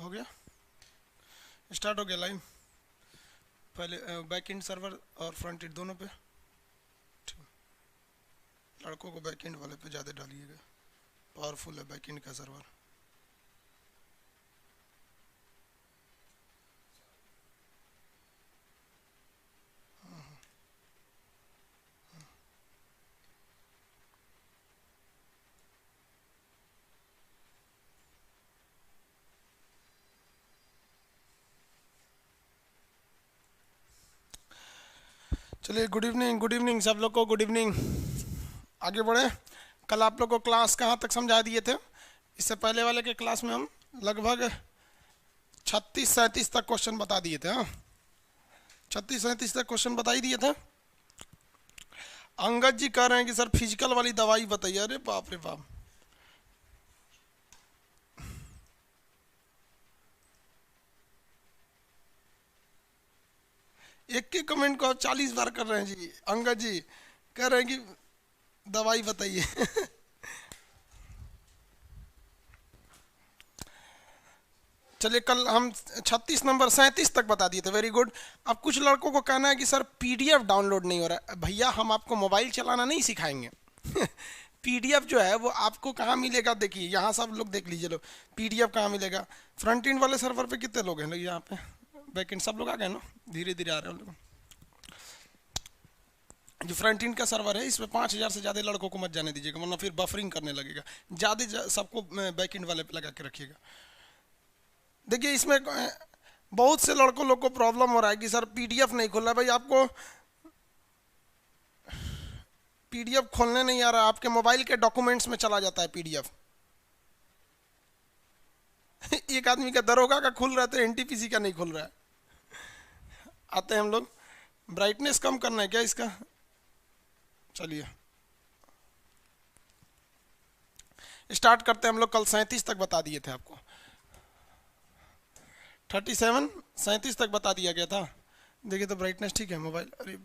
हो गया, स्टार्ट हो गया लाइव। पहले बैक एंड सर्वर और फ्रंट एंड दोनों पे। ठीक, लड़कों को बैक एंड वाले पे ज़्यादा डालिएगा, पावरफुल है बैक एंड का सर्वर। चलिए, गुड इवनिंग सब लोग को, गुड इवनिंग। आगे बढ़े। कल आप लोग को क्लास कहाँ तक समझा दिए थे? इससे पहले वाले के क्लास में हम लगभग 36-37 तक क्वेश्चन बता दिए थे। हाँ, 36-37 तक क्वेश्चन बता ही दिए थे। अंगद जी कह रहे हैं कि सर फिजिकल वाली दवाई बताइए। अरे बाप रे बाप, एक के कमेंट को आप 40 बार कर रहे हैं जी। अंगद जी कह रहे हैं कि दवाई बताइए। चलिए, कल हम 36 नंबर 37 तक बता दिए थे। Very good. अब कुछ लड़कों को कहना है कि सर पीडीएफ डाउनलोड नहीं हो रहा है। भैया, हम आपको मोबाइल चलाना नहीं सिखाएंगे। पीडीएफ जो है वो आपको कहाँ मिलेगा? देखिए यहाँ सब लोग देख लीजिए। लोग पीडीएफ कहाँ मिलेगा? फ्रंट एंड वाले सर्वर पे कितने लोग हैं? लोग यहाँ पे बैक एंड सब लोग आ गए ना, धीरे धीरे आ रहे हैं लोग। जो फ्रंट एंड का सर्वर है इसमें 5000 से ज़्यादा लड़कों को मत जाने दीजिएगा, वरना फिर बफरिंग करने लगेगा। ज़्यादा सबको बैक एंड वाले पे लगा के रखिएगा। देखिए, इसमें बहुत से लड़कों लोग को प्रॉब्लम हो रहा है कि सर पीडीएफ नहीं खोल रहा। भाई, आपको पीडीएफ खोलने नहीं आ रहा, आपके मोबाइल के डॉक्यूमेंट्स में चला जाता है पीडीएफ। एक आदमी का दरोगा का खुल रहा है तो एनटीपीसी का नहीं खुल रहा है। आते हैं हम लोग। ब्राइटनेस कम करना है क्या इसका? चलिए स्टार्ट करते हैं हम लोग। कल 37 तक बता दिए थे आपको। 37 तक बता दिया गया था। देखिए तो ब्राइटनेस ठीक है मोबाइल। अरे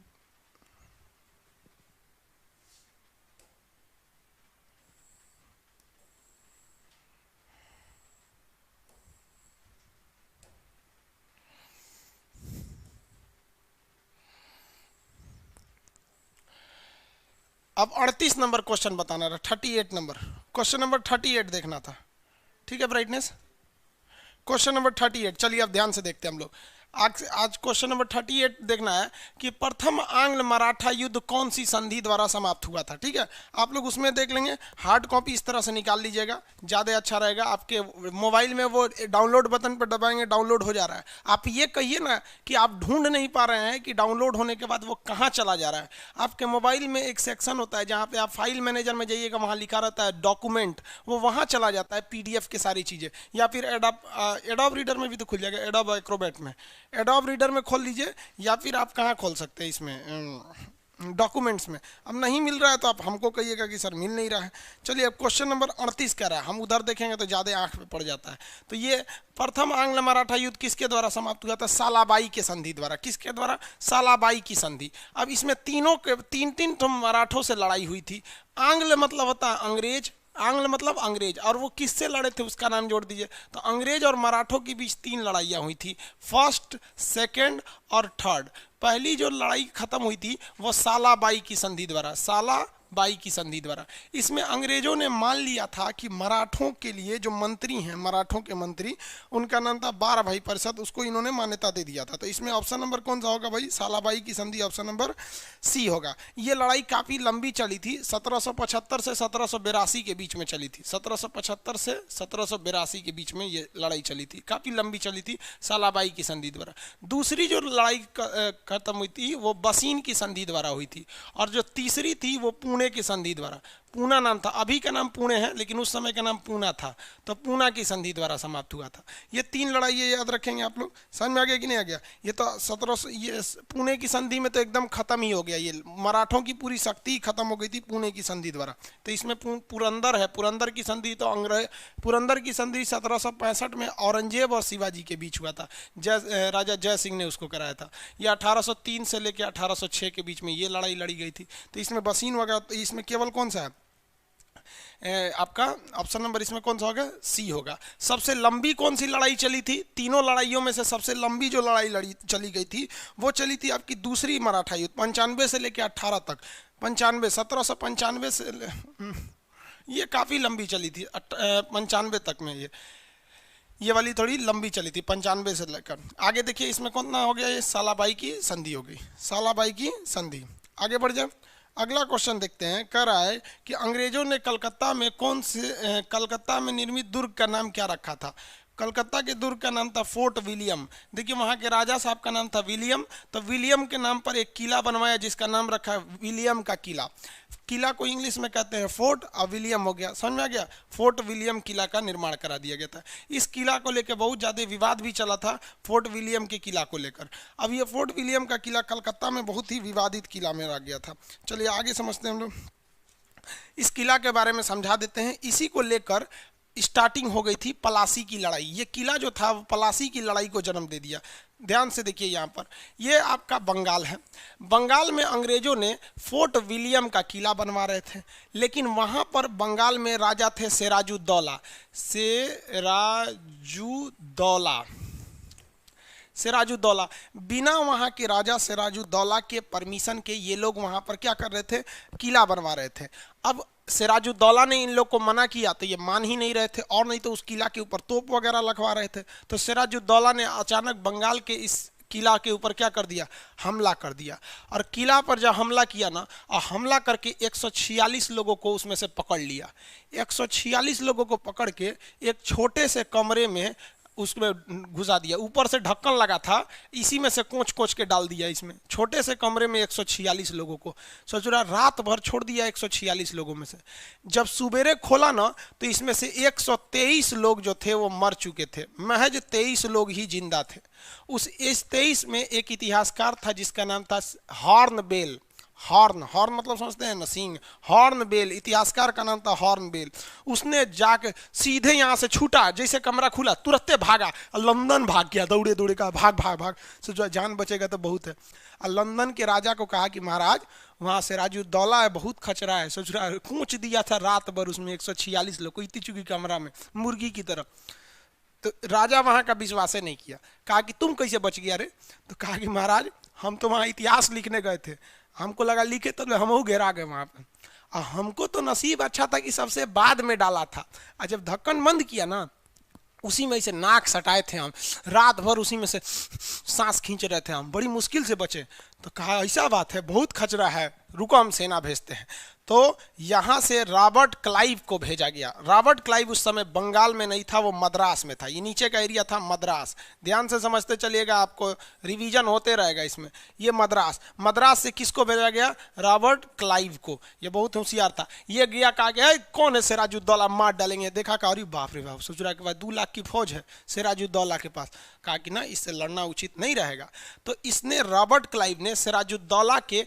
अब 38 नंबर क्वेश्चन बताना रहा। 38 नंबर क्वेश्चन नंबर 38 देखना था। ठीक है ब्राइटनेस। क्वेश्चन नंबर 38, चलिए अब ध्यान से देखते हैं हम लोग। आज क्वेश्चन नंबर 38 देखना है कि प्रथम आंग्ल मराठा युद्ध कौन सी संधि द्वारा समाप्त हुआ था। ठीक है, आप लोग उसमें देख लेंगे। हार्ड कॉपी इस तरह से निकाल लीजिएगा, ज़्यादा अच्छा रहेगा। आपके मोबाइल में वो डाउनलोड बटन पर दबाएंगे, डाउनलोड हो जा रहा है। आप ये कहिए ना कि आप ढूंढ नहीं पा रहे हैं कि डाउनलोड होने के बाद वो कहाँ चला जा रहा है। आपके मोबाइल में एक सेक्शन होता है जहाँ पे आप फाइल मैनेजर में जाइएगा, वहाँ लिखा रहता है डॉक्यूमेंट, वो वहाँ चला जाता है पीडीएफ की सारी चीज़ें। या फिर एडोब रीडर में भी तो खुल जाएगा, एडोब एक्रोबैट में। एडोब रीडर में खोल लीजिए, या फिर आप कहाँ खोल सकते हैं इसमें डॉक्यूमेंट्स में। अब नहीं मिल रहा है तो आप हमको कहिएगा कि सर मिल नहीं रहा है। चलिए, अब क्वेश्चन नंबर 38 कह रहा है, हम उधर देखेंगे तो ज़्यादा आंख पे पड़ जाता है। तो ये प्रथम आंग्ल मराठा युद्ध किसके द्वारा समाप्त हुआ था? सालाबाई के संधि द्वारा। किसके द्वारा? सालाबाई की संधि। अब इसमें तीन तो मराठों से लड़ाई हुई थी। आंग्ल मतलब होता है अंग्रेज, आंग्ल मतलब अंग्रेज, और वो किससे लड़े थे उसका नाम जोड़ दीजिए। तो अंग्रेज और मराठों के बीच 3 लड़ाइयाँ हुई थी, फर्स्ट, सेकंड और थर्ड। पहली जो लड़ाई खत्म हुई थी वो सालाबाई की संधि द्वारा, सालाबाई की संधि द्वारा। इसमें अंग्रेजों ने मान लिया था कि मराठों के लिए जो मंत्री हैं, मराठों के मंत्री, उनका नाम था 12 भाई परिषद, उसको इन्होंने मान्यता दे दिया था। तो इसमें ऑप्शन नंबर कौन सा होगा भाई? सालाबाई की संधि, ऑप्शन नंबर सी होगा। ये लड़ाई काफ़ी लंबी चली थी, 1775 से 1782 के बीच में चली थी। 1775 से 1782 के बीच में ये लड़ाई चली थी, काफ़ी लंबी चली थी, सालाबाई की संधि द्वारा। दूसरी जो लड़ाई खत्म हुई थी वो बसीन की संधि द्वारा हुई थी, और जो तीसरी थी वो पुणे की संधि द्वारा। पूना नाम था, अभी का नाम पुणे है लेकिन उस समय का नाम पूना था। तो पूना की संधि द्वारा समाप्त हुआ था। ये 3 लड़ाई ये याद रखेंगे आप लोग। समझ में आ गया कि नहीं आ गया? ये तो 1700, ये पुणे की संधि में तो एकदम खत्म ही हो गया, ये मराठों की पूरी शक्ति खत्म हो गई थी पुणे की संधि द्वारा। तो इसमें पुरंदर है, पुरंदर की संधि तो अंग्रेज, पुरंदर की संधि 1765 में औरंगजेब और शिवाजी के बीच हुआ था। राजा जय सिंह ने उसको कराया था। यह 1803 से लेकर 1806 के बीच में ये लड़ाई लड़ी गई थी। तो इसमें बसीन वगैरह, तो इसमें केवल कौन सा है? आपका ऑप्शन नंबर इसमें कौन सा होगा, सी होगा। सबसे लंबी कौन सी लड़ाई चली थी, तीनों लड़ाइयों में से सबसे लंबी जो लड़ाई चली गई थी वो चली थी आपकी दूसरी मराठा युद्ध, 95 से लेकर 18 तक। 95 1795 से ये काफ़ी लंबी चली थी, 95 तक में ये वाली थोड़ी लंबी चली थी, 95 से लेकर आगे। देखिए इसमें कौन ना हो गया, ये सालाबाई की संधि हो गई, सालाबाई की संधि। आगे बढ़ जाए, अगला क्वेश्चन देखते हैं। कह रहा है कि अंग्रेजों ने कलकत्ता में निर्मित दुर्ग का नाम क्या रखा था। कलकत्ता के दुर्ग का नाम था फोर्ट विलियम। देखिए वहाँ के राजा साहब का नाम था विलियम, तो विलियम के नाम पर एक किला बनवाया जिसका नाम रखा है विलियम का किला। किला को इंग्लिश में कहते हैं फोर्ट, और विलियम हो गया, समझ में आ गया। फोर्ट विलियम किला का निर्माण करा दिया गया था। इस किला को लेकर बहुत ज़्यादा विवाद भी चला था, फोर्ट विलियम के किला को लेकर। अब ये फोर्ट विलियम का किला कलकत्ता में बहुत ही विवादित किला में रह गया था। चलिए आगे समझते हैं हम लोग, इस किला के बारे में समझा देते हैं। इसी को लेकर स्टार्टिंग हो गई थी पलासी की लड़ाई। ये किला जो था वो पलासी की लड़ाई को जन्म दे दिया। ध्यान से देखिए यहाँ पर, ये आपका बंगाल है। बंगाल में अंग्रेजों ने फोर्ट विलियम का किला बनवा रहे थे, लेकिन वहाँ पर बंगाल में राजा थे सिराजुद्दौला। सिराजुद्दौला बिना वहाँ के राजा सिराजुद्दौला के परमिशन के ये लोग वहाँ पर क्या कर रहे थे, किला बनवा रहे थे। अब सिराजुद्दौला ने इन लोग को मना किया तो ये मान ही नहीं रहे थे, और नहीं तो उस किला के ऊपर तोप वगैरह लगवा रहे थे। तो सिराजुद्दौला ने अचानक बंगाल के इस किला के ऊपर क्या कर दिया, हमला कर दिया। और किला पर जब हमला किया ना, और हमला करके 146 लोगों को उसमें से पकड़ लिया। 146 लोगों को पकड़ के एक छोटे से कमरे में उसमें घुसा दिया। ऊपर से ढक्कन लगा था, इसी में से कोच के डाल दिया इसमें, छोटे से कमरे में 146 लोगों को। सोच रहा रात भर छोड़ दिया 146 लोगों में से। जब सुबेरे खोला ना तो इसमें से 123 लोग जो थे वो मर चुके थे, महज 23 लोग ही जिंदा थे। उस 23 में एक इतिहासकार था जिसका नाम था हॉर्नबेल। हॉर्न मतलब समझते हैं ना, सींग। हॉर्नबेल, इतिहासकार का नाम था हॉर्नबेल। उसने जाके सीधे यहाँ से छूटा, जैसे कमरा खुला तुरंत भागा, लंदन भाग गया, दौड़े दौड़े का भाग से जो जान बचेगा तो बहुत है। और लंदन के राजा को कहा कि महाराज वहाँ सिराजुद्दौला है, बहुत खचरा है। सोच रहा कूच दिया था रात भर उसमें 146 लोग को, इतनी चुकी कमरा में मुर्गी की तरह। तो राजा वहाँ का विश्वास नहीं किया, कहा कि तुम कैसे बच गया रे। तो कहा कि महाराज हम तो वहाँ इतिहास लिखने गए थे, हमको लगा लिखे तो हम घेरा गए वहाँ पे, और हमको तो नसीब अच्छा था कि सबसे बाद में डाला था। और जब ढक्कन बंद किया ना, उसी में से नाक सटाए थे हम, रात भर उसी में से सांस खींच रहे थे हम, बड़ी मुश्किल से बचे। तो कहा ऐसा बात है, बहुत खचरा है, रुको हम सेना भेजते हैं। तो यहाँ से रॉबर्ट क्लाइव को भेजा गया। रॉबर्ट क्लाइव उस समय बंगाल में नहीं था, वो मद्रास में था। ये नीचे का एरिया था मद्रास, ध्यान से समझते चलिएगा, आपको रिवीजन होते रहेगा इसमें। ये मद्रास से किसको भेजा गया, रॉबर्ट क्लाइव को। ये बहुत होशियार था। ये गया, कहा गया कौन है सिराजुद्दौला, मार डालेंगे। देखा कहा अरे बाप रे बाप, सोच रहा के बाद 2 लाख की फौज है सिराजुद्दौला के पास। कहा कि ना इससे लड़ना उचित नहीं रहेगा। तो इसने, रॉबर्ट क्लाइव ने सिराजुद्दौला के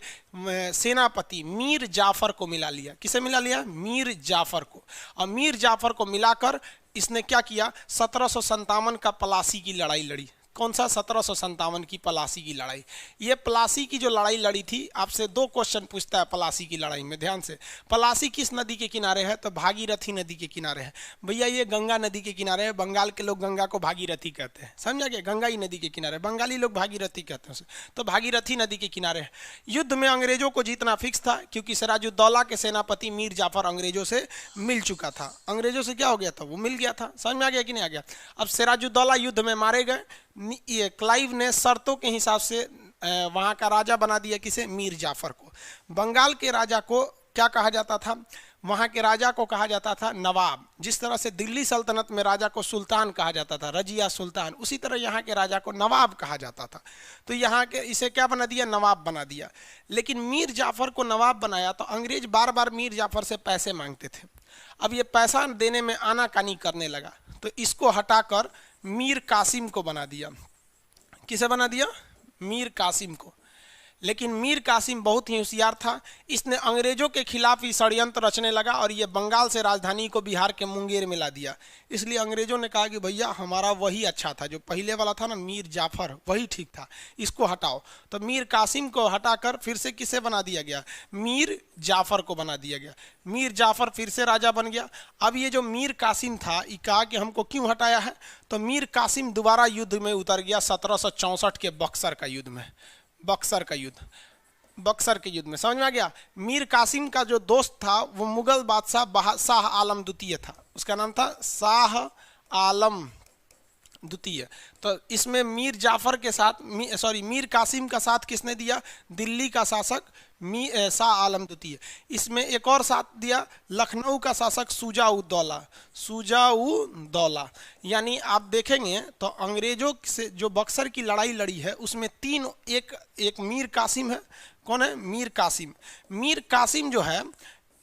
सेनापति मीर जाफर को मिला लिया। किसे मिला लिया, मीर जाफर को। और मीर जाफर को मिलाकर इसने क्या किया, 1757 का पलासी की लड़ाई लड़ी। कौन सा, 1757 की पलासी की लड़ाई। ये पलासी की जो लड़ाई लड़ी थी, आपसे 2 क्वेश्चन पूछता है पलासी की लड़ाई में, ध्यान से। पलासी किस नदी के किनारे है, तो भागीरथी नदी के किनारे है। भैया ये गंगा नदी के किनारे है, बंगाल के लोग गंगा को भागीरथी कहते हैं, समझा गया, गंगा ही नदी के किनारे, बंगाली लोग भागीरथी कहते हैं। तो भागीरथी नदी के किनारे है। युद्ध में अंग्रेजों को जीतना फिक्स था, क्योंकि सिराजुद्दौला के सेनापति मीर जाफर अंग्रेजों से मिल चुका था। अंग्रेजों से क्या हो गया था, वो मिल गया था। समझ में आ गया कि नहीं आ गया। अब सिराजुद्दौला युद्ध में मारे गए। ये क्लाइव ने शर्तों के हिसाब से वहाँ का राजा बना दिया, किसे, मीर जाफर को। बंगाल के राजा को क्या कहा जाता था, वहाँ के राजा को कहा जाता था नवाब। जिस तरह से दिल्ली सल्तनत में राजा को सुल्तान कहा जाता था, रजिया सुल्तान, उसी तरह यहाँ के राजा को नवाब कहा जाता था। तो यहाँ के इसे क्या बना दिया, नवाब बना दिया। लेकिन मीर जाफर को नवाब बनाया तो अंग्रेज बार बार मीर जाफर से पैसे मांगते थे। अब ये पैसा देने में आनाकानी करने लगा, तो इसको हटाकर मीर कासिम को बना दिया। किसे बना दिया, मीर कासिम को। लेकिन मीर कासिम बहुत ही होशियार था। इसने अंग्रेजों के खिलाफ ही षड्यंत्र रचने लगा और ये बंगाल से राजधानी को बिहार के मुंगेर में ला दिया। इसलिए अंग्रेजों ने कहा कि भैया हमारा वही अच्छा था, जो पहले वाला था ना मीर जाफर, वही ठीक था, इसको हटाओ। तो मीर कासिम को हटाकर फिर से किसे बना दिया गया, मीर जाफर को बना दिया गया। मीर जाफर फिर से राजा बन गया। अब ये जो मीर कासिम था, ये कहा कि हमको क्यों हटाया है, तो मीर कासिम दोबारा युद्ध में उतर गया 1764 के बक्सर का युद्ध में। बक्सर का युद्ध, बक्सर के युद्ध में, समझ में आ गया। मीर कासिम का जो दोस्त था वो मुगल बादशाह शाह आलम द्वितीय था, उसका नाम था शाह आलम द्वितीय। तो इसमें मीर जाफर के साथ मीर कासिम का साथ किसने दिया, दिल्ली का शासक शाह आलम द्वितीय। इसमें एक और साथ दिया लखनऊ का शासक शुजा-उद-दौला, शुजा-उद-दौला। यानी आप देखेंगे तो अंग्रेजों से जो बक्सर की लड़ाई लड़ी है उसमें तीन, एक मीर कासिम है। कौन है, मीर कासिम। मीर कासिम जो है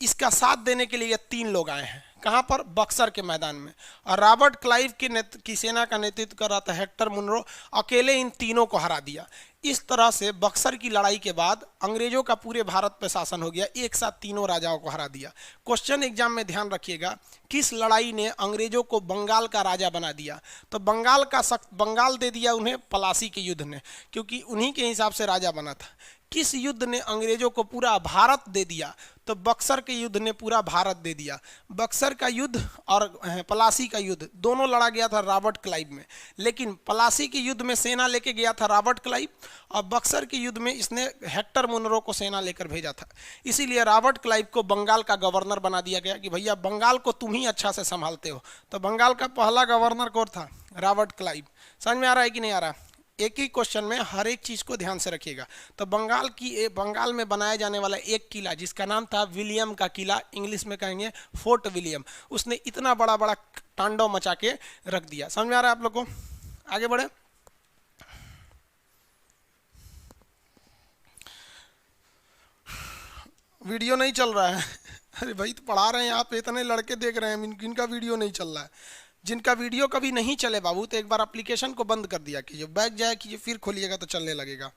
इसका साथ देने के लिए ये तीन लोग आए हैं, कहाँ पर, बक्सर के मैदान में। और रॉबर्ट क्लाइव की सेना का नेतृत्व कर रहा था हेक्टर मुनरो, अकेले इन तीनों को हरा दिया। इस तरह से बक्सर की लड़ाई के बाद अंग्रेजों का पूरे भारत पर शासन हो गया, एक साथ तीनों राजाओं को हरा दिया। क्वेश्चन एग्जाम में ध्यान रखिएगा, किस लड़ाई ने अंग्रेजों को बंगाल का राजा बना दिया, तो बंगाल दे दिया उन्हें पलासी के युद्ध ने, क्योंकि उन्हीं के हिसाब से राजा बना था। किस युद्ध ने अंग्रेजों को पूरा भारत दे दिया, तो बक्सर के युद्ध ने पूरा भारत दे दिया। बक्सर का युद्ध और पलासी का युद्ध दोनों लड़ा गया था रॉबर्ट क्लाइव में, लेकिन पलासी के युद्ध में सेना लेके गया था रॉबर्ट क्लाइव और बक्सर के युद्ध में इसने हेक्टर मुनरो को सेना लेकर भेजा था। इसीलिए रॉबर्ट क्लाइव को बंगाल का गवर्नर बना दिया गया कि भैया बंगाल को तुम ही अच्छा से संभालते हो। तो बंगाल का पहला गवर्नर कौन था, रॉबर्ट क्लाइव। समझ में आ रहा है कि नहीं आ रहा, एक ही क्वेश्चन में हर एक चीज को ध्यान से रखिएगा। तो बंगाल में बनाया जाने वाला एक किला जिसका नाम था विलियम का किला, इंग्लिश में कहेंगे फोर्ट विलियम, उसने इतना बड़ा बड़ा तांडव मचा के रख दिया। समझ में आ रहा है आप लोग को, आगे बढ़े। वीडियो नहीं चल रहा है अरे भाई तो पढ़ा रहे हैं, आप इतने लड़के देख रहे हैं, इनका वीडियो नहीं चल रहा है। जिनका वीडियो कभी नहीं चले बाबू, तो एक बार एप्लीकेशन को बंद कर दिया कीजिए, बैक जाए कीजिए, फिर खोलिएगा तो चलने लगेगा।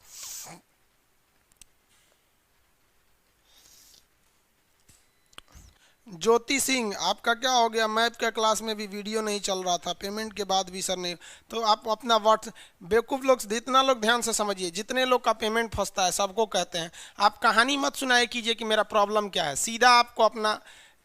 ज्योति सिंह, आपका क्या हो गया, मैथ का क्लास में भी वीडियो नहीं चल रहा था, पेमेंट के बाद भी सर नहीं, तो आप अपना व्हाट्स, बेवकूफ़ लोग, जितना लोग ध्यान से समझिए, जितने लोग का पेमेंट फंसता है सबको कहते हैं आप कहानी मत सुनाए कीजिए कि मेरा प्रॉब्लम क्या है, सीधा आपको अपना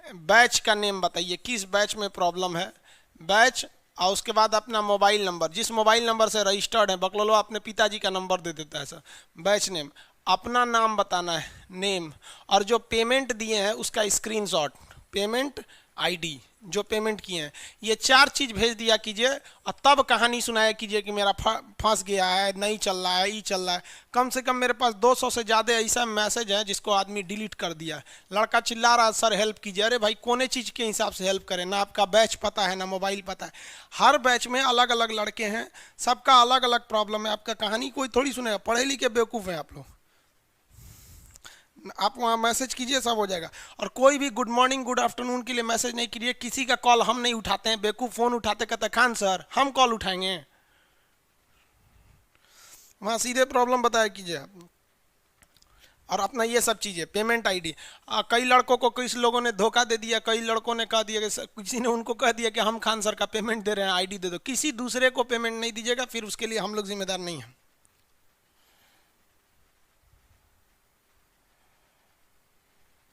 बैच का नेम बताइए, किस बैच में प्रॉब्लम है, बैच, और उसके बाद अपना मोबाइल नंबर, जिस मोबाइल नंबर से रजिस्टर्ड है, बकलोलो अपने पिताजी का नंबर दे देता है सर, बैच नेम, अपना नाम बताना है, नेम, और जो पेमेंट दिए हैं उसका स्क्रीनशॉट, पेमेंट आईडी, जो पेमेंट किए हैं, ये चार चीज़ भेज दिया कीजिए और तब कहानी सुनाया कीजिए कि मेरा फंस गया है, नहीं चल रहा है, ये चल रहा है। कम से कम मेरे पास 200 से ज़्यादा ऐसा मैसेज है जिसको आदमी डिलीट कर दिया है। लड़का चिल्ला रहा, सर हेल्प कीजिए, अरे भाई कोने चीज़ के हिसाब से हेल्प करें, ना आपका बैच पता है ना मोबाइल पता है, हर बैच में अलग अलग लड़के हैं, सबका अलग अलग प्रॉब्लम है, आपका कहानी कोई थोड़ी सुनेगा, पढ़े लिखे बेवकूफ़ हैं आप लोग। आप वहाँ मैसेज कीजिए, सब हो जाएगा। और कोई भी गुड मॉर्निंग गुड आफ्टरनून के लिए मैसेज नहीं कीजिए, किसी का कॉल हम नहीं उठाते हैं, बेवकूफ़ फ़ोन उठाते कहते खान सर हम कॉल उठाएंगे, वहाँ सीधे प्रॉब्लम बताया कीजिए आप। और अपना ये सब चीज़ें, पेमेंट आईडी, कई लड़कों को किस लोगों ने धोखा दे दिया, कई लड़कों ने कह दिया कि किसी ने उनको कह दिया कि हम खान सर का पेमेंट दे रहे हैं, आईडी दे दो, किसी दूसरे को पेमेंट नहीं दीजिएगा, फिर उसके लिए हम लोग जिम्मेदार नहीं हैं।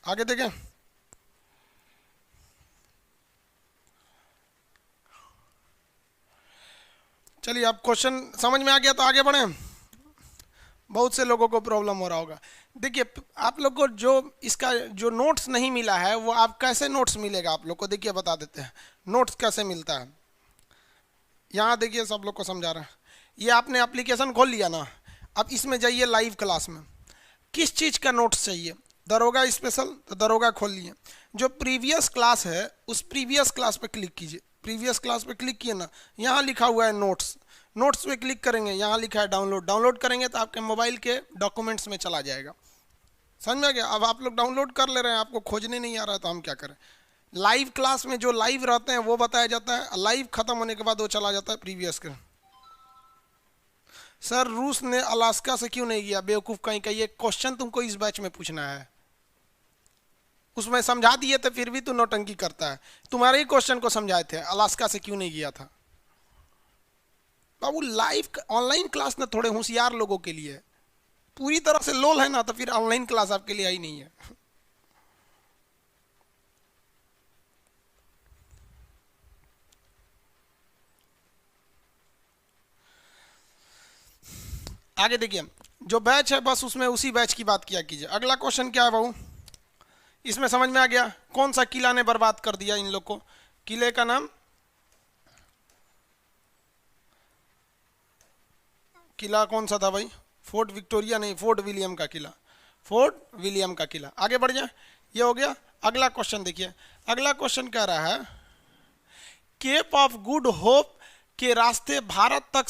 आगे देखें, चलिए आप क्वेश्चन समझ में आ गया तो आगे बढ़ें। बहुत से लोगों को प्रॉब्लम हो रहा होगा। देखिए आप लोग को जो इसका जो नोट्स नहीं मिला है वो आप कैसे नोट्स मिलेगा आप लोग को, देखिए बता देते हैं नोट्स कैसे मिलता है। यहाँ देखिए सब लोग को समझा रहे हैं, ये आपने एप्लीकेशन खोल लिया ना, अब इसमें जाइए लाइव क्लास में, किस चीज़ का नोट्स चाहिए, दरोगा स्पेशल, तो दरोगा खोल लिए, जो प्रीवियस क्लास है उस प्रीवियस क्लास पे क्लिक कीजिए, प्रीवियस क्लास पे क्लिक किए ना, यहाँ लिखा हुआ है नोट्स, नोट्स पे क्लिक करेंगे, यहाँ लिखा है डाउनलोड, डाउनलोड करेंगे तो आपके मोबाइल के डॉक्यूमेंट्स में चला जाएगा। समझ में आ गया। अब आप लोग डाउनलोड कर ले रहे हैं, आपको खोजने नहीं आ रहा है तो हम क्या करें। लाइव क्लास में जो लाइव रहते हैं वो बताया जाता है, लाइव खत्म होने के बाद वो चला जाता है प्रीवियस के। सर रूस ने अलास्का से क्यों नहीं किया, बेवकूफ कहीं का, ये क्वेश्चन तुमको इस बैच में पूछना है। उसमें समझा दिए थे फिर भी तू नौटंकी करता है। तुम्हारे ही क्वेश्चन को समझाए थे, अलास्का से क्यों नहीं किया था। बाबू लाइव ऑनलाइन क्लास ना थोड़े होशियार लोगों के लिए, पूरी तरह से लोल है ना तो फिर ऑनलाइन क्लास आपके लिए आई नहीं है। आगे देखिए, जो बैच है बस उसमें उसी बैच की बात किया कीजिए। अगला क्वेश्चन क्या है बाबू, इसमें समझ में आ गया कौन सा किला ने बर्बाद कर दिया इन लोग को। किले का नाम, किला कौन सा था भाई, फोर्ट विक्टोरिया नहीं, फोर्ट विलियम का किला, फोर्ट विलियम का किला। आगे बढ़ जाए, ये हो गया। अगला क्वेश्चन देखिए, अगला क्वेश्चन कह रहा है केप ऑफ गुड होप के रास्ते भारत तक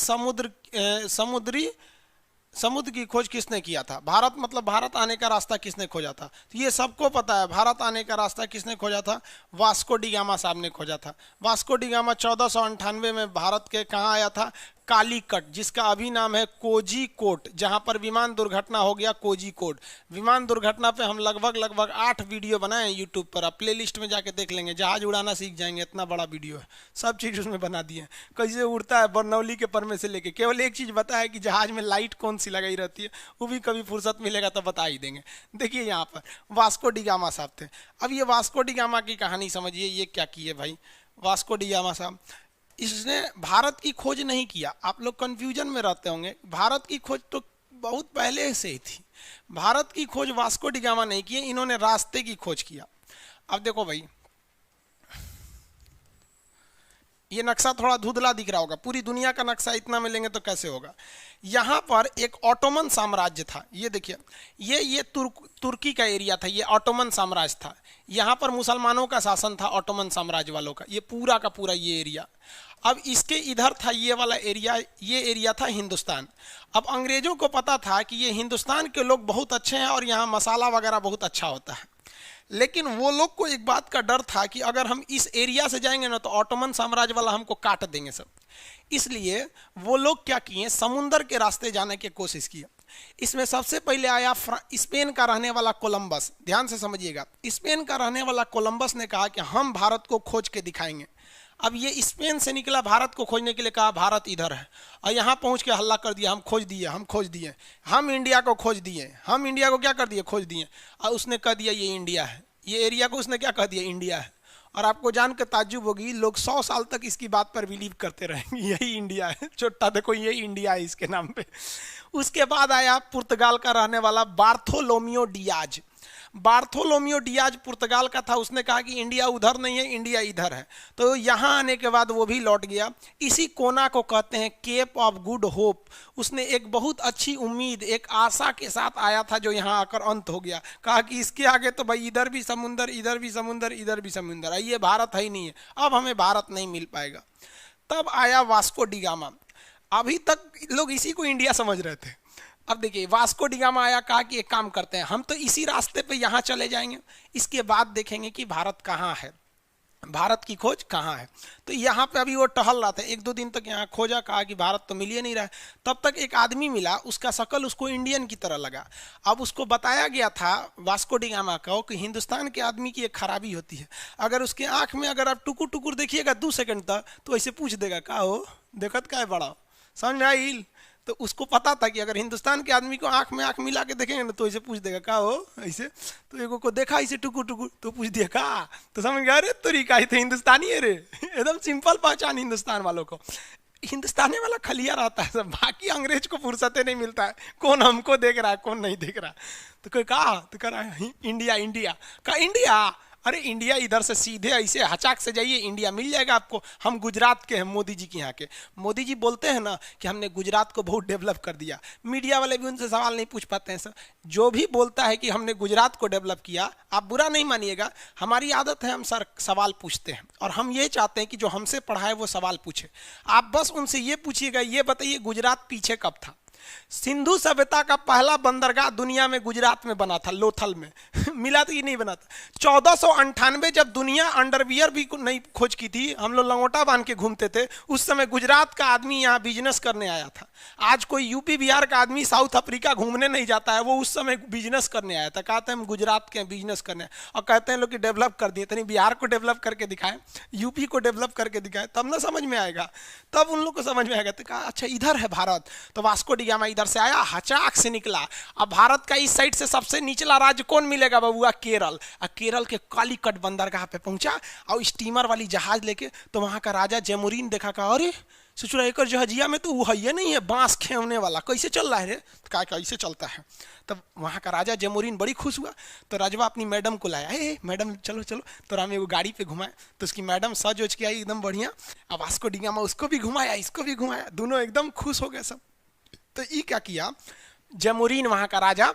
समुद्र की खोज किसने किया था। भारत मतलब भारत आने का रास्ता किसने खोजा था, तो ये सबको पता है। भारत आने का रास्ता किसने खोजा था, वास्को डी गामा साहब ने खोजा था। वास्को डी गामा 1498 में भारत के कहाँ आया था, कालीकट, जिसका अभी नाम है कोझीकोड, जहां पर विमान दुर्घटना हो गया कोझीकोड। विमान दुर्घटना पे हम लगभग 8 वीडियो बनाए हैं यूट्यूब पर, आप प्ले लिस्ट में जाके देख लेंगे, जहाज उड़ाना सीख जाएंगे, इतना बड़ा वीडियो है, सब चीज़ उसमें बना दिए, कैसे उड़ता है बरनौली के पर में से लेके। केवल एक चीज़ बताया कि जहाज में लाइट कौन सी लगाई रहती है, वो भी कभी फुर्सत मिलेगा तो बता ही देंगे। देखिए यहाँ पर वास्को डी गामा साहब थे। अब ये वास्को डी गामा की कहानी समझिए, ये क्या किए भाई। वास्को डी गामा साहब, इसने भारत की खोज नहीं किया। आप लोग कंफ्यूजन में रहते होंगे, भारत की खोज तो बहुत पहले से ही थी। भारत की खोज वास्को डी गामा नहीं की, इन्होंने रास्ते की खोज किया। अब देखो भाई, ये नक्शा थोड़ा धुंधला दिख रहा होगा, पूरी दुनिया का नक्शा इतना में लेंगे तो कैसे होगा। यहाँ पर एक ऑटोमन साम्राज्य था, ये देखिए, ये तुर्की का एरिया था, ये ऑटोमन साम्राज्य था। यहाँ पर मुसलमानों का शासन था, ऑटोमन साम्राज्य वालों का, ये पूरा का पूरा ये एरिया। अब इसके इधर था ये वाला एरिया, ये एरिया था हिंदुस्तान। अब अंग्रेजों को पता था कि ये हिंदुस्तान के लोग बहुत अच्छे हैं और यहाँ मसाला वगैरह बहुत अच्छा होता है, लेकिन वो लोग को एक बात का डर था कि अगर हम इस एरिया से जाएंगे ना तो ऑटोमन साम्राज्य वाला हमको काट देंगे सब। इसलिए वो लोग क्या किए, समुंदर के रास्ते जाने की कोशिश की। इसमें सबसे पहले आया स्पेन का रहने वाला कोलंबस। ध्यान से समझिएगा, स्पेन का रहने वाला कोलंबस ने कहा कि हम भारत को खोज के दिखाएंगे। अब ये स्पेन से निकला, भारत को खोजने के लिए कहा भारत इधर है, और यहाँ पहुँच के हल्ला कर दिया हम खोज दिए, हम खोज दिए, हम इंडिया को खोज दिए। हम इंडिया को क्या कर दिए, खोज दिए। और उसने कह दिया ये इंडिया है, ये एरिया को उसने क्या कह दिया, इंडिया है। और आपको जानकर ताज्जुब होगी, लोग 100 साल तक इसकी बात पर बिलीव करते रहेंगे, यही इंडिया है, छोटा देखो ये इंडिया है इसके नाम पे। उसके बाद आया पुर्तगाल का रहने वाला बार्थोलोमियो डियाज। बार्थोलोमियो डियाज पुर्तगाल का था, उसने कहा कि इंडिया उधर नहीं है, इंडिया इधर है। तो यहाँ आने के बाद वो भी लौट गया। इसी कोना को कहते हैं केप ऑफ गुड होप। उसने एक बहुत अच्छी उम्मीद, एक आशा के साथ आया था, जो यहाँ आकर अंत हो गया। कहा कि इसके आगे तो भाई इधर भी समुंदर, इधर भी समुंदर, इधर भी समुंदर है, ये भारत है ही नहीं है, अब हमें भारत नहीं मिल पाएगा। तब आया वास्को डी गामा। अभी तक लोग इसी को इंडिया समझ रहे थे। अब देखिए वास्को डी गामा आया, कहा कि एक काम करते हैं, हम तो इसी रास्ते पे यहाँ चले जाएंगे, इसके बाद देखेंगे कि भारत कहाँ है, भारत की खोज कहाँ है। तो यहाँ पे अभी वो टहल रहा था, 1-2 दिन तक यहाँ खोजा, कहा कि भारत तो मिल ही नहीं रहा है। तब तक एक आदमी मिला, उसका शक्ल उसको इंडियन की तरह लगा। अब उसको बताया गया था वास्को डी गामा को कि हिंदुस्तान के आदमी की एक खराबी होती है, अगर उसके आँख में अगर आप टुकुर टुकुर देखिएगा 2 सेकंड तक, तो ऐसे पूछ देगा का हो देखत का है बड़ा, समझ में आई। तो उसको पता था कि अगर हिंदुस्तान के आदमी को आंख में आंख मिला के देखेंगे ना तो ऐसे पूछ देगा का हो ऐसे। तो एगो को देखा ऐसे टुकुर टुकुर, तो पूछ दिया का, तो समझ गया अरे तरीका ही थे हिंदुस्तानी है रे, एकदम सिंपल पहचान हिंदुस्तान वालों को। हिंदुस्तानी वाला खलिया रहता है सब, बाकी अंग्रेज को फुर्सतें नहीं मिलता है, कौन हमको देख रहा है कौन नहीं देख रहा। तो कोई कहा, तो कह रहा है इंडिया, इंडिया का इंडिया, अरे इंडिया इधर से सीधे ऐसे हचाक से जाइए, इंडिया मिल जाएगा आपको। हम गुजरात के हैं, मोदी जी के यहाँ के। मोदी जी बोलते हैं ना कि हमने गुजरात को बहुत डेवलप कर दिया, मीडिया वाले भी उनसे सवाल नहीं पूछ पाते हैं सर। जो भी बोलता है कि हमने गुजरात को डेवलप किया, आप बुरा नहीं मानिएगा, हमारी आदत है हम सर सवाल पूछते हैं, और हम ये चाहते हैं कि जो हमसे पढ़ा है वो सवाल पूछे। आप बस उनसे ये पूछिएगा, ये बताइए गुजरात पीछे कब था, सिंधु सभ्यता का पहला बंदरगाह दुनिया में गुजरात में बना था, लोथल में। मिला था कि नहीं बना था? 1498 जब दुनिया अंडरवियर भी नहीं खोज की थी, हम लोग लंगोटा बांध के घूमते थे, उस समय गुजरात का आदमी यहाँ बिजनेस करने आया था। आज कोई यूपी बिहार का आदमी साउथ अफ्रीका घूमने नहीं जाता है, वो उस समय बिजनेस करने आया था। कहते हैं हम गुजरात के बिजनेस करने, और कहते हैं लोग कि डेवलप कर दिए। तो बिहार को डेवलप करके दिखाएं, यूपी को डेवलप करके दिखाएं, तब ना समझ में आएगा, तब उन लोग को समझ में आएगा। तो कहा अच्छा इधर है भारत, तो वास्को डी गामा इधर से आया, हचाक से निकला। अब भारत का इस साइड से सबसे निचला राज्य कौन मिलेगा बबुआ? केरल। केरल के कालीकट बंदरगाह पे पहुंचा और स्टीमर वाली जहाज लेके, तो वहां का राजा जैमुरीन देखा, कहा अरे ससुरा एक जहाजिया में तो वो ये नहीं है बांस खेवने वाला, कैसे चल रहा है रे? तो कहा कैसे चलता है? तब वहाँ का राजा जैमुरीन बड़ी खुश हुआ, तो राजवा अपनी मैडम को लाया, ए मैडम चलो चलो, तो राम एगो गाड़ी पे घुमाए, तो उसकी मैडम सज वज के आई एकदम बढ़िया। अब वास्को डी गामा उसको भी घुमाया, इसको भी घुमाया, दोनों एकदम खुश हो गए सब। तो ये क्या किया, जैमुरीन वहाँ का राजा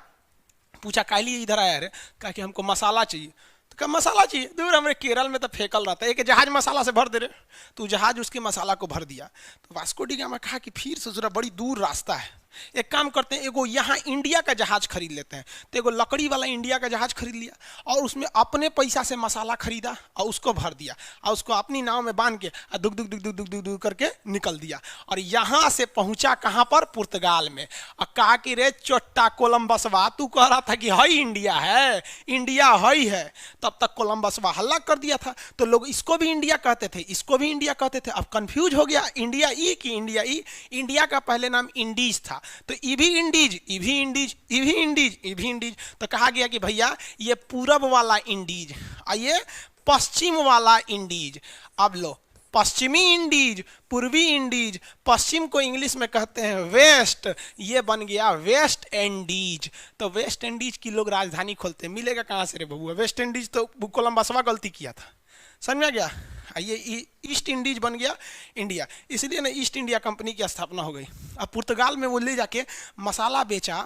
पूछा काली इधर आया रे? कहा कि हमको मसाला चाहिए। तो कहा मसाला चाहिए? दूर हमारे केरल में तो फेंकल रहता है, एक जहाज मसाला से भर दे रहे। तो जहाज उसके मसाला को भर दिया। तो वास्को डी गामा कहा कि फिर से जरा बड़ी दूर रास्ता है, एक काम करते हैं, एगो यहाँ इंडिया का जहाज खरीद लेते हैं। तो एगो लकड़ी वाला इंडिया का जहाज खरीद लिया और उसमें अपने पैसा से मसाला खरीदा और उसको भर दिया और उसको अपनी नाव में बांध के दुग दुग दुग दुग दुग दुग दुग करके निकल दिया। और यहाँ से पहुंचा कहाँ पर? पुर्तगाल में। और कहा कि रे चोट्टा कोलंबसवा, तू कह रहा था कि हई इंडिया है, इंडिया हई है। तब तक कोलंबसवा हल्ला कर दिया था, तो लोग इसको भी इंडिया कहते थे, इसको भी इंडिया कहते थे। अब कंफ्यूज हो गया, इंडिया ई की इंडिया ई। इंडिया का पहले नाम इंडीज था, तो इभी इंडीज, इभी इंडीज, इभी इंडीज, इभी इंडीज। तो कहा गया कि भैया ये पूरब वाला इंडीज और ये पश्चिम वाला इंडीज। अब लो, पश्चिमी इंडीज, पूर्वी इंडीज, पश्चिम को इंग्लिश में कहते हैं वेस्ट, ये बन गया वेस्ट इंडीज। तो वेस्ट इंडीज की लोग राजधानी खोलते हैं, मिलेगा कहाँ से रे बबुआ? वेस्ट इंडीज तो कोलंबसवा गलती किया था, समझ में आ गया? ये ईस्ट इंडीज बन गया इंडिया, इसलिए ना ईस्ट इंडिया कंपनी की स्थापना हो गई। अब पुर्तगाल में वो ले जाके मसाला बेचा,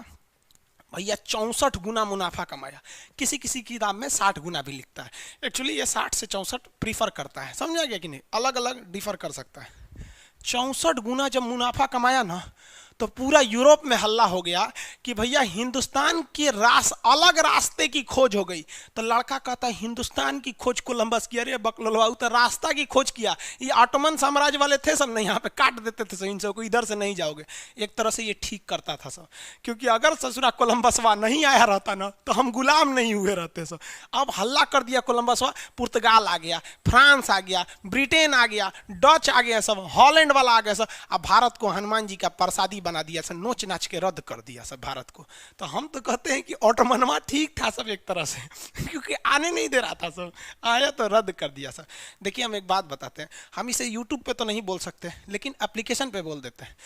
भैया 64 गुना मुनाफा कमाया। किसी किसी किताब में 60 गुना भी लिखता है, एक्चुअली ये 60 से 64 प्रीफर करता है, समझा गया कि नहीं? अलग अलग डिफर कर सकता है। 64 गुना जब मुनाफा कमाया ना, तो पूरा यूरोप में हल्ला हो गया कि भैया हिंदुस्तान के अलग रास्ते की खोज हो गई। तो लड़का कहता है हिंदुस्तान की खोज कोलंबस किया। अरे बकलोलवा, तो रास्ता की खोज किया। ये ऑटोमन साम्राज्य वाले थे सब, नहीं यहाँ पे काट देते थे इन सबको, इधर से नहीं जाओगे। एक तरह से ये ठीक करता था सब, क्योंकि अगर ससुरा कोलंबसवा नहीं आया रहता ना, तो हम गुलाम नहीं हुए रहते सब। अब हल्ला कर दिया कोलंबसवा, पुर्तगाल आ गया, फ्रांस आ गया, ब्रिटेन आ गया, डच आ गया सब, हॉलैंड वाला आ गया सब। अब भारत को हनुमान जी का प्रसादी बना दिया सब, नोच नाच के रद्द कर दिया सब भारत को। तो हम तो कहते हैं कि ऑटोमनवा ठीक था सब एक तरह से, क्योंकि आने नहीं दे रहा था सब, आया तो रद्द कर दिया सब। देखिए हम एक बात बताते हैं, हम इसे यूट्यूब पे तो नहीं बोल सकते, लेकिन एप्लीकेशन पे बोल देते हैं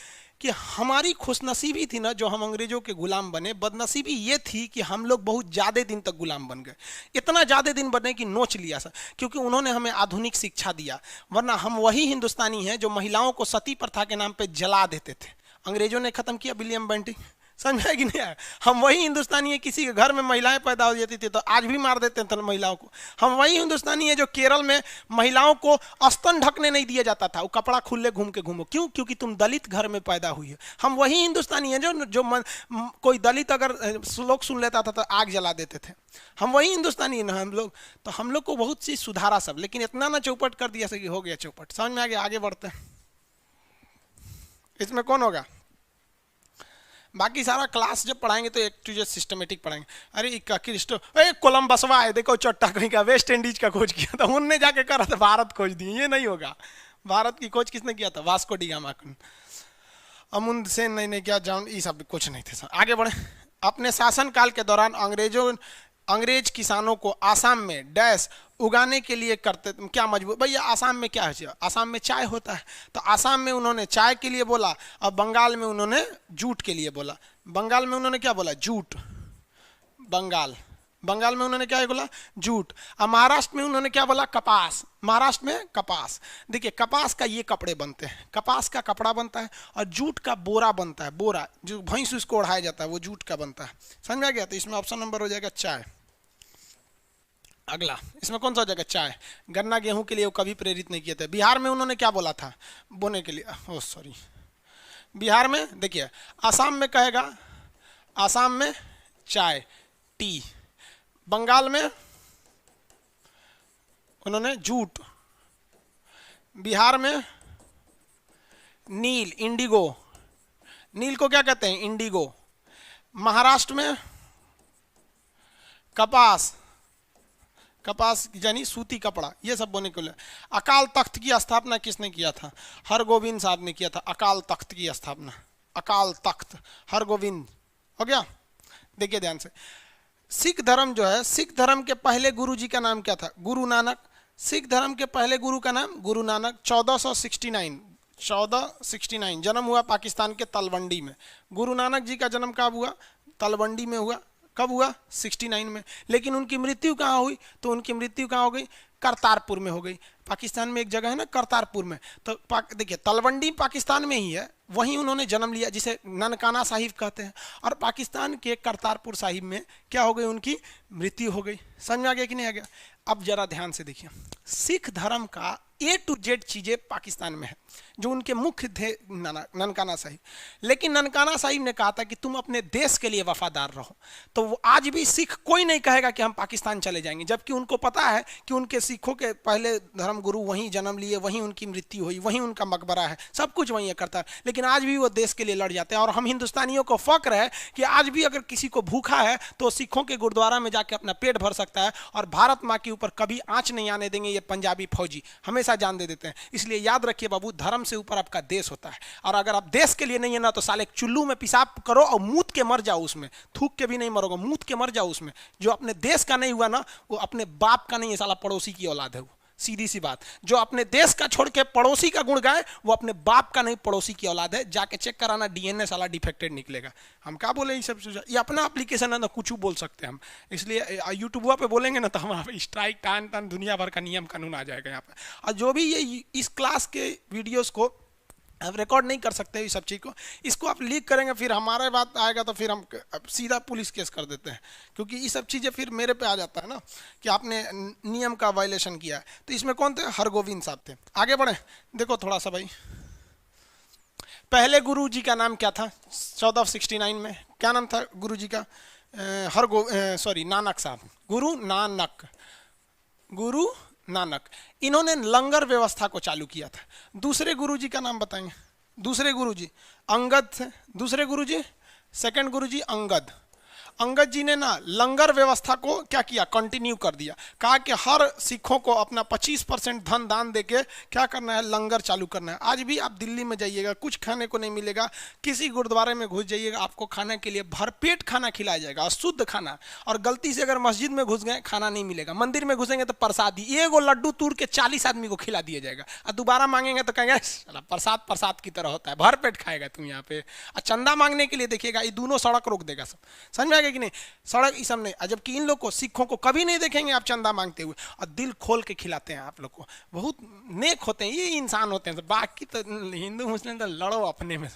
कि हमारी खुशनसीबी थी ना जो हम अंग्रेजों के गुलाम बने, बदनसीबी ये थी कि हम लोग बहुत ज़्यादा दिन तक गुलाम बन गए। इतना ज़्यादा दिन बने कि नोच लिया सर, क्योंकि उन्होंने हमें आधुनिक शिक्षा दिया। वरना हम वही हिंदुस्तानी हैं जो महिलाओं को सती प्रथा के नाम पे जला देते थे। अंग्रेजों ने खत्म किया, विलियम बेंटिंग, समझा कि नहीं आया? हम वही हिंदुस्तानी है, किसी के घर में महिलाएं पैदा हो जाती थी तो आज भी मार देते थे महिलाओं को। हम वही हिंदुस्तानी है जो केरल में महिलाओं को स्तन ढकने नहीं दिया जाता था, वो कपड़ा खुले घूम के घूमो, क्यों? क्योंकि तुम दलित घर में पैदा हुई है। हम वही हिंदुस्तानी है जो कोई दलित अगर श्लोक सुन लेता था तो आग जला देते थे। हम वही हिंदुस्तानी है ना हम लोग। तो हम लोग को बहुत चीज सुधारा सब, लेकिन इतना ना चौपट कर दिया कि हो गया चौपट। समझ में आ गया? आगे बढ़ते हैं। इसमें कौन होगा? बाकी सारा क्लास जब पढ़ाएंगे तो एक चीज़ सिस्टमेटिक पढ़ाएंगे। अरे कोलंबसवा है, देखो चट्टा कहीं का वेस्ट इंडीज का खोज किया था, उनने जाके करा था भारत खोज दी। ये नहीं होगा। भारत की खोज किसने किया था? Vasco D gamma. अमुंदसेन नहीं किया, जॉन, ये सब कुछ नहीं थे। आगे बढ़े। अपने शासनकाल के दौरान अंग्रेज किसानों को आसाम में डैश उगाने के लिए करते क्या मजबूर? भैया आसाम में क्या है? आसाम में चाय होता है, तो आसाम में उन्होंने चाय के लिए बोला, और बंगाल में उन्होंने जूट के लिए बोला। बंगाल में उन्होंने क्या बोला? जूट। बंगाल में उन्होंने क्या बोला? जूट। और महाराष्ट्र में उन्होंने क्या बोला? कपास। महाराष्ट्र में कपास। देखिए कपास का ये कपड़े बनते हैं, कपास का कपड़ा बनता है, और जूट का बोरा बनता है, बोरा जो भैंस उसको ओढ़ाया जाता है वो जूट का बनता है। समझ में आ गया? तो इसमें ऑप्शन नंबर हो जाएगा चाय। अगला, इसमें कौन सा हो जाएगा? चाय। गन्ना गेहूं के लिए वो कभी प्रेरित नहीं किए थे। बिहार में उन्होंने क्या बोला था बोने के लिए? ओह सॉरी, बिहार में देखिए, आसाम में कहेगा, आसाम में चाय, टी, बंगाल में उन्होंने जूट, बिहार में नील, इंडिगो, नील को क्या कहते हैं, इंडिगो, महाराष्ट्र में कपास, कपास यानी सूती कपड़ा, ये सब बोने के लिए। अकाल तख्त की स्थापना किसने किया था, हरगोविंद साहब ने किया था, अकाल तख्त की स्थापना, अकाल तख्त, हरगोविंद, हो गया। देखिए ध्यान से, सिख धर्म जो है, सिख धर्म के पहले गुरु जी का नाम क्या था, गुरु नानक। सिख धर्म के पहले गुरु का नाम गुरु नानक। 1469 जन्म हुआ पाकिस्तान के तलवंडी में। गुरु नानक जी का जन्म कब हुआ, तलवंडी में हुआ। कब हुआ, 69 में। लेकिन उनकी मृत्यु कहाँ हुई, तो उनकी मृत्यु कहाँ हो गई, करतारपुर में हो गई। पाकिस्तान में एक जगह है ना करतारपुर में, तो देखिए तलवंडी पाकिस्तान में ही है, वहीं उन्होंने जन्म लिया, जिसे ननकाना साहिब कहते हैं। और पाकिस्तान के करतारपुर साहिब में क्या हो गई, उनकी मृत्यु हो गई। समझ में आ गया कि नहीं आ गया। अब जरा ध्यान से देखिए, सिख धर्म का A to Z चीजें पाकिस्तान में है, जो उनके मुख्य थे ननकाना साहिब। लेकिन ननकाना साहिब ने कहा था कि तुम अपने देश के लिए वफादार रहो। तो वो आज भी सिख कोई नहीं कहेगा कि हम पाकिस्तान चले जाएंगे, जबकि उनको पता है कि उनके सिखों के पहले धर्म गुरु वहीं जन्म लिए, वहीं उनकी मृत्यु हुई, वहीं उनका मकबरा है, सब कुछ वहीं करता है। लेकिन आज भी वो देश के लिए लड़ जाते हैं। और हम हिंदुस्तानियों को फक्र है कि आज भी अगर किसी को भूखा है तो सिखों के गुरुद्वारा में जाके अपना पेट भर सकता है। और भारत माँ के ऊपर कभी आंच नहीं आने देंगे ये पंजाबी फौजी, हमेशा जान दे देते हैं। इसलिए याद रखिए बाबू, धर्म से ऊपर आपका देश होता है। और अगर आप देश के लिए नहीं है ना, तो साले चुल्लू में पेशाब करो और मूत के मर जाओ, उसमें थूक के भी नहीं मरोगे, मूत के मर जाओ उसमें। जो अपने देश का नहीं हुआ ना, वो अपने बाप का नहीं है, साला पड़ोसी की औलाद है वो, सीधी सी बात। जो अपने देश का छोड़ के पड़ोसी का गुण गाए, वो अपने बाप का नहीं, पड़ोसी की औलाद है। जाके चेक कराना, DNA साला डिफेक्टेड निकलेगा। हम क्या बोले, ये सब ये अपना एप्लीकेशन है ना, कुछ बोल सकते हैं हम। इसलिए यूट्यूब पे बोलेंगे ना तो हमारा स्ट्राइक टान टान दुनिया भर का नियम कानून आ जाएगा यहाँ पे। और जो भी ये इस क्लास के वीडियोस को आप रिकॉर्ड नहीं कर सकते इस सब चीज़ को, इसको आप लीक करेंगे, फिर हमारे बात आएगा तो फिर हम सीधा पुलिस केस कर देते हैं। क्योंकि ये सब चीज़ें फिर मेरे पे आ जाता है ना कि आपने नियम का वायलेशन किया है। तो इसमें कौन थे, हरगोविंद साहब थे। आगे बढ़े, देखो थोड़ा सा भाई, पहले गुरु जी का नाम क्या था 1469 में, क्या नाम था गुरु जी का, नानक साहब, गुरु नानक, गुरु नानक। इन्होंने लंगर व्यवस्था को चालू किया था। दूसरे गुरुजी का नाम बताएंगे, दूसरे गुरुजी अंगद थे। दूसरे गुरुजी, सेकंड गुरुजी अंगद। अंगद जी ने ना लंगर व्यवस्था को क्या किया, कंटिन्यू कर दिया। कहा कि हर सिखों को अपना 25% धन दान देके क्या करना है, लंगर चालू करना है। आज भी आप दिल्ली में जाइएगा, कुछ खाने को नहीं मिलेगा। किसी गुरुद्वारे में घुस जाइएगा, आपको खाने के लिए भरपेट खाना खिलाया जाएगा, शुद्ध खाना। और गलती से अगर मस्जिद में घुस गए, खाना नहीं मिलेगा। मंदिर में घुसेंगे तो प्रसादी, एगो लड्डू तोड़ के 40 आदमी को खिला दिया जाएगा। और दोबारा मांगेंगे तो कहेंगे प्रसाद प्रसाद की तरह होता है, भरपेट खाएगा तुम यहाँ पे। और चंदा मांगने के लिए देखिएगा, ये दोनों सड़क रोक देगा सब। समझ में आएगा कि नहीं, सड़क इस सब नहीं। जबकि इन लोग को, सिखों को कभी नहीं देखेंगे आप चंदा मांगते हुए, और दिल खोल के खिलाते हैं आप लोग को। बहुत नेक होते हैं ये इंसान होते हैं। बाकी तो हिंदू मुस्लिम तो लड़ो अपने में।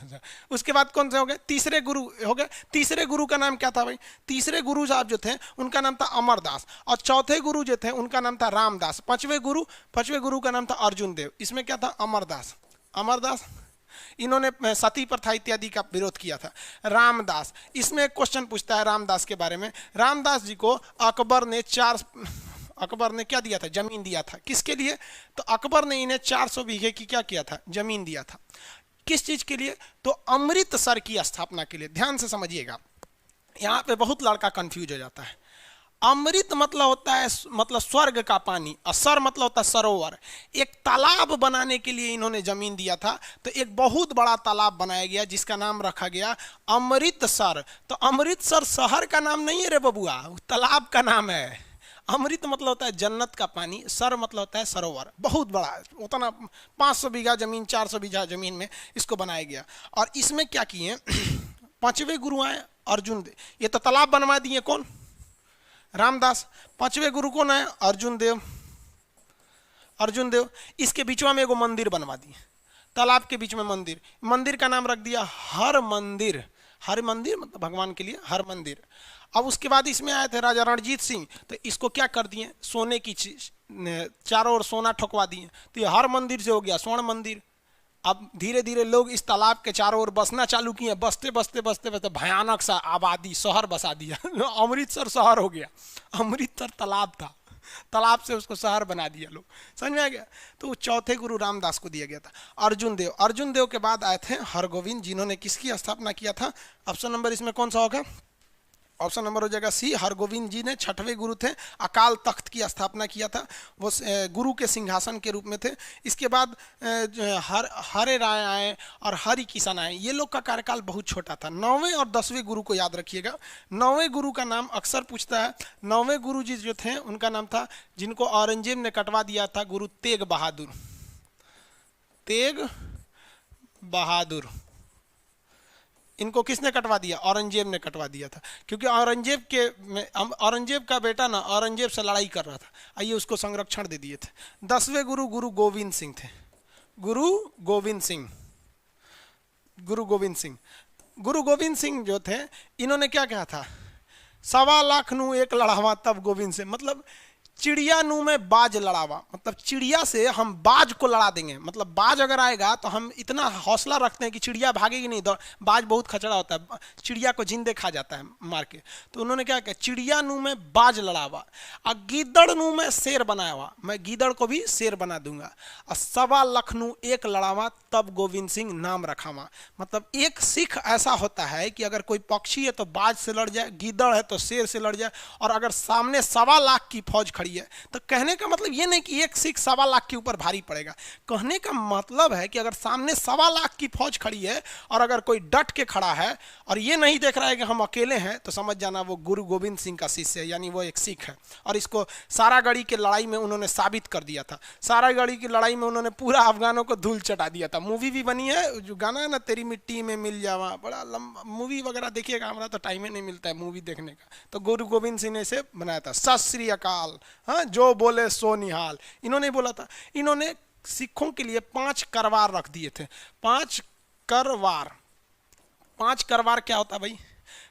उसके बाद कौन से हो गए, तीसरे गुरु हो गए। तीसरे गुरु का नाम क्या था भाई, तीसरे गुरु साहब जो थे उनका नाम था अमरदास। और चौथे गुरु जो थे उनका नाम था रामदास। पांचवें गुरु का नाम था अर्जुन देव। इसमें क्या था, अमरदास इन्होंने सती प्रथा इत्यादि का विरोध किया था। रामदास, इसमें एक क्वेश्चन पूछता है रामदास के बारे में। रामदास जी को अकबर ने क्या दिया था, जमीन दिया था। किसके लिए, तो अकबर ने इन्हें 400 बीघे की क्या किया था, जमीन दिया था। किस चीज के लिए, तो अमृतसर की स्थापना के लिए। ध्यान से समझिएगा, यहाँ पे बहुत लड़का कंफ्यूज हो जाता है। अमृत मतलब होता है, मतलब स्वर्ग का पानी, और सर मतलब होता है सरोवर। एक तालाब बनाने के लिए इन्होंने जमीन दिया था। तो एक बहुत बड़ा तालाब बनाया गया जिसका नाम रखा गया अमृतसर। तो अमृतसर शहर का नाम नहीं है रे बबुआ, तालाब का नाम है। अमृत मतलब होता है जन्नत का पानी, सर मतलब होता है सरोवर। बहुत बड़ा, उतना 500 बीघा जमीन, 400 बीघा जमीन में इसको बनाया गया। और इसमें क्या किए, 5वें गुरु आए अर्जुन देव। ये तो तालाब बनवा दिए कौन, रामदास। 5वें गुरु कौन है, अर्जुन देव। इसके बीच में एगो मंदिर बनवा दिए, तालाब के बीच में मंदिर का नाम रख दिया हर मंदिर मतलब भगवान के लिए हर मंदिर। अब उसके बाद इसमें आए थे राजा रणजीत सिंह, तो इसको क्या कर दिए, सोने की चीज, चारों ओर सोना ठोकवा दिए। तो ये हर मंदिर से हो गया स्वर्ण मंदिर। अब धीरे धीरे लोग इस तालाब के चारों ओर बसना चालू किए, बसते बसते बसते बसते भयानक सा आबादी शहर बसा दिया अमृतसर शहर हो गया। अमृतसर तालाब था, तालाब से उसको शहर बना दिया लोग। समझ में आ गया? तो चौथे गुरु रामदास को दिया गया था। अर्जुन देव, अर्जुन देव के बाद आए थे हरगोविंद, जिन्होंने किसकी स्थापना किया था? ऑप्शन नंबर इसमें कौन सा होगा? ऑप्शन नंबर हो जाएगा सी, हरगोविंद जी ने 6वें गुरु थे। अकाल तख्त की स्थापना किया था, वो गुरु के सिंहासन के रूप में थे। इसके बाद हरे राय आए और हरि किशन आए। ये लोग का कार्यकाल बहुत छोटा था। 9वें और 10वें गुरु को याद रखिएगा। 9वें गुरु का नाम अक्सर पूछता है। 9वें गुरु जी जो थे उनका नाम था, जिनको औरंगजेब ने कटवा दिया था, गुरु तेग बहादुर। तेग बहादुर, इनको किसने कटवा दिया? औरंगजेब ने कटवा दिया था, क्योंकि औरंगजेब का बेटा ना औरंगजेब से लड़ाई कर रहा था। आइए उसको संरक्षण दे दिए थे। 10वें गुरु गुरु गोविंद सिंह थे। गुरु गोविंद सिंह, गुरु गोविंद सिंह, गुरु गोविंद सिंह जो थे, इन्होंने क्या कहा था? 1.25 लाख नू एक लड़ावा तब गोविंद से, मतलब चिड़िया नू में बाज लड़ावा, मतलब चिड़िया से हम बाज को लड़ा देंगे। मतलब बाज अगर आएगा तो हम इतना हौसला रखते हैं कि चिड़िया भागेगी नहीं। बाज बहुत खचड़ा होता है, चिड़िया को जिंदे खा जाता है मार के। तो उन्होंने क्या कहा? चिड़िया नू में बाज लड़ावा और गीदड़ नू में शेर बनाया हुआ, मैं गीदड़ को भी शेर बना दूंगा। और 1.25 लाख नू एक लड़ावा तब गोविंद सिंह नाम रखावा। मतलब एक सिख ऐसा होता है कि अगर कोई पक्षी है तो बाज से लड़ जाए, गीदड़ है तो शेर से लड़ जाए, और अगर सामने 1.25 लाख की फौज है। तो कहने का मतलब ये नहीं कि एक सिख 1.25 लाख के ऊपर भारी पड़ेगा। कहने का मतलब है कि अगर सामने 1.25 लाख की फौज खड़ी है और अगर कोई डट के खड़ा है और ये नहीं देख रहा है कि हम अकेले हैं, तो समझ जाना वो गुरु गोविंद सिंह का शिष्य है, यानी वो एक सिख है। और इसको सारागढ़ी की लड़ाई में उन्होंने साबित कर दिया था। सारागढ़ी की लड़ाई में उन्होंने पूरा अफगानों को धूल चटा दिया था। मूवी भी बनी है, जो गाना है ना, तेरी मिट्टी में मिल जावा, बड़ा लंबा मूवी वगैरह देखिएगा, हमारा तो टाइम ही नहीं मिलता है मूवी देखने का। तो गुरु गोविंद सिंह ने इसे बनाया था। सत श्री अकाल, हाँ, जो बोले सो निहाल, इन्होंने बोला था। इन्होंने सिखों के लिए 5 करवार रख दिए थे। 5 करवार, 5 करवार क्या होता भाई?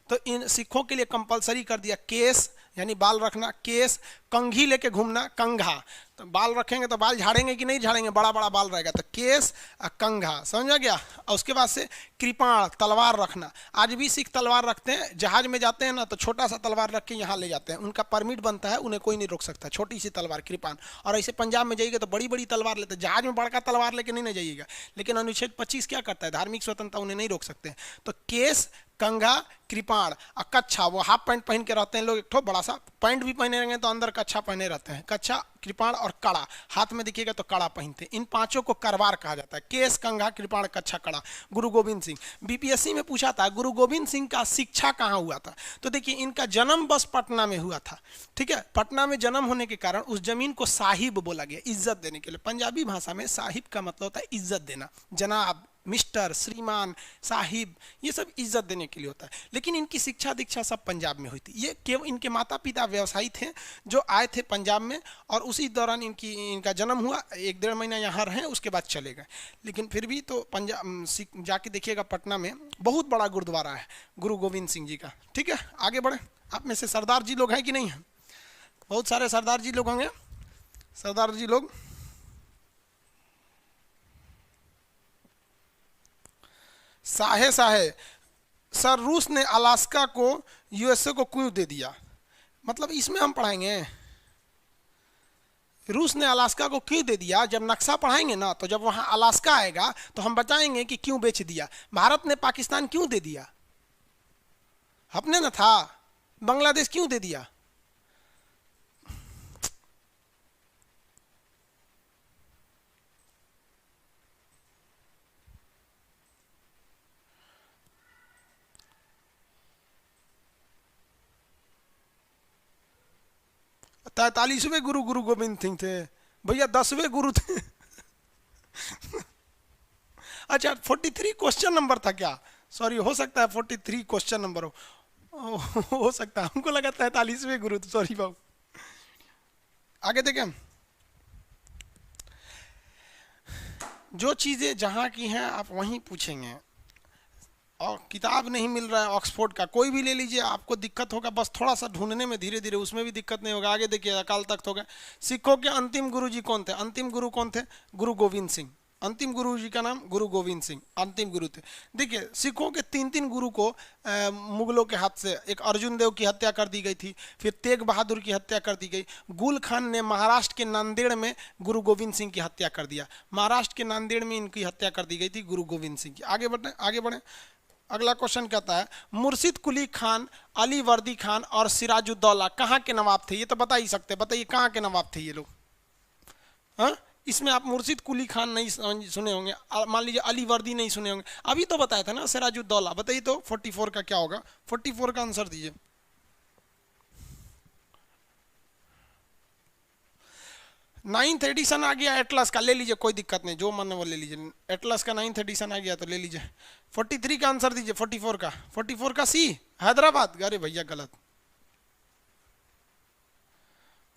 तो इन सिखों के लिए कंपलसरी कर दिया। केस यानी बाल रखना, केस, कंघी लेके घूमना, कंघा, तो बाल रखेंगे तो बाल झाड़ेंगे कि नहीं झाड़ेंगे? बड़ा बड़ा बाल रहेगा, तो केस कंघा, समझ गया? और उसके बाद से कृपाण, तलवार रखना। आज भी सिख तलवार रखते हैं, जहाज में जाते हैं ना तो छोटा सा तलवार रख के यहाँ ले जाते हैं, उनका परमिट बनता है, उन्हें कोई नहीं रोक सकता। छोटी सी तलवार कृपाण। और ऐसे पंजाब में जाइएगा तो बड़ी बड़ी तलवार लेते हैं, जहाज में बड़का तलवार लेके नहीं जाइएगा। लेकिन अनुच्छेद 25 क्या करता है? धार्मिक स्वतंत्रता, उन्हें नहीं रोक सकते। तो केस, कंघा, कृपाण और कच्छा, वो हाफ पैंट पहन के रहते हैं लोग, एक ठो बड़ा सा पैंट भी पहने रहेंगे तो अंदर कच्छा पहने रहते हैं। कच्छा, कृपाण और कड़ा, हाथ में देखिएगा तो कड़ा पहनते हैं। इन 5 को करवार कहा जाता है। केस, कंघा, कृपाण, कच्छा, कड़ा। गुरु गोविंद सिंह। बीपीएससी में पूछा था गुरु गोविंद सिंह का शिक्षा कहाँ हुआ था? तो देखिए, इनका जन्म बस पटना में हुआ था। ठीक है, पटना में जन्म होने के कारण उस जमीन को साहिब बोला गया, इज्जत देने के लिए। पंजाबी भाषा में साहिब का मतलब होता है इज्जत देना, जनाब, मिस्टर, श्रीमान, साहिब, ये सब इज्जत देने के लिए होता है। लेकिन इनकी शिक्षा दीक्षा सब पंजाब में हुई थी। ये केवल इनके माता पिता व्यवसायी थे जो आए थे पंजाब में, और उसी दौरान इनका जन्म हुआ। 1-1.5 महीना यहाँ रहे, उसके बाद चले गए। लेकिन फिर भी तो पंजाब जाके देखिएगा, पटना में बहुत बड़ा गुरुद्वारा है गुरु गोविंद सिंह जी का। ठीक है, आगे बढ़े। आप में से सरदार जी लोग हैं कि नहीं हैं? बहुत सारे सरदार जी लोग होंगे। सरदार जी लोग, साहे साहे, सर रूस ने अलास्का को यूएसए को क्यों दे दिया? मतलब इसमें हम पढ़ाएंगे रूस ने अलास्का को क्यों दे दिया। जब नक्शा पढ़ाएंगे ना, तो जब वहां अलास्का आएगा तो हम बताएंगे कि क्यों बेच दिया। भारत ने पाकिस्तान क्यों दे दिया? अपने न था। बांग्लादेश क्यों दे दिया? तैतालीसवें गुरु गुरु गोविंद सिंह थे भैया, 10वें गुरु थे अच्छा, 43 क्वेश्चन नंबर था क्या? सॉरी, हो सकता है 43 क्वेश्चन नंबर हो सकता है, हमको लगा 43वें गुरु, सॉरी बाबू। आगे देखें, जो चीजें जहां की हैं आप वहीं पूछेंगे। और किताब नहीं मिल रहा है ऑक्सफोर्ड का, कोई भी ले लीजिए, आपको दिक्कत होगा बस थोड़ा सा ढूंढने में, धीरे धीरे उसमें भी दिक्कत नहीं होगा। आगे देखिए, अकाल तख्त हो गया। सिखों के अंतिम गुरु जी कौन थे? अंतिम गुरु कौन थे? गुरु गोविंद सिंह। अंतिम गुरु जी का नाम गुरु गोविंद सिंह, अंतिम गुरु थे। देखिए सिखों के 3 गुरु को मुगलों के हाथ से, एक अर्जुन देव की हत्या कर दी गई थी, फिर तेग बहादुर की हत्या कर दी गई। गुल खान ने महाराष्ट्र के नांदेड़ में गुरु गोविंद सिंह की हत्या कर दिया, महाराष्ट्र के नांदेड़ में इनकी हत्या कर दी गई थी गुरु गोविंद सिंह की। आगे बढ़े, आगे बढ़े। अगला क्वेश्चन कहता है मुर्शिद कुली खान, अली वर्दी खान और सिराजुद्दौला कहाँ के नवाब थे? ये तो बता ही सकते, बताइए कहाँ के नवाब थे ये लोग? हाँ, इसमें आप मुर्शिद कुली खान नहीं सुने होंगे, मान लीजिए अली वर्दी नहीं सुने होंगे, अभी तो बताया था ना सिराजुद्दौला। बताइए तो 44 का क्या होगा? 44 का आंसर दीजिए। नाइन्थ एडिशन आ गया एटलस का, ले लीजिए, कोई दिक्कत नहीं, जो मन है वो ले लीजिए। एटलस का 9th एडिशन आ गया तो ले लीजिए। 43 का आंसर दीजिए। 44 का, 44 का सी हैदराबाद। अरे भैया गलत,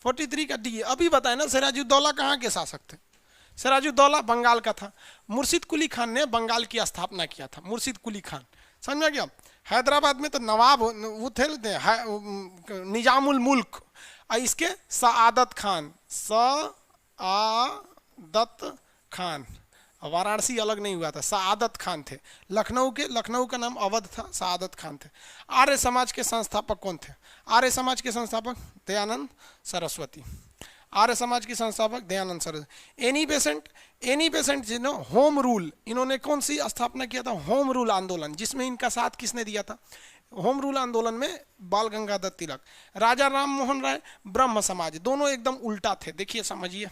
43 का डी। अभी बताए ना सिराजुद्दौला कहाँ के शासक थे? सिराजुद्दौला बंगाल का था। मुर्शिद कुली खान ने बंगाल की स्थापना किया था, मुर्शिद कुली खान, समझ में गया। हैदराबाद में तो नवाब वो थे निजामुल मुल्क, और इसके सआदत खान, सआदत खान, वाराणसी अलग नहीं हुआ था, सआदत खान थे। लखनऊ के, लखनऊ का नाम अवध था, सआदत खान थे। आर्य समाज के संस्थापक कौन थे? आर्य समाज के संस्थापक दयानंद सरस्वती। आर्य समाज के संस्थापक दयानंद सरस्वती। एनी बेसेंट जिन्हों होम रूल, इन्होंने कौन सी स्थापना किया था? होम रूल आंदोलन, जिसमें इनका साथ किसने दिया था? होम रूल आंदोलन में बाल गंगाधर तिलक। राजा राम मोहन राय, ब्रह्म समाज, दोनों एकदम उल्टा थे। देखिए समझिए,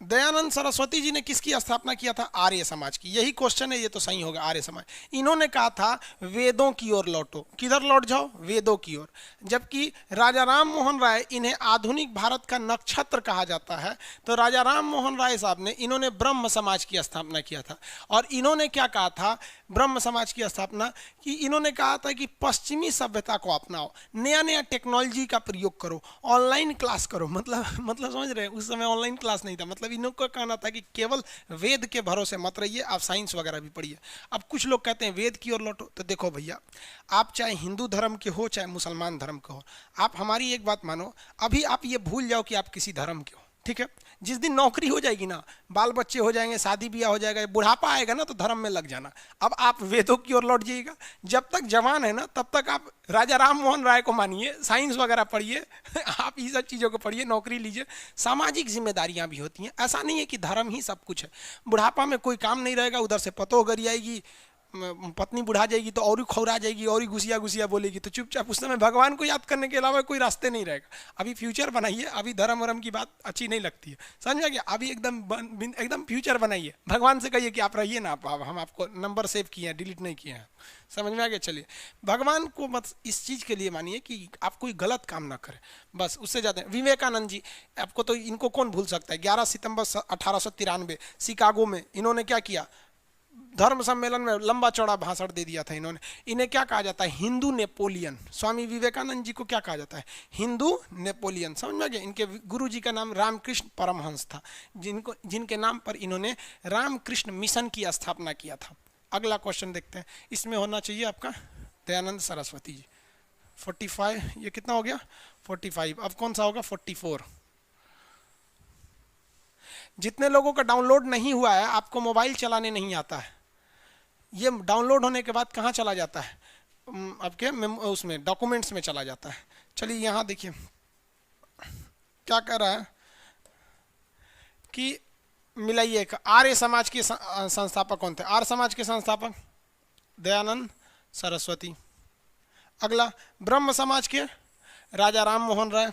दयानंद सरस्वती जी ने किसकी स्थापना किया था? आर्य समाज की। यही क्वेश्चन है, ये तो सही होगा, आर्य समाज। इन्होंने कहा था वेदों की ओर लौटो। किधर लौट जाओ? वेदों की ओर। जबकि राजा राम मोहन राय, इन्हें आधुनिक भारत का नक्षत्र कहा जाता है, तो राजा राम मोहन राय साहब ने, इन्होंने ब्रह्म समाज की स्थापना किया था। और इन्होंने क्या कहा था ब्रह्म समाज की स्थापना कि इन्होंने कहा था कि पश्चिमी सभ्यता को अपनाओ, नया नया टेक्नोलॉजी का प्रयोग करो, ऑनलाइन क्लास करो। मतलब समझ रहे हैं, उस समय ऑनलाइन क्लास नहीं था। मतलब इनका कहना था कि केवल वेद के भरोसे मत रहिए, आप साइंस वगैरह भी पढ़िए। अब कुछ लोग कहते हैं वेद की ओर लौटो, तो देखो भैया, आप चाहे हिंदू धर्म के हो चाहे मुसलमान धर्म के हो, आप हमारी एक बात मानो, अभी आप ये भूल जाओ कि आप किसी धर्म के हो, ठीक है? जिस दिन नौकरी हो जाएगी ना, बाल बच्चे हो जाएंगे, शादी ब्याह हो जाएगा, बुढ़ापा आएगा ना, तो धर्म में लग जाना। अब आप वेदों की ओर लौट जाइएगा। जब तक जवान है ना, तब तक आप राजा राम मोहन राय को मानिए, साइंस वगैरह पढ़िए, आप ये सब चीज़ों को पढ़िए, नौकरी लीजिए। सामाजिक जिम्मेदारियां भी होती हैं, ऐसा नहीं है कि धर्म ही सब कुछ है। बुढ़ापा में कोई काम नहीं रहेगा, उधर से पतो गरी आएगी, पत्नी बुढ़ा जाएगी तो और ही खौरा जाएगी, और ही घुसिया घुसिया बोलेगी, तो चुपचाप उस समय भगवान को याद करने के अलावा कोई रास्ते नहीं रहेगा। अभी फ्यूचर बनाइए, अभी धर्म वरम की बात अच्छी नहीं लगती है, समझ में गया? अभी एकदम फ्यूचर बनाइए, भगवान से कहिए कि आप रहिए ना, आप हम आपको नंबर सेव किए हैं, डिलीट नहीं किए हैं, समझ में आ गया? चलिए, भगवान को मत इस चीज़ के लिए मानिए कि आप कोई गलत काम ना करें, बस, उससे ज़्यादा। विवेकानंद जी, आपको तो इनको कौन भूल सकता है? 11 सितंबर 1893 शिकागो में इन्होंने क्या किया? धर्म सम्मेलन में लंबा चौड़ा भाषण दे दिया था इन्होंने। इन्हें क्या कहा जाता है? हिंदू नेपोलियन। स्वामी विवेकानंद जी को क्या कहा जाता है? हिंदू नेपोलियन, समझ में गया? इनके गुरु जी का नाम रामकृष्ण परमहंस था, जिनके नाम पर इन्होंने रामकृष्ण मिशन की स्थापना किया था। अगला क्वेश्चन देखते हैं, इसमें होना चाहिए आपका दयानंद सरस्वती जी। 45, ये कितना हो गया? 45। अब कौन सा होगा? 44। जितने लोगों का डाउनलोड नहीं हुआ है, आपको मोबाइल चलाने नहीं आता है, ये डाउनलोड होने के बाद कहाँ चला जाता है? आपके उसमें डॉक्यूमेंट्स में चला जाता है। चलिए यहाँ देखिए क्या कर रहा है कि मिलाइए, आर्य समाज के संस्थापक कौन थे? आर्य समाज के संस्थापक दयानंद सरस्वती। अगला, ब्रह्म समाज के राजा राम मोहन राय।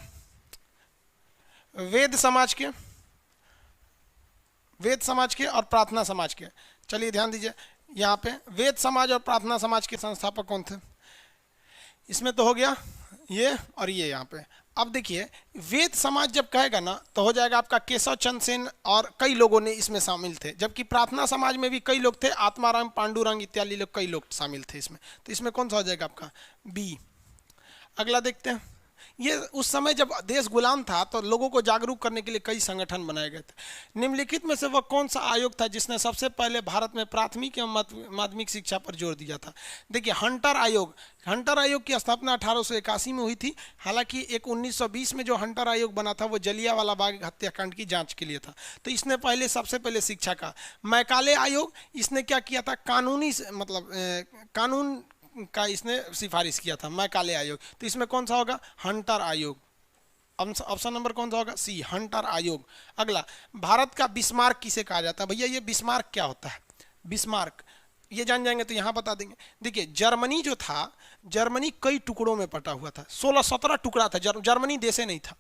वेद समाज के और प्रार्थना समाज के, चलिए ध्यान दीजिए यहाँ पे, वेद समाज और प्रार्थना समाज के संस्थापक कौन थे? इसमें तो हो गया ये और ये यहाँ पे। अब देखिए, वेद समाज जब कहेगा ना, तो हो जाएगा आपका केशव चंद्र सेन, और कई लोगों ने इसमें शामिल थे। जबकि प्रार्थना समाज में भी कई लोग थे, आत्माराम पांडुरंग इत्यादि लोग, कई लोग शामिल थे इसमें। तो इसमें कौन सा हो जाएगा आपका? बी। अगला देखते हैं, ये उस समय जब देश गुलाम था तो लोगों को जागरूक करने के लिए कई संगठन बनाए गए थे। निम्नलिखित में से वह कौन सा आयोग था जिसने सबसे पहले भारत में प्राथमिक एवं माध्यमिक शिक्षा पर जोर दिया था? देखिए, हंटर आयोग की स्थापना 1881 में हुई थी। हालांकि एक 1920 में जो हंटर आयोग बना था वो जलियांवाला बाग हत्याकांड की जांच के लिए था। तो इसने सबसे पहले शिक्षा का। मैकाले आयोग, इसने क्या किया था? कानून का इसने सिफारिश किया था, मैकाले आयोग। तो इसमें कौन सा होगा? हंटर आयोग। ऑप्शन नंबर कौन सा होगा? सी, हंटर आयोग। अगला, भारत का बिस्मार्क किसे कहा जाता है? भैया ये बिस्मार्क क्या होता है? बिस्मार्क ये जान जाएंगे तो यहाँ बता देंगे। देखिए, जर्मनी जो था, जर्मनी कई टुकड़ों में बटा हुआ था, 16-17 टुकड़ा था। जर्मनी देशे नहीं था,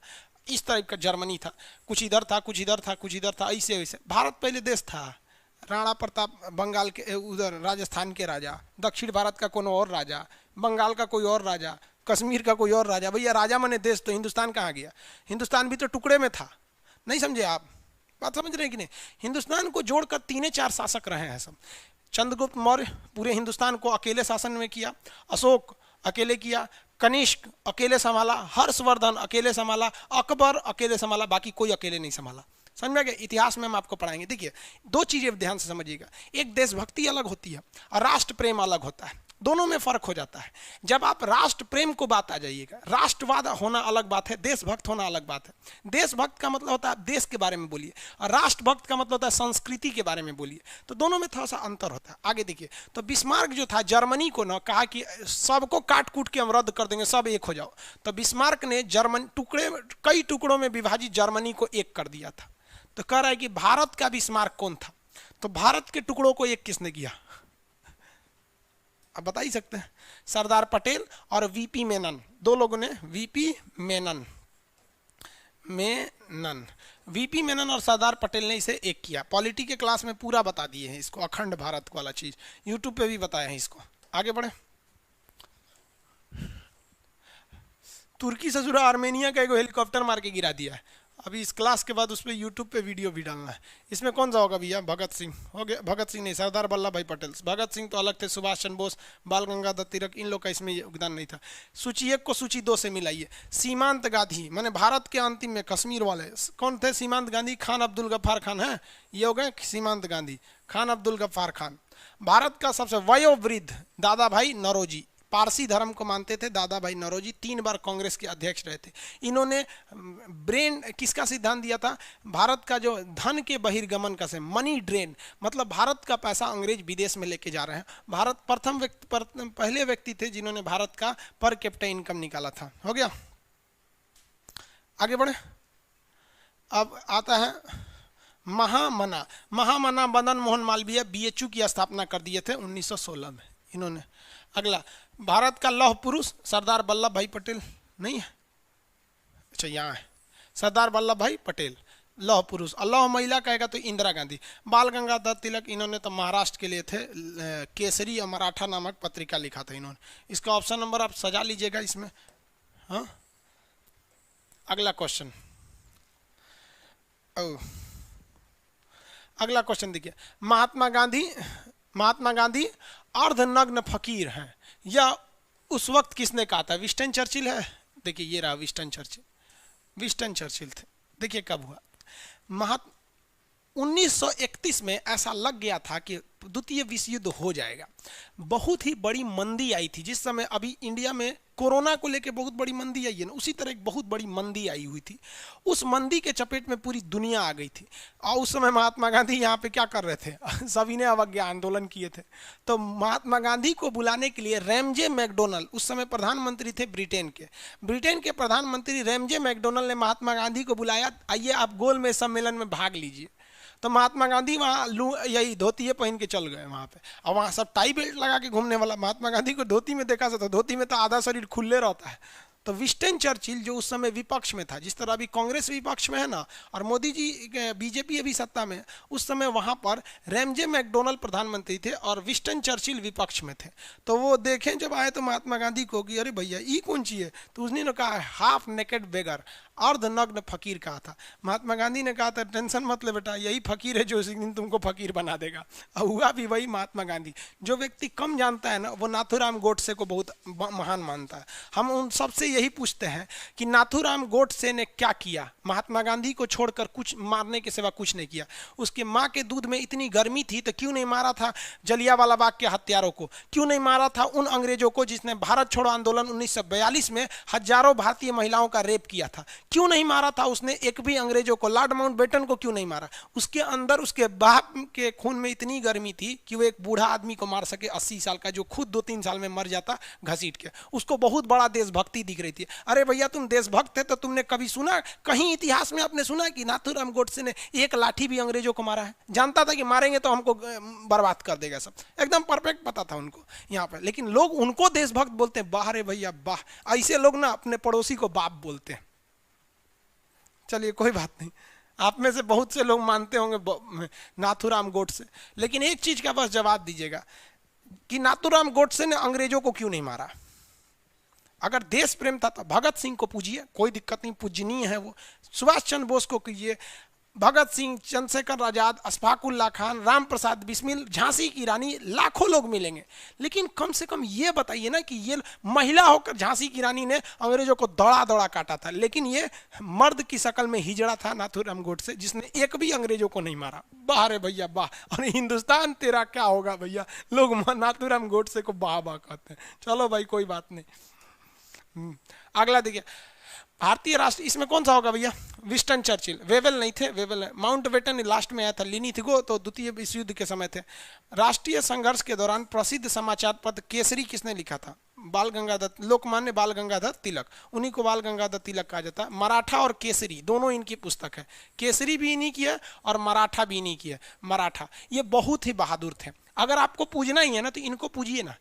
इस टाइप का जर्मनी था। कुछ इधर था, कुछ इधर था, कुछ इधर था, ऐसे वैसे। भारत पहले देश था। राणा प्रताप बंगाल के, उधर राजस्थान के राजा, दक्षिण भारत का कोई और राजा, बंगाल का कोई और राजा, कश्मीर का कोई और राजा। भैया राजा माने देश, तो हिंदुस्तान कहाँ गया? हिंदुस्तान भी तो टुकड़े में था। नहीं समझे आप? बात समझ रहे हैं कि नहीं? हिंदुस्तान को जोड़कर 3-4 शासक रहे हैं सब। चंद्रगुप्त मौर्य पूरे हिंदुस्तान को अकेले शासन में किया, अशोक अकेले किया, कनिष्क अकेले संभाला, हर्षवर्धन अकेले संभाला, अकबर अकेले संभाला, बाकी कोई अकेले नहीं संभाला। समझ में आ गया? इतिहास में हम आपको पढ़ाएंगे। देखिए, दो चीजें ध्यान से समझिएगा, एक देशभक्ति अलग होती है और राष्ट्र प्रेम अलग होता है। दोनों में फर्क हो जाता है। जब आप राष्ट्र प्रेम को बात आ जाइएगा, राष्ट्रवाद होना अलग बात है, देशभक्त होना अलग बात है। देशभक्त का मतलब होता है आप देश के बारे में बोलिए, और राष्ट्रभक्त का मतलब होता है संस्कृति के बारे में बोलिए। तो दोनों में थोड़ा सा अंतर होता है। आगे देखिए, तो बिस्मार्क जो था, जर्मनी को ना कहा कि सबको काट कूट के हम रद्द कर देंगे, सब एक हो जाओ। तो बिस्मार्क ने कई टुकड़ों में विभाजित जर्मनी को एक कर दिया था। तो कह रहा है कि भारत का बिस्मार्क कौन था? तो भारत के टुकड़ों को एक किसने किया? अब बता ही सकते हैं। सरदार पटेल और वीपी मेनन, दो लोगों ने। वीपी मेनन वीपी मेनन और सरदार पटेल ने इसे एक किया। पॉलिटी के क्लास में पूरा बता दिए हैं इसको, अखंड भारत वाला चीज यूट्यूब पे भी बताया है इसको। आगे बढ़े। तुर्की से जुड़ा आर्मेनिया का एक हेलीकॉप्टर मार के गिरा दिया है। अभी इस क्लास के बाद उस पर यूट्यूब पे वीडियो भी डालना है। इसमें कौन सा होगा भैया? भगत सिंह हो गया। भगत सिंह नहीं, सरदार वल्लभ भाई पटेल। भगत सिंह तो अलग थे, सुभाष चंद्र बोस, बाल गंगाधर तिलक, इन लोग का इसमें योगदान नहीं था। सूची 1 को सूची 2 से मिलाइए। सीमांत गांधी माने भारत के अंतिम में कश्मीर वाले कौन थे? सीमांत गांधी। खान अब्दुल गफ्फार खान है, ये हो गए सीमांत गांधी, खान अब्दुल गफ्फार खान। भारत का सबसे वयोवृद्ध दादा भाई नौरोजी, पारसी धर्म को मानते थे। दादा भाई नौरोजी 3 बार कांग्रेस के अध्यक्ष रहे थे। इन्होंने ब्रेन किसका सिद्धांत दिया था? भारत का जो धन के बहिर्गमन का से, मनी ड्रेन, मतलब भारत का पैसा अंग्रेज विदेश में लेके जा रहे हैं। भारत पहले व्यक्ति थे जिन्होंने भारत का पर कैपिटा इनकम निकाला था। हो गया, आगे बढ़े। अब आता है महामना मदन मोहन मालवीय, बीएचयू की स्थापना कर दिए थे 1916 में इन्होंने। अगला, भारत का लौह पुरुष सरदार वल्लभ भाई पटेल नहीं है? अच्छा, यहाँ है सरदार वल्लभ भाई पटेल, लौह पुरुष। और लौह महिला कहेगा तो इंदिरा गांधी। बाल गंगाधर तिलक, इन्होंने तो महाराष्ट्र के लिए थे, केसरी और मराठा नामक पत्रिका लिखा था इन्होंने। इसका ऑप्शन नंबर आप सजा लीजिएगा इसमें। हाँ, अगला क्वेश्चन। अगला क्वेश्चन देखिए, महात्मा गांधी अर्धनग्न फकीर हैं, या उस वक्त किसने कहा था? विंस्टन चर्चिल है। देखिए ये रहा विंस्टन चर्चिल थे। देखिए कब हुआ? 1931 में ऐसा लग गया था कि द्वितीय विश्व युद्ध हो जाएगा। बहुत ही बड़ी मंदी आई थी जिस समय, अभी इंडिया में कोरोना को लेके बहुत बड़ी मंदी आई है ना, उसी तरह एक बहुत बड़ी मंदी आई हुई थी। उस मंदी के चपेट में पूरी दुनिया आ गई थी। और उस समय महात्मा गांधी यहाँ पे क्या कर रहे थे? सभी ने अवज्ञा आंदोलन किए थे। तो महात्मा गांधी को बुलाने के लिए रैमजे मैकडोनल्ड, उस समय प्रधानमंत्री थे ब्रिटेन के प्रधानमंत्री रैमजे मैकडोनल्ड ने महात्मा गांधी को बुलाया, आइए आप गोलमेज सम्मेलन में भाग लीजिए। तो महात्मा गांधी वहाँ यही धोती पहन के चल गए वहाँ पे, और वहाँ सब टाई बेल्ट लगा के घूमने वाला। महात्मा गांधी को धोती में देखा तो धोती में तो आधा शरीर खुले रहता है। तो विंस्टन चर्चिल जो उस समय विपक्ष में था, जिस तरह अभी कांग्रेस विपक्ष में है ना, और मोदी जी बीजेपी अभी सत्ता में, उस समय वहाँ पर रैमजे मैकडोनल्ड प्रधानमंत्री थे और विंस्टन चर्चिल विपक्ष में थे। तो वो देखें जब आए तो महात्मा गांधी को कि अरे भैया ये कौन सी है? तो उसने कहा हाफ नेकेड बेगर, अर्धनग्न फकीर कहा था। महात्मा गांधी ने कहा था टेंशन मत ले बेटा, यही फकीर है जो इसी दिन तुमको फकीर बना देगा। और हुआ भी वही महात्मा गांधी। जो व्यक्ति कम जानता है ना, वो नाथूराम गोडसे को बहुत महान मानता है। हम उन सबसे यही पूछते हैं कि नाथूराम गोडसे ने क्या किया। महात्मा गांधी को छोड़कर कुछ मारने के सिवा कुछ नहीं किया। उसके माँ के दूध में इतनी गर्मी थी तो क्यों नहीं मारा था जलियांवाला बाग के हत्यारों को, क्यों नहीं मारा था उन अंग्रेजों को जिसने भारत छोड़ो आंदोलन 1942 में हजारों भारतीय महिलाओं का रेप किया था, क्यों नहीं मारा था उसने एक भी अंग्रेजों को, लॉर्ड माउंटबेटन को क्यों नहीं मारा। उसके अंदर उसके बाप के खून में इतनी गर्मी थी कि वो एक बूढ़ा आदमी को मार सके 80 साल का, जो खुद 2-3 साल में मर जाता घसीट के। उसको बहुत बड़ा देशभक्ति दिख रही थी। अरे भैया तुम देशभक्त थे तो तुमने कभी सुना, कहीं इतिहास में आपने सुना कि नाथूराम गोडसे ने एक लाठी भी अंग्रेजों को मारा है? जानता था कि मारेंगे तो हमको बर्बाद कर देगा सब, एकदम परफेक्ट पता था उनको यहाँ पर। लेकिन लोग उनको देशभक्त बोलते हैं, बाह रे भैया बाह। ऐसे लोग ना अपने पड़ोसी को बाप बोलते हैं। चलिए कोई बात नहीं, आप में से बहुत से लोग मानते होंगे नाथूराम गोडसे, लेकिन एक चीज का बस जवाब दीजिएगा कि नाथूराम गोडसे ने अंग्रेजों को क्यों नहीं मारा। अगर देश प्रेम था तो भगत सिंह को पूजिए, कोई दिक्कत नहीं, पूजनीय है वो। सुभाष चंद्र बोस को कीजिए, भगत सिंह, चंद्रशेखर आजाद, अशफाक उल्लाह खान, राम प्रसाद बिस्मिल, झांसी की रानी, लाखों लोग मिलेंगे। लेकिन कम से कम ये बताइए ना कि ये महिला होकर झांसी की रानी ने अंग्रेजों को दौड़ा दौड़ा काटा था, लेकिन ये मर्द की शक्ल में हिजड़ा था नाथूराम गोडसे, जिसने एक भी अंग्रेजों को नहीं मारा। बाह रे भैया बाह। और हिंदुस्तान तेरा क्या होगा भैया, लोग नाथूराम गोडसे को बाह बाह कहते हैं। चलो भाई कोई बात नहीं। अगला देखिए, भारतीय राष्ट्र, इसमें कौन सा होगा भैया? Winston Churchill. वेवेल नहीं थे, वेवेल माउंटबेटन लास्ट में आया था, लिनिथिगो तो द्वितीय विश्व युद्ध के समय थे। राष्ट्रीय संघर्ष के दौरान प्रसिद्ध समाचार पत्र केसरी किसने लिखा था? बाल गंगाधर, लोकमान्य बाल गंगाधर तिलक, उन्हीं को बाल गंगाधर तिलक कहा जाता है। मराठा और केसरी दोनों इनकी पुस्तक है, केसरी भी इन्हीं की है और मराठा भी इन्हीं की है। मराठा ये बहुत ही बहादुर थे। अगर आपको पूजना ही है ना तो इनको पूजिए ना।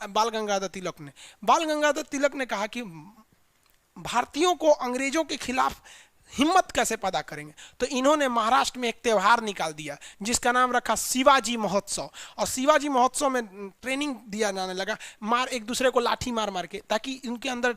बाल गंगाधर तिलक ने, बाल गंगाधर तिलक ने कहा कि भारतीयों को अंग्रेजों के खिलाफ हिम्मत कैसे पैदा करेंगे, तो इन्होंने महाराष्ट्र में एक त्यौहार निकाल दिया जिसका नाम रखा शिवाजी महोत्सव। और शिवाजी महोत्सव में ट्रेनिंग दिया जाने लगा, मार एक दूसरे को लाठी मार मार के, ताकि इनके अंदर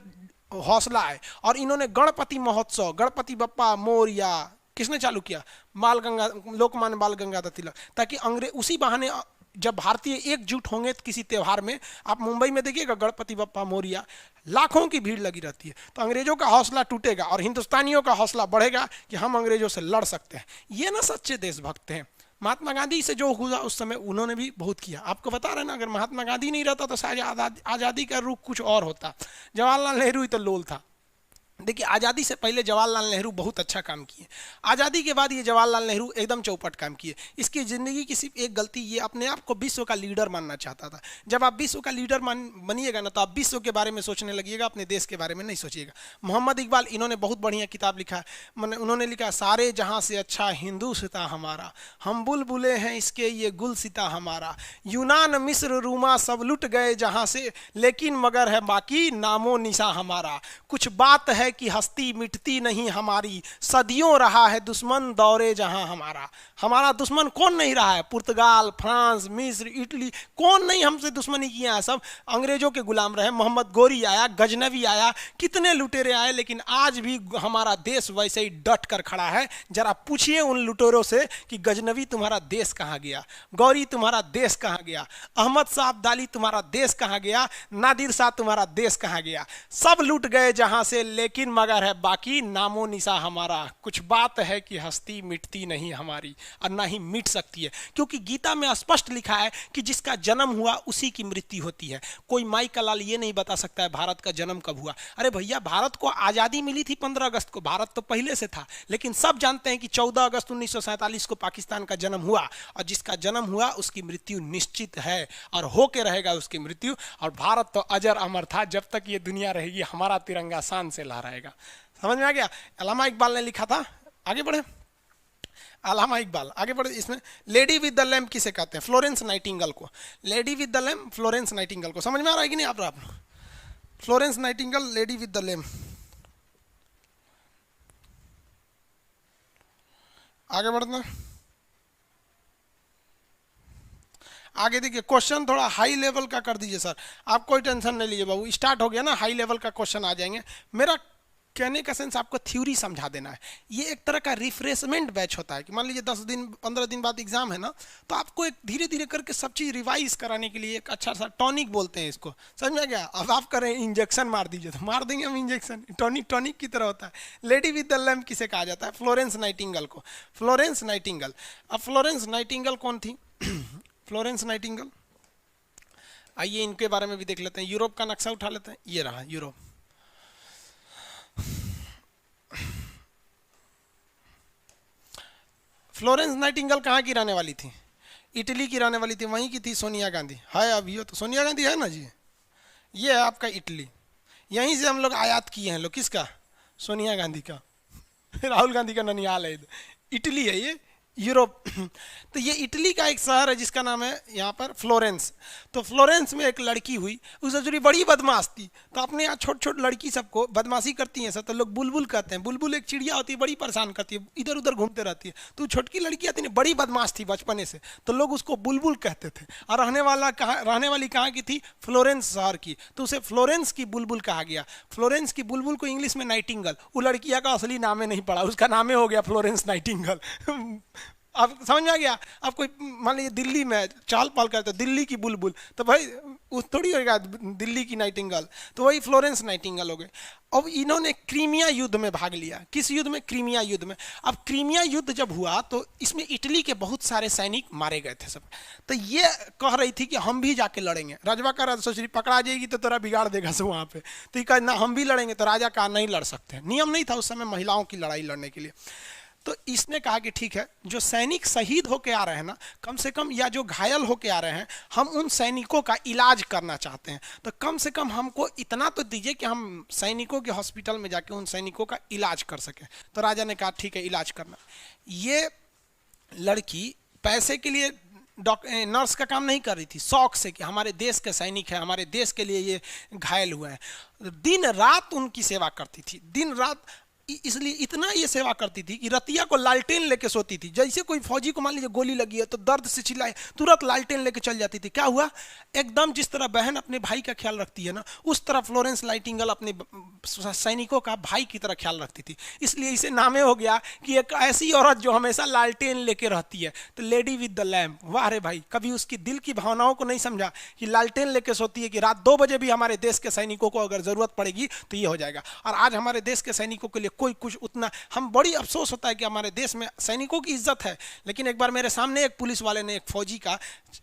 हौसला आए। और इन्होंने गणपति महोत्सव, गणपति बप्पा मोरया किसने चालू किया? लोकमान्य बाल गंगाधर तिलक, ताकि अंग्रेज उसी बहाने जब भारतीय एकजुट होंगे किसी त्यौहार में, आप मुंबई में देखिएगा गणपति बप्पा मोरया, लाखों की भीड़ लगी रहती है, तो अंग्रेजों का हौसला टूटेगा और हिंदुस्तानियों का हौसला बढ़ेगा कि हम अंग्रेजों से लड़ सकते हैं। ये ना सच्चे देशभक्त हैं। महात्मा गांधी से जो हुआ उस समय उन्होंने भी बहुत किया। आपको बता रहे ना, अगर महात्मा गांधी नहीं रहता तो शायद आज़ादी का रुख कुछ और होता। जवाहरलाल नेहरू ही तो लोल था। देखिए, आज़ादी से पहले जवाहरलाल नेहरू बहुत अच्छा काम किए, आज़ादी के बाद ये जवाहरलाल नेहरू एकदम चौपट काम किए। इसकी ज़िंदगी की सिर्फ एक गलती, ये अपने आप को विश्व का लीडर मानना चाहता था। जब आप विश्व का लीडर बनिएगा ना तो आप विश्व के बारे में सोचने लगिएगा, अपने देश के बारे में नहीं सोचिएगा। मोहम्मद इकबाल, इन्होंने बहुत बढ़िया किताब लिखा है, मैंने उन्होंने लिखा, सारे जहाँ से अच्छा हिंदू सिता हमारा, हम बुलबुले हैं इसके ये गुल सिता हमारा, यूनान मिस्र रूमा सब लुट गए जहाँ से, लेकिन मगर है बाकी नामो निशा हमारा, कुछ बात है कि हस्ती मिटती नहीं हमारी, सदियों रहा है दुश्मन दौरे जहां हमारा। हमारा दुश्मन कौन नहीं रहा है? पुर्तगाल, फ्रांस, मिस्र, इटली, कौन नहीं हमसे दुश्मनी किया है? सब अंग्रेजों के गुलाम रहे। मोहम्मद गोरी आया, गजनवी आया, कितने लुटेरे आए, लेकिन आज भी हमारा देश वैसे ही डट कर खड़ा है। जरा पूछिए उन लुटेरों से कि गजनवी तुम्हारा देश कहाँ गया, गौरी तुम्हारा देश कहाँ गया, अहमद शाह अब्दाली तुम्हारा देश कहाँ गया, नादिर शाह तुम्हारा देश कहाँ गया? सब लूट गए जहां से, लेकिन मगर है बाकी नामो निशा हमारा। कुछ बात है कि हस्ती मिटती नहीं हमारी, और ना ही मिट सकती है, क्योंकि गीता में स्पष्ट लिखा है कि जिसका जन्म हुआ उसी की मृत्यु होती है। कोई माई का लाल ये नहीं बता सकता है भारत का जन्म कब हुआ। अरे भैया, भारत को आज़ादी मिली थी 15 अगस्त को, भारत तो पहले से था, लेकिन सब जानते हैं कि 14 अगस्त 1947 को पाकिस्तान का जन्म हुआ, और जिसका जन्म हुआ उसकी मृत्यु निश्चित है और होके रहेगा उसकी मृत्यु। और भारत तो अजर अमर था, जब तक ये दुनिया रहेगी हमारा तिरंगा शान से लहराएगा। समझ में आ गया? अल्लामा इकबाल ने लिखा था, आगे बढ़े, अल्लामा इकबाल आगे बढ़े। इसमें लेडी विद द लैम्प किसे कहते हैं? फ्लोरेंस नाइटिंगेल को। Lady with the lamp, Florence Nightingale को। समझ में आ रहा है कि नहीं आप? Florence Nightingale, lady with the lamp. आगे बढ़ना, आगे देखिए, क्वेश्चन थोड़ा हाई लेवल का कर दीजिए सर, आप कोई टेंशन नहीं लीजिए बाबू, स्टार्ट हो गया ना, हाई लेवल का क्वेश्चन आ जाएंगे। मेरा कहने का सेंस आपको थ्योरी समझा देना है। ये एक तरह का रिफ्रेशमेंट बैच होता है कि मान लीजिए 10 दिन 15 दिन बाद एग्जाम है ना, तो आपको एक धीरे धीरे करके सब चीज़ रिवाइज कराने के लिए एक अच्छा सा टॉनिक बोलते हैं इसको, समझ में गया। अब आप करें इंजेक्शन मार दीजिए तो मार देंगे हम इंजेक्शन, टॉनिक टॉनिक की तरह होता है। लेडी विद द लैम्प किसे कहा जाता है? फ्लोरेंस नाइटिंगेल को। फ्लोरेंस नाइटिंगेल, अब फ्लोरेंस नाइटिंगेल कौन थी? फ्लोरेंस नाइटिंगेल, आइए इनके बारे में भी देख लेते हैं। यूरोप का नक्शा उठा लेते हैं, ये रहा यूरोप। फ्लोरेंस नाइटिंगेल कहाँ की रहने वाली थी? इटली की रहने वाली थी, वहीं की थी सोनिया गांधी। है अभी हो तो सोनिया गांधी है ना जी। ये है आपका इटली, यहीं से हम लोग आयात किए हैं लोग, किसका? सोनिया गांधी का। राहुल गांधी का ननिहाल है, इटली है ये, यूरोप। तो ये इटली का एक शहर है जिसका नाम है यहाँ पर फ्लोरेंस। तो फ्लोरेंस में एक लड़की हुई, उस जो बड़ी बदमाश थी। तो अपने यहाँ छोट छोट लड़की सबको बदमाशी करती हैं सब, तो लोग बुलबुल कहते हैं। बुलबुल एक चिड़िया होती है, बड़ी परेशान करती है, इधर उधर घूमते रहती है। तो छोटकी लड़की आती है, बड़ी बदमाश थी बचपने से, तो लोग उसको बुलबुल कहते थे। और रहने वाली कहाँ की थी? फ्लोरेंस शहर की, तो उसे फ्लोरेंस की बुलबुल कहा गया। फ्लोरेंस की बुलबुल को इंग्लिश में नाइटिंगेल, वो लड़किया का असली नामे नहीं पड़ा, उसका नामे हो गया फ्लोरेंस नाइटिंगेल। आप समझ में आ गया? आप कोई मान लीजिए दिल्ली में चाल पाल करते दिल्ली की बुलबुल, तो भाई वो थोड़ी होगा दिल्ली की नाइटिंगेल, तो वही फ्लोरेंस नाइटिंगेल हो गए। अब इन्होंने क्रीमिया युद्ध में भाग लिया। किस युद्ध में? क्रीमिया युद्ध में। अब क्रीमिया युद्ध जब हुआ तो इसमें इटली के बहुत सारे सैनिक मारे गए थे सब। तो ये कह रही थी कि हम भी जाके लड़ेंगे। राजवा का सोच रही पकड़ा जाएगी तो तेरा बिगाड़ देगा सब वहाँ पे, तो ये कहा ना हम भी लड़ेंगे। तो राजा कहा नहीं लड़ सकते, नियम नहीं था उस समय महिलाओं की लड़ाई लड़ने के लिए। तो इसने कहा कि ठीक है, जो सैनिक शहीद होके आ रहे हैं ना, कम से कम, या जो घायल होके आ रहे हैं, हम उन सैनिकों का इलाज करना चाहते हैं। तो कम से कम हमको इतना तो दीजिए कि हम सैनिकों के हॉस्पिटल में जाके उन सैनिकों का इलाज कर सके। तो राजा ने कहा ठीक है इलाज करना। ये लड़की पैसे के लिए नर्स का काम नहीं कर रही थी, शौक से कि हमारे देश के सैनिक है, हमारे देश के लिए ये घायल हुए हैं। दिन रात उनकी सेवा करती थी, दिन रात। इसलिए इतना ये सेवा करती थी कि रतिया को लालटेन लेके सोती थी। जैसे कोई फौजी को मान लीजिए गोली लगी है तो दर्द से चिल्लाए, तुरंत लालटेन लेके चल जाती थी। क्या हुआ? एकदम जिस तरह बहन अपने भाई का ख्याल रखती है ना, उस तरह फ्लोरेंस नाइटिंगेल अपने सैनिकों का भाई की तरह ख्याल रखती थी। इसलिए इसे नामे हो गया कि एक ऐसी औरत जो हमेशा लालटेन लेके रहती है, तो लेडी विद द लैम्प। वाह रे भाई, कभी उसकी दिल की भावनाओं को नहीं समझा कि लालटेन लेके सोती है कि रात 2 बजे भी हमारे देश के सैनिकों को अगर जरूरत पड़ेगी तो ये हो जाएगा। और आज हमारे देश के सैनिकों के लिए कोई कुछ उतना, हम बड़ी अफसोस होता है कि हमारे देश में सैनिकों की इज्जत है, लेकिन एक बार मेरे सामने एक पुलिस वाले ने एक फौजी का,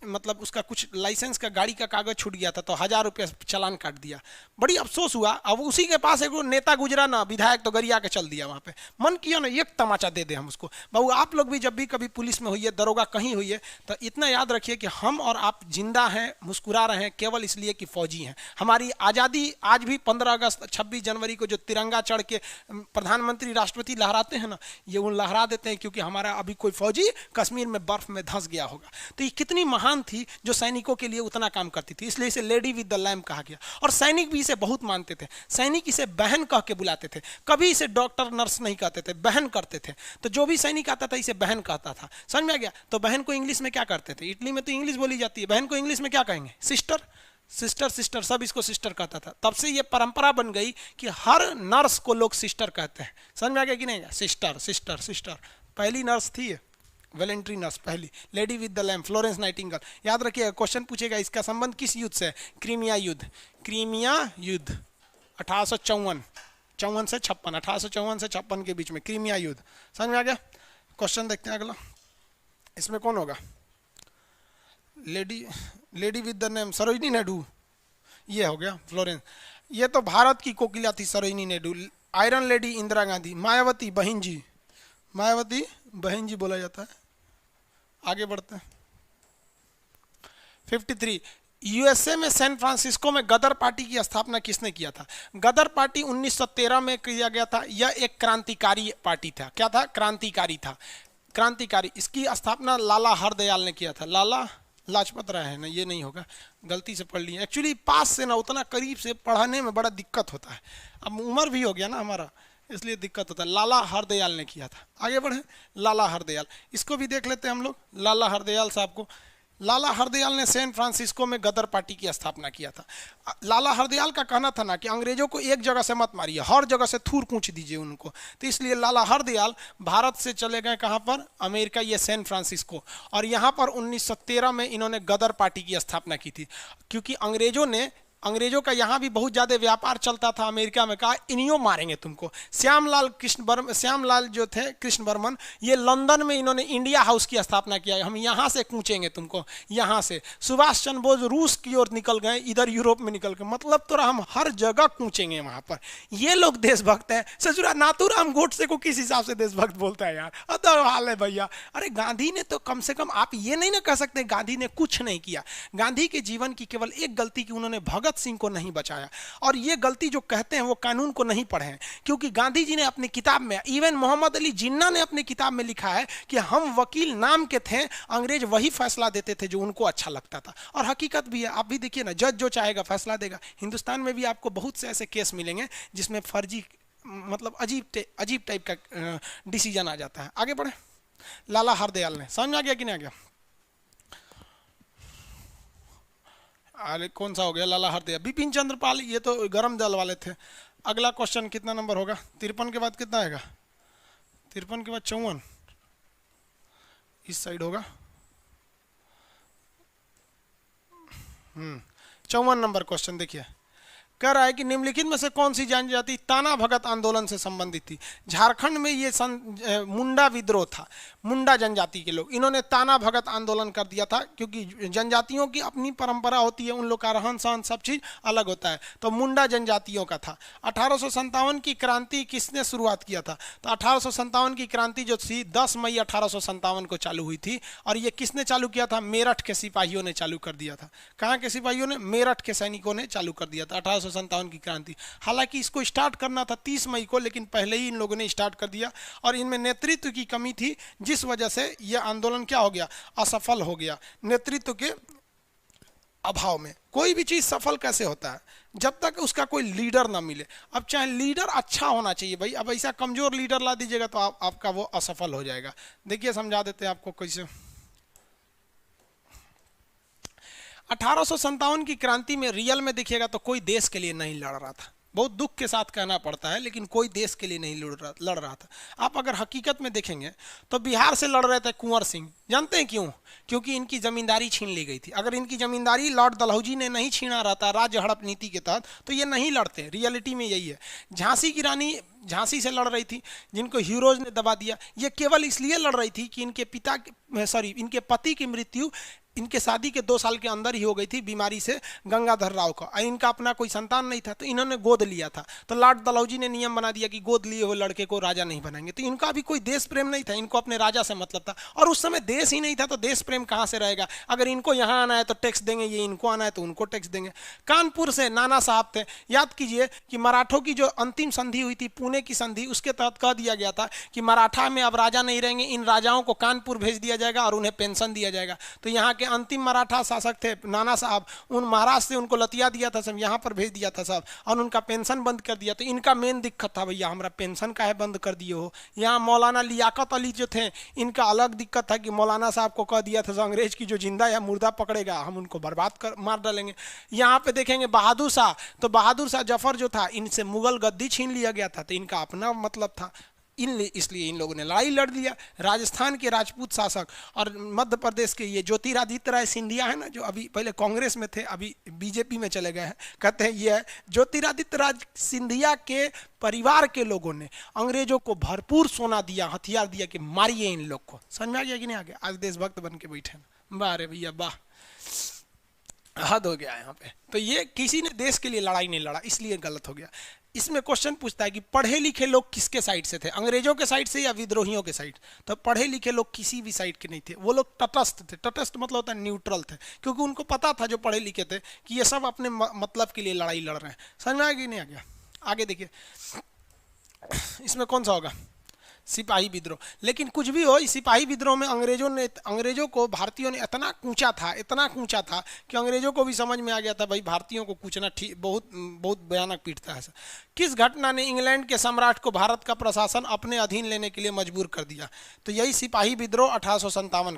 मतलब उसका कुछ लाइसेंस का गाड़ी का कागज छूट गया था, तो 1000 रुपये चालान काट दिया। बड़ी अफसोस हुआ। अब उसी के पास एक नेता गुजरा ना, विधायक, तो गरिया के चल दिया वहाँ पे। मन किया ना एक तमाचा दे दे हम उसको। बाबू आप लोग भी जब भी कभी पुलिस में होइए, दरोगा कहीं होइए, तो इतना याद रखिए कि हम और आप जिंदा हैं, मुस्कुरा रहे हैं केवल इसलिए कि फौजी हैं। हमारी आज़ादी आज भी 15 अगस्त 26 जनवरी को जो तिरंगा चढ़ के प्रधानमंत्री राष्ट्रपति लहराते हैं ना, ये वो लहरा देते हैं क्योंकि हमारा अभी कोई फौजी कश्मीर में बर्फ में धंस गया होगा। तो ये कितनी महान थी जो सैनिकों के लिए उतना काम करती थी, इसलिए इसे लेडी विद द लैम्प कहा गया। और सैनिक भी इसे बहुत मानते थे। सैनिक इसे बहन कह के बुलाते थे, कभी इसे डॉक्टर नर्स नहीं कहते थे, बहन करते थे। तो जो भी सैनिक आता था इसे बहन कहता था। समझ में आ गया? तो बहन को इंग्लिश में क्या करते थे? इटली में तो इंग्लिश बोली जाती है, बहन को इंग्लिश में क्या कहेंगे? सिस्टर। सिस्टर सिस्टर सब इसको सिस्टर कहता था। तब से ये परंपरा बन गई कि हर नर्स को लोग सिस्टर कहते हैं। समझ में आ गया कि नहीं? Sister sister sister. पहली नर्स थी वेलेंट्री नर्स, पहली lady with the lamp, Florence Nightingale. याद रखिएगा, क्वेश्चन पूछेगा इसका संबंध किस युद्ध से? क्रीमिया युद्ध। क्रीमिया युद्ध 1854 से 56, 1854 से 56 के बीच में क्रीमिया युद्ध। समझ में आ गया? क्वेश्चन देखते हैं अगला। इसमें कौन होगा? Lady with the name Sarojini Naidu, ये हो गया फ्लोरेंस। ये तो भारत की कोकिला थी सरोजिनी नायडू। Iron lady Indira Gandhi. मायावती बहन जी, मायावती बहन जी बोला जाता है। आगे बढ़ते हैं। 53 यूएसए में सैन फ्रांसिस्को में गदर पार्टी की स्थापना किसने किया था? गदर पार्टी 1913 में किया गया था। यह एक क्रांतिकारी पार्टी था। क्या था? क्रांतिकारी था। क्रांतिकारी। इसकी स्थापना लाला हरदयाल ने किया था। लाला लाजपत राय है ना, ये नहीं होगा, गलती से पढ़ लिया। एक्चुअली पास से ना उतना करीब से पढ़ने में बड़ा दिक्कत होता है। अब उम्र भी हो गया ना हमारा, इसलिए दिक्कत होता है। लाला हरदयाल ने किया था। आगे बढ़े। लाला हरदयाल, इसको भी देख लेते हैं हम लोग। लाला हरदयाल साहब को, लाला हरदयाल ने सैन फ्रांसिस्को में गदर पार्टी की स्थापना किया था। लाला हरदयाल का कहना था ना कि अंग्रेजों को एक जगह से मत मारिए, हर जगह से थूर कूच दीजिए उनको। तो इसलिए लाला हरदयाल भारत से चले गए कहाँ पर, अमेरिका, ये सैन फ्रांसिस्को, और यहाँ पर 1913 में इन्होंने गदर पार्टी की स्थापना की थी। क्योंकि अंग्रेजों का यहाँ भी बहुत ज़्यादा व्यापार चलता था अमेरिका में, कहा इन्हीं मारेंगे तुमको। श्यामलाल जो थे कृष्ण बर्मन, ये लंदन में इन्होंने इंडिया हाउस की स्थापना किया, हम यहाँ से कूचेंगे तुमको, यहाँ से। सुभाष चंद्र बोस रूस की ओर निकल गए, इधर यूरोप में निकल गए, मतलब तो हम हर जगह कूचेंगे वहाँ पर। ये लोग देशभक्त हैं। ससुरा नाथूराम गोडसे को किस हिसाब से देशभक्त बोलता है यार, अदर हाल है भैया। अरे गांधी ने तो कम से कम, आप ये नहीं ना कह सकते गांधी ने कुछ नहीं किया। गांधी के जीवन की केवल एक गलती की, उन्होंने भगत सिंह को नहीं बचाया। और ये गलती जो कहते हैं वो कानून को नहीं पढ़े हैं, क्योंकि गांधी जी ने अपनी किताब में, इवन मोहम्मद अली जिन्ना ने अपनी किताब में लिखा है कि हम वकील नाम के थे, अंग्रेज वही फैसला देते थे जो उनको अच्छा लगता था। और हकीकत भी है, आप भी देखिए ना, जज जो चाहेगा फैसला देगा। हिंदुस्तान में भी आपको बहुत से ऐसे केस मिलेंगे जिसमें फर्जी, मतलब अजीब टाइप का डिसीजन आ जाता है। आगे बढ़े। लाला हरदयाल ने, समझ में आ गया कि नहीं आ गया? अरे कौन सा हो गया लाला हरदयाल? बिपिन चंद्र पाल, ये तो गरम दल वाले थे। अगला क्वेश्चन कितना नंबर होगा? 53 के बाद कितना आएगा? 53 के बाद 54 इस साइड होगा। 54 नंबर क्वेश्चन देखिए, कह रहा है कि निम्नलिखित में से कौन सी जनजाति ताना भगत आंदोलन से संबंधित थी? झारखंड में ये मुंडा विद्रोह था, मुंडा जनजाति के लोग, इन्होंने ताना भगत आंदोलन कर दिया था। क्योंकि जनजातियों की अपनी परंपरा होती है, उन लोग का रहन सहन सब चीज अलग होता है, तो मुंडा जनजातियों का था। 1857 की क्रांति किसने शुरुआत किया था? तो 1857 की क्रांति जो थी 10 मई 1857 को चालू हुई थी। और ये किसने चालू किया था? मेरठ के सिपाहियों ने चालू कर दिया था। कहाँ के सिपाहियों ने? मेरठ के सैनिकों ने चालू कर दिया था 1857 की क्रांति। हालांकि इसको स्टार्ट करना था 30 मई को, लेकिन पहले ही इन लोगों ने स्टार्ट कर दिया। और इनमें नेतृत्व की कमी थी, जिस वजह से यह आंदोलन क्या हो गया? असफल हो गया, नेतृत्व के अभाव में। कोई भी चीज सफल कैसे होता है? जब तक उसका कोई लीडर ना मिले। अब चाहे लीडर अच्छा होना चाहिए भाई, अब ऐसा कमजोर लीडर ला दीजिएगा तो आपका वो असफल हो जाएगा। देखिए समझा देते हैं आपको कैसे। 1857 की क्रांति में रियल में देखिएगा तो कोई देश के लिए नहीं लड़ रहा था। बहुत दुख के साथ कहना पड़ता है, लेकिन कोई देश के लिए नहीं लड़ रहा था। आप अगर हकीकत में देखेंगे तो बिहार से लड़ रहे थे कुंवर सिंह। जानते हैं क्यों? क्योंकि इनकी जमींदारी छीन ली गई थी। अगर इनकी जमींदारी लॉर्ड डलहौजी ने नहीं छीना रहता राज्य हड़प नीति के तहत, तो ये नहीं लड़ते। रियलिटी में यही है। झांसी की रानी झांसी से लड़ रही थी, जिनको हीरोज ने दबा दिया। ये केवल इसलिए लड़ रही थी कि इनके पति की मृत्यु इनके शादी के 2 साल के अंदर ही हो गई थी बीमारी से, गंगाधर राव का। इनका अपना कोई संतान नहीं था, तो इन्होंने गोद लिया था। तो लॉर्ड डलहौजी ने नियम बना दिया कि गोद लिए हुए लड़के को राजा नहीं बनाएंगे। तो इनका भी कोई देश प्रेम नहीं था, इनको अपने राजा से मतलब था। और उस समय देश ही नहीं था, तो देश प्रेम कहाँ से रहेगा? अगर इनको यहाँ आना है तो टैक्स देंगे, ये इनको आना है तो उनको टैक्स देंगे। कानपुर से नाना साहब थे। याद कीजिए कि मराठों की जो अंतिम संधि हुई थी, पुणे की संधि, उसके तहत कह दिया गया था कि मराठा में अब राजा नहीं रहेंगे, इन राजाओं को कानपुर भेज दिया जाएगा और उन्हें पेंशन दिया जाएगा। तो यहाँ के अंतिम मराठा शासक थे नाना साहब, उन महाराष्ट्र से उनको लतिया दिया था सब, यहाँ पर भेज दिया था सब, और उनका पेंशन बंद कर दिया। तो इनका मेन दिक्कत था, भैया हमारा पेंशन का है बंद कर दिए हो। यहाँ मौलाना लियाकत अली जो थे, इनका अलग दिक्कत था कि मौलाना साहब को कह दिया था अंग्रेज की जो जिंदा या मुर्दा पकड़ेगा हम उनको बर्बाद कर मार डालेंगे। यहाँ पे देखेंगे बहादुर शाह, तो बहादुर शाह जफर जो था, इनसे मुगल गद्दी छीन लिया गया था, तो इनका अपना मतलब था, इसलिए इन लोगों ने लड़ाई लड़ लिया। राजस्थान के राजपूत शासक और मध्य प्रदेश के ये ज्योतिरादित्य राय सिंधिया है ना, जो अभी पहले कांग्रेस में थे, अभी बीजेपी में चले गए हैं, कहते हैं ये ज्योतिरादित्य राय सिंधिया के परिवार के लोगों ने अंग्रेजों को भरपूर सोना दिया, हथियार दिया कि मारिए इन लोग को। समझ में आ गया कि नहीं आ गया? आज देशभक्त बन के बैठे ना, वाह रे भैया वाह, हद हो गया यहाँ पे। तो ये किसी ने देश के लिए लड़ाई नहीं लड़ा, इसलिए गलत हो गया। इसमें क्वेश्चन पूछता है कि पढ़े लिखे लोग किसके साइड से थे, अंग्रेजों के साइड से या विद्रोहियों के साइड? तो पढ़े लिखे लोग किसी भी साइड के नहीं थे, वो लोग तटस्थ थे। तटस्थ मतलब होता है न्यूट्रल थे, क्योंकि उनको पता था, जो पढ़े लिखे थे, कि ये सब अपने मतलब के लिए लड़ाई लड़ रहे हैं। समझ में आ गया नहीं आ गया? आगे देखिए, इसमें कौन सा होगा? सिपाही विद्रोह। लेकिन कुछ भी हो, इस सिपाही विद्रोह में अंग्रेजों को भारतीयों ने इतना कूचा था कि अंग्रेजों को भी समझ में आ गया था भाई भारतीयों को कूचना ठीक बहुत बहुत भयानक पीटता है। किस घटना ने इंग्लैंड के सम्राट को भारत का प्रशासन अपने अधीन लेने के लिए मजबूर कर दिया? तो यही सिपाही विद्रोह 1857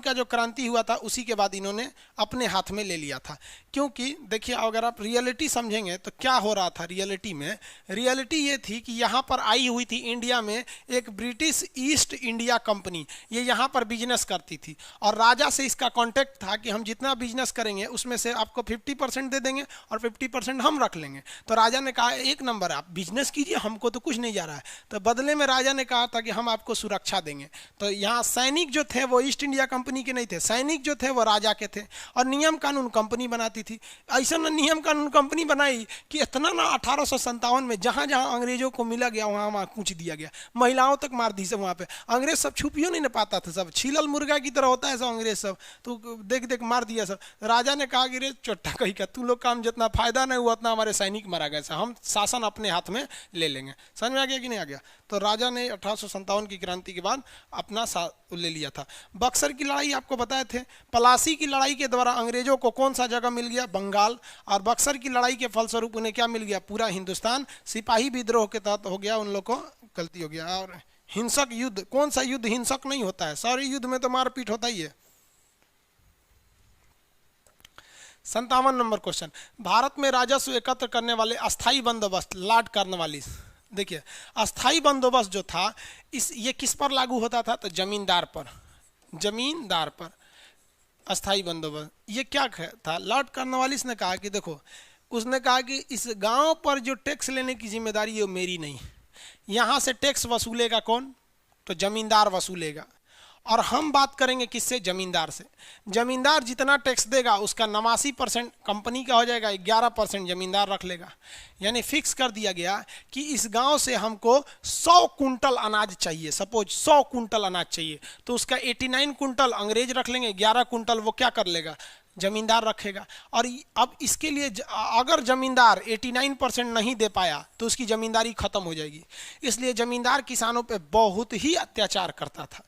का जो क्रांति हुआ था, उसी के बाद इन्होंने अपने हाथ में ले लिया था। क्योंकि देखिए, अगर आप रियलिटी समझेंगे तो क्या हो रहा था रियलिटी ये थी कि यहाँ पर आई हुई थी इंडिया में एक ब्रिटिश ईस्ट इंडिया कंपनी, ये यहाँ पर बिजनेस करती थी और राजा से इसका कॉन्टेक्ट था कि हम जितना बिजनेस करेंगे उसमें से आपको 50% दे देंगे और 50% हम रख लेंगे। तो राजा ने कहा एक नंबर आप बिजनेस कीजिए, हमको तो कुछ नहीं जा रहा है। तो बदले में राजा ने कहा था कि हम आपको सुरक्षा देंगे। तो यहाँ सैनिक जो थे वो ईस्ट इंडिया कंपनी के नहीं थे, सैनिक जो थे वो राजा के थे और नियम कानून कंपनी बनाती थी। ऐसा ना नियम कानून कंपनी बनाई कि इतना ना 1857 में जहाँ जहाँ अंग्रेजों को मिला गया वहाँ वहाँ कूच दिया गया, महिलाओं तक मार दी सब। वहाँ पे अंग्रेज सब छुपियो नहीं ना पाता था, सब छीलल मुर्गा की तरह होता है सब अंग्रेज सब, तो देख देख मार दिया सब। राजा ने कहा कि रे चोट्टा कही का तू लोग काम जितना फायदा नहीं हुआ उतना हमारे सैनिक मारा गया, हम शासन अपने हाथ में ले लेंगे। समझ में आ गया कि नहीं आ गया? तो राजा ने 1857 की क्रांति के बाद अपना ले लिया था। बक्सर की लड़ाई आपको बताए थे, प्लासी की लड़ाई के द्वारा अंग्रेजों को कौन सा जगह मिल गया? बंगाल। और बक्सर की लड़ाई के फलस्वरूप उन्हें क्या मिल गया? पूरा हिंदुस्तान। सिपाही विद्रोह के तहत हो गया, उन लोग को गलती हो गया। और हिंसक युद्ध, कौन सा युद्ध हिंसक नहीं होता है? सारे युद्ध में तो मारपीट होता ही है। 57 नंबर क्वेश्चन, भारत में राजस्व एकत्र करने वाले अस्थाई बंदोबस्त लॉर्ड कॉर्नवालिस। देखिए, अस्थाई बंदोबस्त जो था ये किस पर लागू होता था? तो जमींदार पर अस्थाई बंदोबस्त। ये क्या था? लॉर्ड कॉर्नवालिस ने कहा कि देखो, उसने कहा कि इस गांव पर जो टैक्स लेने की जिम्मेदारी है वो मेरी नहीं, यहाँ से टैक्स वसूलेगा कौन? तो जमींदार वसूलेगा। और हम बात करेंगे किससे? जमींदार से। जमींदार जितना टैक्स देगा उसका 89% कंपनी का हो जाएगा, 11% जमींदार रख लेगा। यानी फिक्स कर दिया गया कि इस गांव से हमको 100 कुंटल अनाज चाहिए, सपोज 100 कुंटल अनाज चाहिए, तो उसका 89 कुंटल अंग्रेज रख लेंगे, 11 कुंटल वो क्या कर लेगा? जमींदार रखेगा। और अब इसके लिए अगर जमींदार 89% नहीं दे पाया तो उसकी जमींदारी खत्म हो जाएगी। इसलिए जमींदार किसानों पे बहुत ही अत्याचार करता था।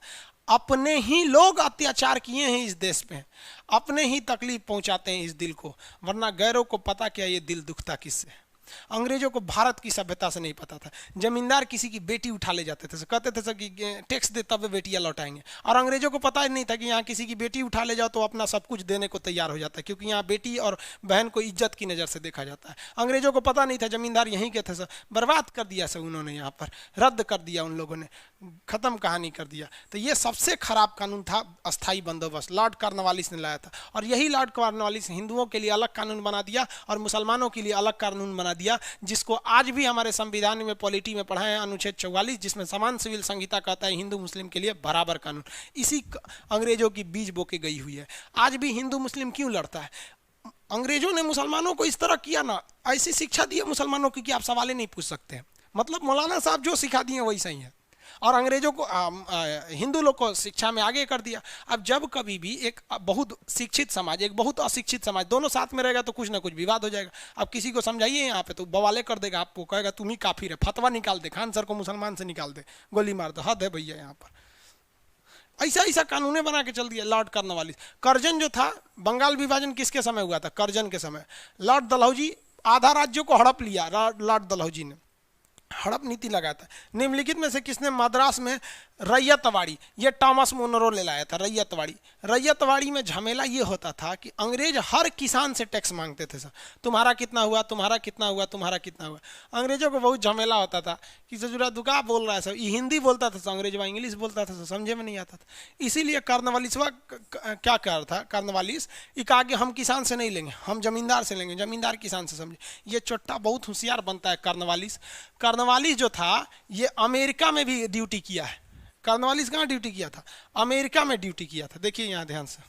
अपने ही लोग अत्याचार किए हैं इस देश पे, अपने ही तकलीफ पहुंचाते हैं इस दिल को, वरना गैरों को पता क्या ये दिल दुखता किससे? अंग्रेजों को भारत की सभ्यता से नहीं पता था। जमींदार किसी की बेटी उठा ले जाते थे, कहते थे सर कि टैक्स दे तब बेटियां लौटाएंगे, और अंग्रेजों को पता ही नहीं था कि यहाँ किसी की बेटी उठा ले जाओ तो अपना सब कुछ देने को तैयार हो जाता है, क्योंकि यहाँ बेटी और बहन को इज्जत की नज़र से देखा जाता है। अंग्रेजों को पता नहीं था, जमींदार यहीं के थे सर, बर्बाद कर दिया सर उन्होंने, यहाँ पर रद्द कर दिया उन लोगों ने, खत्म कहानी कर दिया। तो ये सबसे खराब कानून था अस्थाई बंदोबस्त, लॉर्ड कॉर्नवालिस ने लाया था। और यही लॉर्ड कॉर्नवालिस हिंदुओं के लिए अलग कानून बना दिया और मुसलमानों के लिए अलग कानून बना दिया, जिसको आज भी हमारे संविधान में पॉलिटी में पढ़ा है, अनुच्छेद 44, जिसमें समान सिविल संहिता कहता है हिंदू मुस्लिम के लिए बराबर कानून। इसी अंग्रेजों की बीज बो के गई हुई है। आज भी हिंदू मुस्लिम क्यों लड़ता है? अंग्रेजों ने मुसलमानों को इस तरह किया ना, ऐसी शिक्षा दी है मुसलमानों की कि आप सवाल ही नहीं पूछ सकते हैं। मतलब मौलाना साहब जो सिखा दिए वही सही है, और अंग्रेजों को हिंदू लोग को शिक्षा में आगे कर दिया। अब जब कभी भी एक बहुत शिक्षित समाज, एक बहुत अशिक्षित समाज, दोनों साथ में रहेगा तो कुछ ना कुछ विवाद हो जाएगा। अब किसी को समझाइए यहाँ पे तो बवाले कर देगा, आपको कहेगा तुम ही काफिर है, फतवा निकाल दे, खान सर को मुसलमान से निकाल दे, गोली मार दो, हद है भैया। यहाँ पर ऐसा ऐसा कानूने बना के चल दिया लॉर्ड कॉर्नवालिस। कर्जन जो था, बंगाल विभाजन किसके समय हुआ था? कर्जन के समय। लॉर्ड डलहौजी आधा राज्यों को हड़प लिया, लॉर्ड डलहौजी ने हड़प नीति लगाया था। निम्नलिखित में से किसने मद्रास में रैयतवाड़ी, ये टॉमस मोनरो ले लाया था रैयतवाड़ी। रैयतवाड़ी में झमेला ये होता था कि अंग्रेज हर किसान से टैक्स मांगते थे, सर तुम्हारा कितना हुआ, तुम्हारा कितना हुआ, तुम्हारा कितना हुआ। अंग्रेजों को बहुत झमेला होता था कि सजुरा दुका बोल रहा है सर, ये हिंदी बोलता था, अंग्रेज वह इंग्लिश बोलता था, समझे में नहीं आता था। इसीलिए कॉर्नवालिसवा क्या कर रहा था? कॉर्नवालिस ये कहा कि हम किसान से नहीं लेंगे, हम जमींदार से लेंगे, जमींदार किसान से। समझे, ये चोट्टा बहुत होशियार बनता है कॉर्नवालिस। कॉर्नवालिस जो था ये अमेरिका में भी ड्यूटी किया है। कॉर्नवालिस कहाँ ड्यूटी किया था? अमेरिका में ड्यूटी किया था। देखिए यहाँ ध्यान से,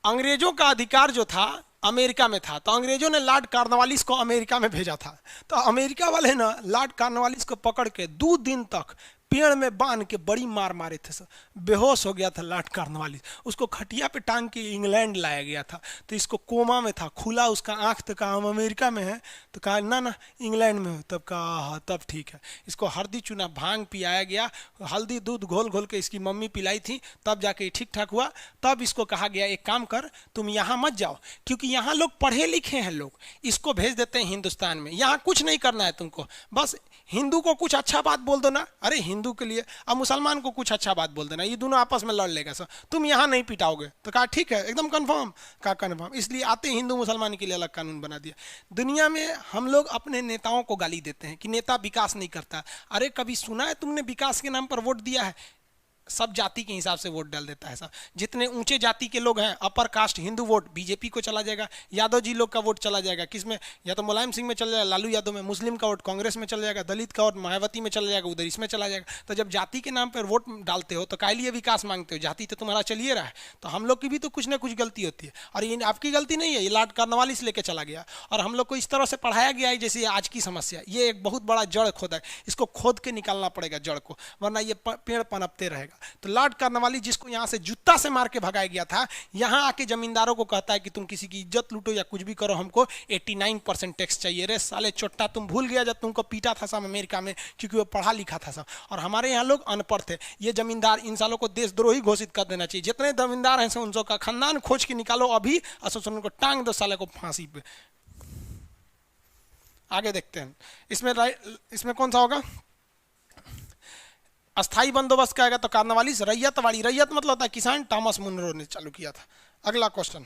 अंग्रेजों का अधिकार जो था अमेरिका में था, तो अंग्रेजों ने लॉर्ड कॉर्नवालिस को अमेरिका में भेजा था। तो अमेरिका वाले ना लॉर्ड कॉर्नवालिस को पकड़ के 2 दिन तक पेड़ में बांध के बड़ी मार मारे थे सर, बेहोश हो गया था लॉर्ड कॉर्नवालिस, उसको खटिया पे टांग के इंग्लैंड लाया गया था, तो इसको कोमा में था, खुला उसका आंख, तो कहा हम अमेरिका में हैं, तो कहा ना ना इंग्लैंड में हो, तब कहा हाँ तब ठीक है। इसको हल्दी चूना भांग पिलाया गया, हल्दी दूध घोल घोल के इसकी मम्मी पिलाई थी, तब जाके ठीक ठाक हुआ। तब इसको कहा गया एक काम कर, तुम यहाँ मत जाओ, क्योंकि यहाँ लोग पढ़े लिखे हैं लोग, इसको भेज देते हैं हिंदुस्तान में, यहाँ कुछ नहीं करना है तुमको, बस हिंदू को कुछ अच्छा बात बोल दो ना, अरे हिंदू के लिए, अब मुसलमान को कुछ अच्छा बात बोल देना, ये दोनों आपस में लड़ लेगा सर, तुम यहाँ नहीं पिटाओगे। तो कहा ठीक है एकदम कंफर्म, कहा कंफर्म। इसलिए आते हिंदू मुसलमान के लिए अलग कानून बना दिया। दुनिया में हम लोग अपने नेताओं को गाली देते हैं कि नेता विकास नहीं करता, अरे कभी सुना है तुमने विकास के नाम पर वोट दिया है? सब जाति के हिसाब से वोट डाल देता है साहब, जितने ऊंचे जाति के लोग हैं, upper caste Hindu vote BJP को चला जाएगा, यादव जी लोग का वोट चला जाएगा किसमें, या तो मुलायम सिंह में चला जाएगा, लालू यादव में, मुस्लिम का वोट कांग्रेस में चला जाएगा, दलित का वोट मायावती में चला जाएगा, उधर इसमें चला जाएगा। तो जब जाति के नाम पर वोट डालते हो तो काहे लिए विकास मांगते हो? जाति तो तुम्हारा चलिए रहा है, तो हम लोग की भी तो कुछ ना कुछ गलती होती है, और ये आपकी गलती नहीं है, ये लॉर्ड कॉर्नवालिस लेके चला गया और हम लोग को इस तरह से पढ़ाया गया है जैसे आज की समस्या। ये एक बहुत बड़ा जड़ खोदा है, इसको खोद के निकालना पड़ेगा जड़ को, वरना ये पेड़ पनपते रहेगा। तो लॉर्ड कॉर्नवालिस जिसको यहाँ से जूता से मार के भगाया गया था, यहाँ आके जमींदारों को कहता है कि तुम किसी की इज्जत लूटो या कुछ भी करो, हमको 89% टैक्स चाहिए। रे साले चोट्टा, तुम भूल गया जब तुमको पीटा था सब अमेरिका में, क्योंकि वो पढ़ा लिखा था सब, और हमारे यहाँ लोग अनपढ़ थे। ये जमींदार इन सालों को देशद्रोही घोषित कर देना चाहिए, जितने जमींदार हैं उन सबका खानदान खोज के निकालो अभी, उनको टांग दो साले को फांसी पे। आगे देखते हैं इसमें कौन सा होगा? अस्थाई बंदोबस्त कहेगा तो कॉर्नवालिस। रैयतवाड़ी, रैयत मतलब होता है किसान, थॉमस मुनरो ने चालू किया था। अगला क्वेश्चन,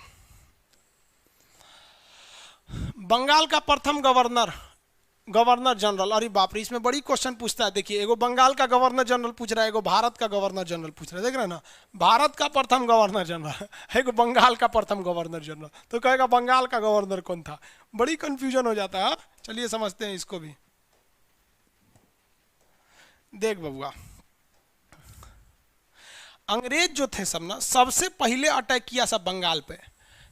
बंगाल का प्रथम गवर्नर जनरल, अरे बाप रे, इसमें बड़ी क्वेश्चन पूछता है। देखिए, एगो बंगाल का गवर्नर जनरल पूछ रहा है, एगो भारत का गवर्नर जनरल पूछ रहा है, देख रहे हैं ना, भारत का प्रथम गवर्नर जनरल, एगो बंगाल का प्रथम गवर्नर जनरल, तो कहेगा बंगाल का गवर्नर कौन था? बड़ी कंफ्यूजन हो जाता है। चलिए समझते हैं इसको भी। देख बबुआ, अंग्रेज जो थे सब ना, सबसे पहले अटैक किया सब बंगाल पे,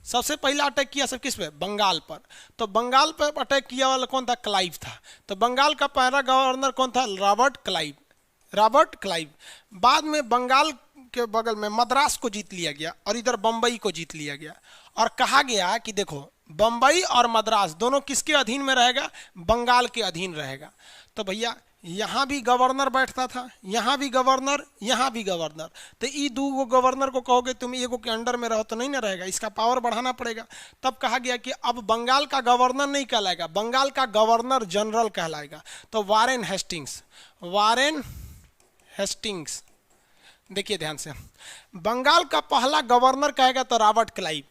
सबसे पहला अटैक किया सब किस पे? बंगाल पर। तो बंगाल पर अटैक किया वाला कौन था? क्लाइव था। तो बंगाल का पहला गवर्नर कौन था? Robert Clive. बाद में बंगाल के बगल में मद्रास को जीत लिया गया और इधर बंबई को जीत लिया गया, और कहा गया कि देखो बंबई और मद्रास दोनों किसके अधीन में रहेगा? बंगाल के अधीन रहेगा। तो भैया यहाँ भी गवर्नर बैठता था, यहाँ भी गवर्नर, यहाँ भी गवर्नर, तो ये दो गवर्नर को कहोगे तुम एगो के अंडर में रहो तो नहीं ना रहेगा, इसका पावर बढ़ाना पड़ेगा। तब कहा गया कि अब बंगाल का गवर्नर नहीं कहलाएगा, बंगाल का गवर्नर जनरल कहलाएगा। तो वारेन हेस्टिंग्स, देखिए ध्यान से, बंगाल का पहला गवर्नर कहेगा तो रॉबर्ट क्लाइव।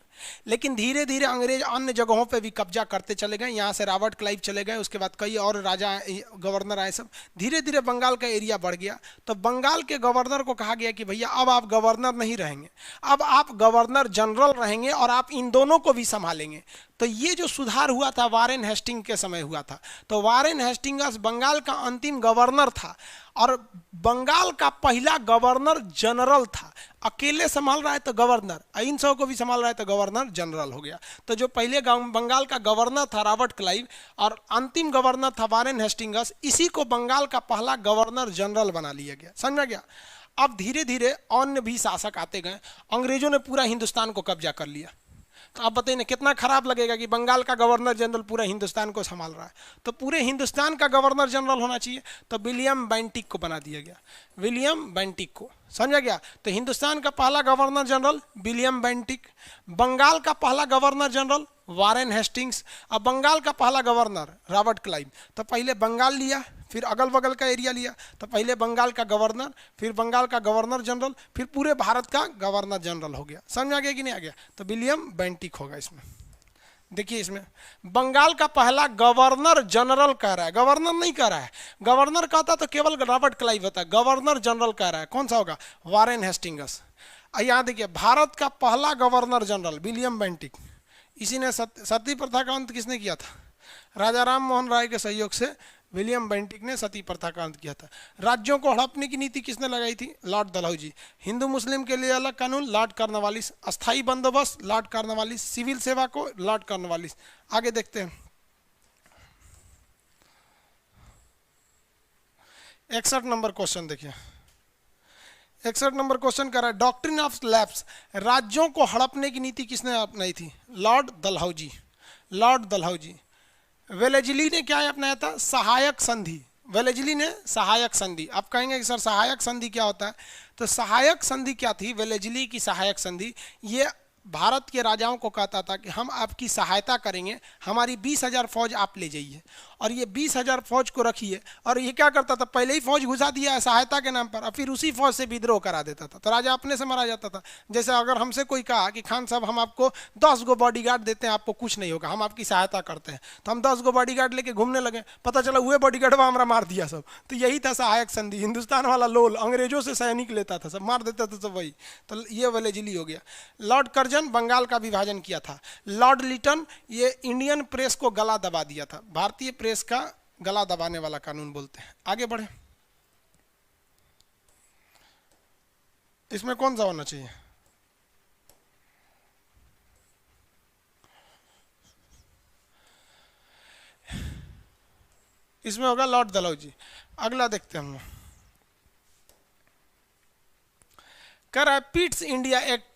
लेकिन धीरे धीरे अंग्रेज अन्य जगहों पे भी कब्जा करते चले गए, यहाँ से रॉबर्ट क्लाइव चले गए, उसके बाद कई और राजा गवर्नर आए, सब धीरे धीरे बंगाल का एरिया बढ़ गया। तो बंगाल के गवर्नर को कहा गया कि भैया अब आप गवर्नर नहीं रहेंगे, अब आप गवर्नर जनरल रहेंगे और आप इन दोनों को भी संभालेंगे। तो ये जो सुधार हुआ था वारेन हेस्टिंग के समय हुआ था। तो वारेन हेस्टिंग्स बंगाल का अंतिम गवर्नर था और बंगाल का पहला गवर्नर जनरल था। अकेले संभाल रहा है तो गवर्नर, इन सब को भी संभाल रहा है तो गवर्नर जनरल हो गया। तो जो पहले बंगाल का गवर्नर था रॉबर्ट क्लाइव और अंतिम गवर्नर था वारेन हेस्टिंग्स, इसी को बंगाल का पहला गवर्नर जनरल बना लिया गया। समझ में गया? अब धीरे धीरे अन्य भी शासक आते गए, अंग्रेजों ने पूरा हिंदुस्तान को कब्जा कर लिया। तो आप बताइए ना कितना खराब लगेगा कि बंगाल का गवर्नर जनरल पूरा हिंदुस्तान को संभाल रहा है। तो पूरे हिंदुस्तान का गवर्नर जनरल होना चाहिए, तो विलियम बेंटिक को बना दिया गया, विलियम बेंटिक को। समझा गया? तो हिंदुस्तान का पहला governor general William Bentinck, Bengal का पहला गवर्नर जनरल वारेन हेस्टिंग्स, अब बंगाल का पहला गवर्नर रॉबर्ट क्लाइव। तो पहले बंगाल लिया, फिर अगल बगल का एरिया लिया, तो पहले बंगाल का गवर्नर, फिर बंगाल का गवर्नर जनरल, फिर पूरे भारत का गवर्नर जनरल हो गया। समझ में आ गया कि नहीं आ गया? तो विलियम बेंटिक होगा इसमें। देखिए इसमें बंगाल का पहला गवर्नर जनरल कह रहा है, गवर्नर नहीं कह रहा है। गवर्नर कहता तो केवल रॉबर्ट क्लाइव होता है, गवर्नर जनरल कह रहा है, कौन सा होगा? Warren Hastings. यहाँ देखिए भारत का पहला गवर्नर जनरल विलियम बेंटिक, इसी ने सती प्रथा का अंत किसने किया था? राजा राम मोहन राय के सहयोग से विलियम बेंटिक ने सती प्रथा का अंत किया था। राज्यों को हड़पने की नीति किसने लगाई थी? लॉर्ड डलहौजी। हिंदू मुस्लिम के लिए अलग कानून लॉर्ड कॉर्नवालिस। अस्थाई बंदोबस्त लॉर्ड कॉर्नवालिस। सिविल सेवा को लॉर्ड कॉर्नवालिस। आगे देखते हैं, 61 नंबर क्वेश्चन देखिए, 61 नंबर क्वेश्चन कर रहा है, डॉक्ट्रिन ऑफ लैप्स, राज्यों को हड़पने की नीति किसने अपनाई थी? Lord Dalhousie, Lord Dalhousie. Wellesley ने क्या अपनाया था? सहायक संधि। वेलेजली ने सहायक संधि। आप कहेंगे कि सर सहायक संधि क्या होता है? तो सहायक संधि क्या थी? वेलेजली की सहायक संधि, ये भारत के राजाओं को कहता था कि हम आपकी सहायता करेंगे, हमारी 20,000 फौज आप ले जाइए और ये 20,000 फौज को रखिए। और ये क्या करता था? पहले ही फौज घुसा दिया है सहायता के नाम पर, और फिर उसी फौज से विद्रोह करा देता था, तो राजा अपने से मारा जाता था। जैसे अगर हमसे कोई कहा कि खान साहब हम आपको 10 गो बॉडीगार्ड देते हैं, आपको कुछ नहीं होगा, हम आपकी सहायता करते हैं, तो हम 10 गो बॉडीगार्ड लेके घूमने लगे, पता चला हुए बॉडीगार्डवा हमारा मार दिया सब। तो यही था सहायक संधि। हिंदुस्तान वाला लोल अंग्रेजों से सैनिक लेता था, सब मार देता था, सब वही। तो ये वेलेजली हो गया। लॉर्ड कर्जन बंगाल का विभाजन किया था। लॉर्ड लिटन ये इंडियन प्रेस को गला दबा दिया था, भारतीय प्रेस का गला दबाने वाला कानून बोलते हैं। आगे बढ़े, इसमें कौन सा होना चाहिए? इसमें होगा लॉर्ड डलहौजी। अगला देखते हैं हम लोग, कह रहा है पिट्स इंडिया एक्ट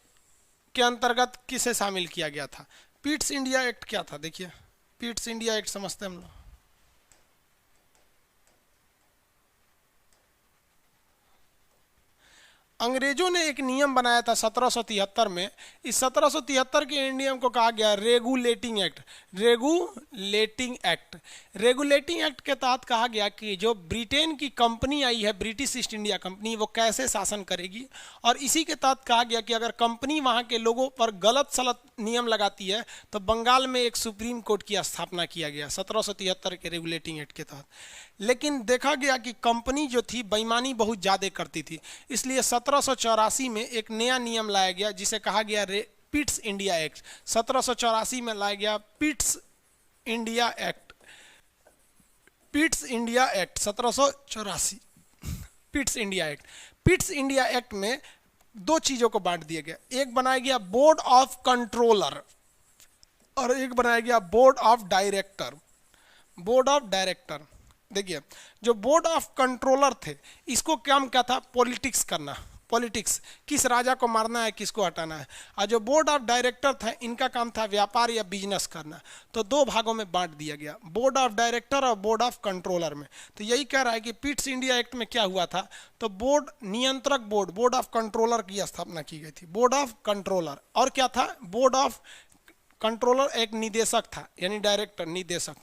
के अंतर्गत किसे शामिल किया गया था? पिट्स इंडिया एक्ट क्या था? देखिए, पिट्स इंडिया एक्ट समझते हैं हम लोग। अंग्रेजों ने एक नियम बनाया था 1773 में। इस 1773 के नियम को कहा गया regulating act. Regulating act, regulating act के तहत कहा गया कि जो ब्रिटेन की कंपनी आई है, ब्रिटिश ईस्ट इंडिया कंपनी, वो कैसे शासन करेगी। और इसी के तहत कहा गया कि अगर कंपनी वहाँ के लोगों पर गलत सलत नियम लगाती है तो बंगाल में एक सुप्रीम कोर्ट की स्थापना किया गया 1773 के रेगुलेटिंग एक्ट के तहत। लेकिन देखा गया कि कंपनी जो थी बेईमानी बहुत ज़्यादा करती थी, इसलिए 1784 में एक नया नियम लाया गया जिसे कहा गया पिट्स इंडिया एक्ट। 1784 में लाया गया Pitt's India act. Pitt's India act 1784, Pitt's India act. Pitt's India act में दो चीज़ों को बांट दिया गया, एक बनाया गया बोर्ड ऑफ कंट्रोलर और एक बनाया गया board of director. Board of director, देखिए जो बोर्ड ऑफ कंट्रोलर थे इसको काम क्या था? पॉलिटिक्स करना, पॉलिटिक्स, किस राजा को मारना है, किसको हटाना है। और जो बोर्ड ऑफ डायरेक्टर था इनका काम था व्यापार या बिजनेस करना। तो दो भागों में बांट दिया गया, बोर्ड ऑफ डायरेक्टर और बोर्ड ऑफ कंट्रोलर में। तो यही कह रहा है कि पिट्स इंडिया एक्ट में क्या हुआ था? तो बोर्ड, नियंत्रक बोर्ड, बोर्ड ऑफ कंट्रोलर की स्थापना की गई थी, बोर्ड ऑफ कंट्रोलर। और क्या था? बोर्ड ऑफ कंट्रोलर एक निदेशक था, यानी डायरेक्टर, निदेशक।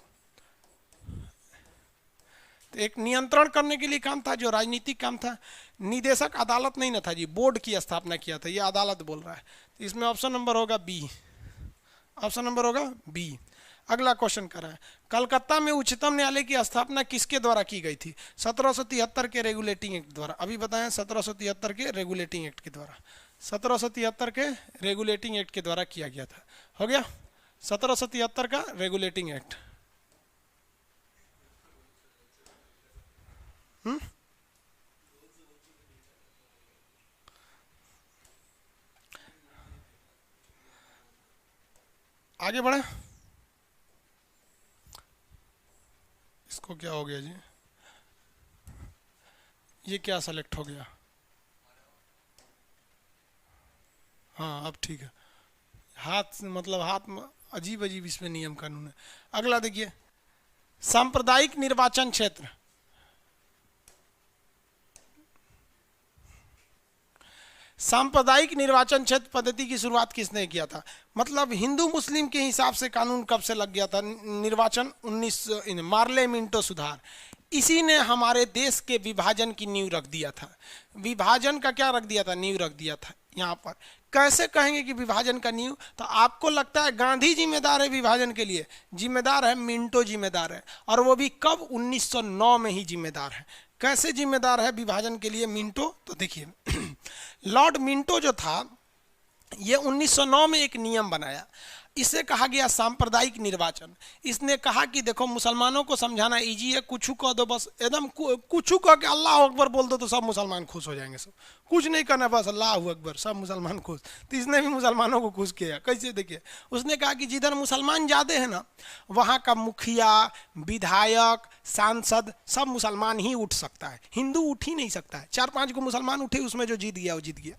तो एक नियंत्रण करने के लिए काम था, जो राजनीतिक काम था। निदेशक अदालत नहीं ना था जी, बोर्ड की स्थापना किया था, ये अदालत बोल रहा है। तो इसमें ऑप्शन नंबर होगा बी, ऑप्शन नंबर होगा बी। अगला क्वेश्चन कर रहा है, कलकत्ता में उच्चतम न्यायालय की स्थापना किसके द्वारा की गई थी? 1773 के रेगुलेटिंग एक्ट द्वारा। अभी बताएं, 1773 के रेगुलेटिंग एक्ट के द्वारा, 1773 के रेगुलेटिंग एक्ट के द्वारा किया गया था। हो गया 1773 का रेगुलेटिंग एक्ट। आगे बढ़े, इसको क्या हो गया जी? ये क्या सेलेक्ट हो गया? हाँ अब ठीक है, हाथ मतलब हाथ में अजीब अजीब इसमें नियम कानून है। अगला देखिए, सांप्रदायिक निर्वाचन क्षेत्र। सांप्रदायिक निर्वाचन क्षेत्र पद्धति की शुरुआत किसने किया था? मतलब हिंदू मुस्लिम के हिसाब से कानून कब से लग गया था निर्वाचन? 1900 मार्ले मिंटो सुधार, इसी ने हमारे देश के विभाजन की नींव रख दिया था। विभाजन का क्या रख दिया था? नींव रख दिया था। यहाँ पर कैसे कहेंगे कि विभाजन का नींव? तो आपको लगता है गांधी जिम्मेदार है विभाजन के लिए? जिम्मेदार है मिंटो, जिम्मेदार है। और वो भी कब? 1909 में ही जिम्मेदार है। कैसे जिम्मेदार है विभाजन के लिए मिंटो? तो देखिए लॉर्ड मिंटो जो था ये 1909 में एक नियम बनाया। इसे कहा गया सांप्रदायिक निर्वाचन। इसने कहा कि देखो मुसलमानों को समझाना इजी है, कुछ कह दो बस, एकदम कुछ कह के अल्लाह अकबर बोल दो तो सब मुसलमान खुश हो जाएंगे, सब कुछ नहीं करना, बस अल्लाह अकबर, सब मुसलमान खुश। तो इसने भी मुसलमानों को खुश किया। कैसे? देखिए, उसने कहा कि जिधर मुसलमान ज़्यादा है ना वहाँ का मुखिया, विधायक, सांसद सब मुसलमान ही उठ सकता है, हिंदू उठ ही नहीं सकता है। 4-5 को मुसलमान उठे, उसमें जो जीत गया वो जीत गया।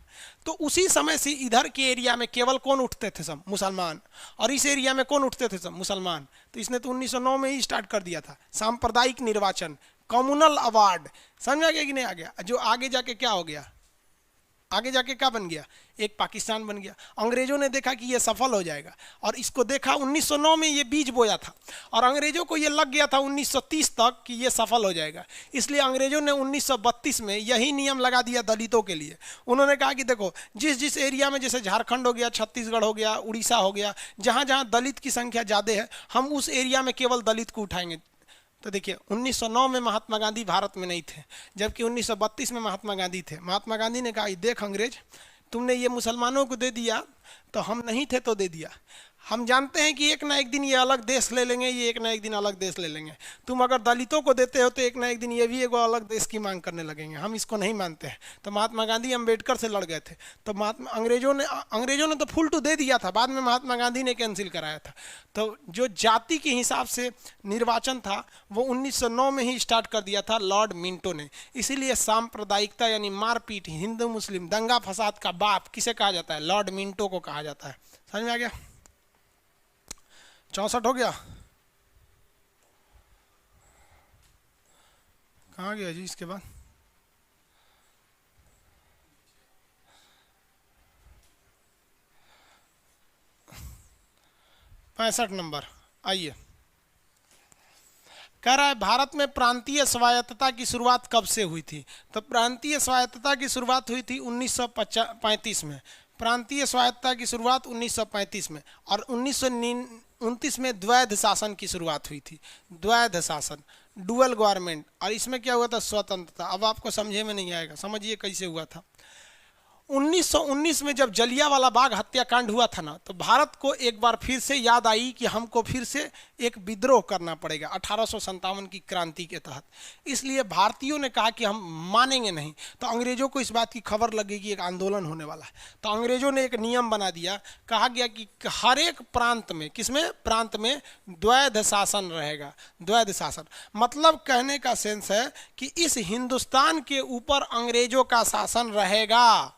तो उसी समय से इधर के एरिया में केवल कौन उठते थे? सब मुसलमान। और इस एरिया में कौन उठते थे? सब मुसलमान। तो इसने तो 1909 में ही स्टार्ट कर दिया था सांप्रदायिक निर्वाचन, कम्युनल अवार्ड। समझ आ गया कि नहीं आ गया? जो आगे जाके क्या हो गया, आगे जाके क्या बन गया? एक पाकिस्तान बन गया। अंग्रेजों ने देखा कि ये सफल हो जाएगा और इसको देखा, 1909 में ये बीज बोया था और अंग्रेजों को ये लग गया था 1930 तक कि ये सफल हो जाएगा। इसलिए अंग्रेजों ने 1932 में यही नियम लगा दिया दलितों के लिए। उन्होंने कहा कि देखो, जिस जिस एरिया में, जैसे झारखंड हो गया, छत्तीसगढ़ हो गया, उड़ीसा हो गया, जहाँ जहाँ दलित की संख्या ज़्यादा है, हम उस एरिया में केवल दलित को उठाएंगे। तो देखिए, 1909 में महात्मा गांधी भारत में नहीं थे, जबकि 1932 में महात्मा गांधी थे। महात्मा गांधी ने कहा, देख अंग्रेज, तुमने ये मुसलमानों को दे दिया तो हम नहीं थे तो दे दिया। हम जानते हैं कि एक ना एक दिन ये अलग देश ले लेंगे, ये एक ना एक दिन अलग देश ले लेंगे। तुम अगर दलितों को देते हो तो एक ना एक दिन ये भी एक अलग देश की मांग करने लगेंगे, हम इसको नहीं मानते हैं। तो महात्मा गांधी अम्बेडकर से लड़ गए थे। तो अंग्रेजों ने तो फुल टू दे दिया था, बाद में महात्मा गांधी ने कैंसिल कराया था। तो जो जाति के हिसाब से निर्वाचन था वो 1909 में ही स्टार्ट कर दिया था लॉर्ड मिंटो ने। इसीलिए सांप्रदायिकता यानी मारपीट, हिंदू मुस्लिम दंगा फसाद का बाप किसे कहा जाता है? लॉर्ड मिंटो को कहा जाता है। समझ में आ गया? 64 हो गया, कहाँ गया जी? इसके बाद 65 नंबर, आइए। कह रहा है भारत में प्रांतीय स्वायत्तता की शुरुआत कब से हुई थी? तो प्रांतीय स्वायत्तता की शुरुआत हुई थी 1935 में। प्रांतीय स्वायत्तता की शुरुआत 1935 में, और 1929 में द्वैध शासन की शुरुआत हुई थी। द्वैध शासन, डुअल गवर्नमेंट। और इसमें क्या हुआ था? स्वतंत्रता। अब आपको समझे में नहीं आएगा, समझिए कैसे हुआ था। 1919 में जब जलियांवाला बाग हत्याकांड हुआ था ना, तो भारत को एक बार फिर से याद आई कि हमको फिर से एक विद्रोह करना पड़ेगा 1857 की क्रांति के तहत। इसलिए भारतीयों ने कहा कि हम मानेंगे नहीं। तो अंग्रेजों को इस बात की खबर लगी कि एक आंदोलन होने वाला है, तो अंग्रेजों ने एक नियम बना दिया। कहा गया कि हर एक प्रांत में, किसमें? प्रांत में द्वैध शासन रहेगा। द्वैध शासन मतलब कहने का सेंस है कि इस हिंदुस्तान के ऊपर अंग्रेजों का शासन रहेगा,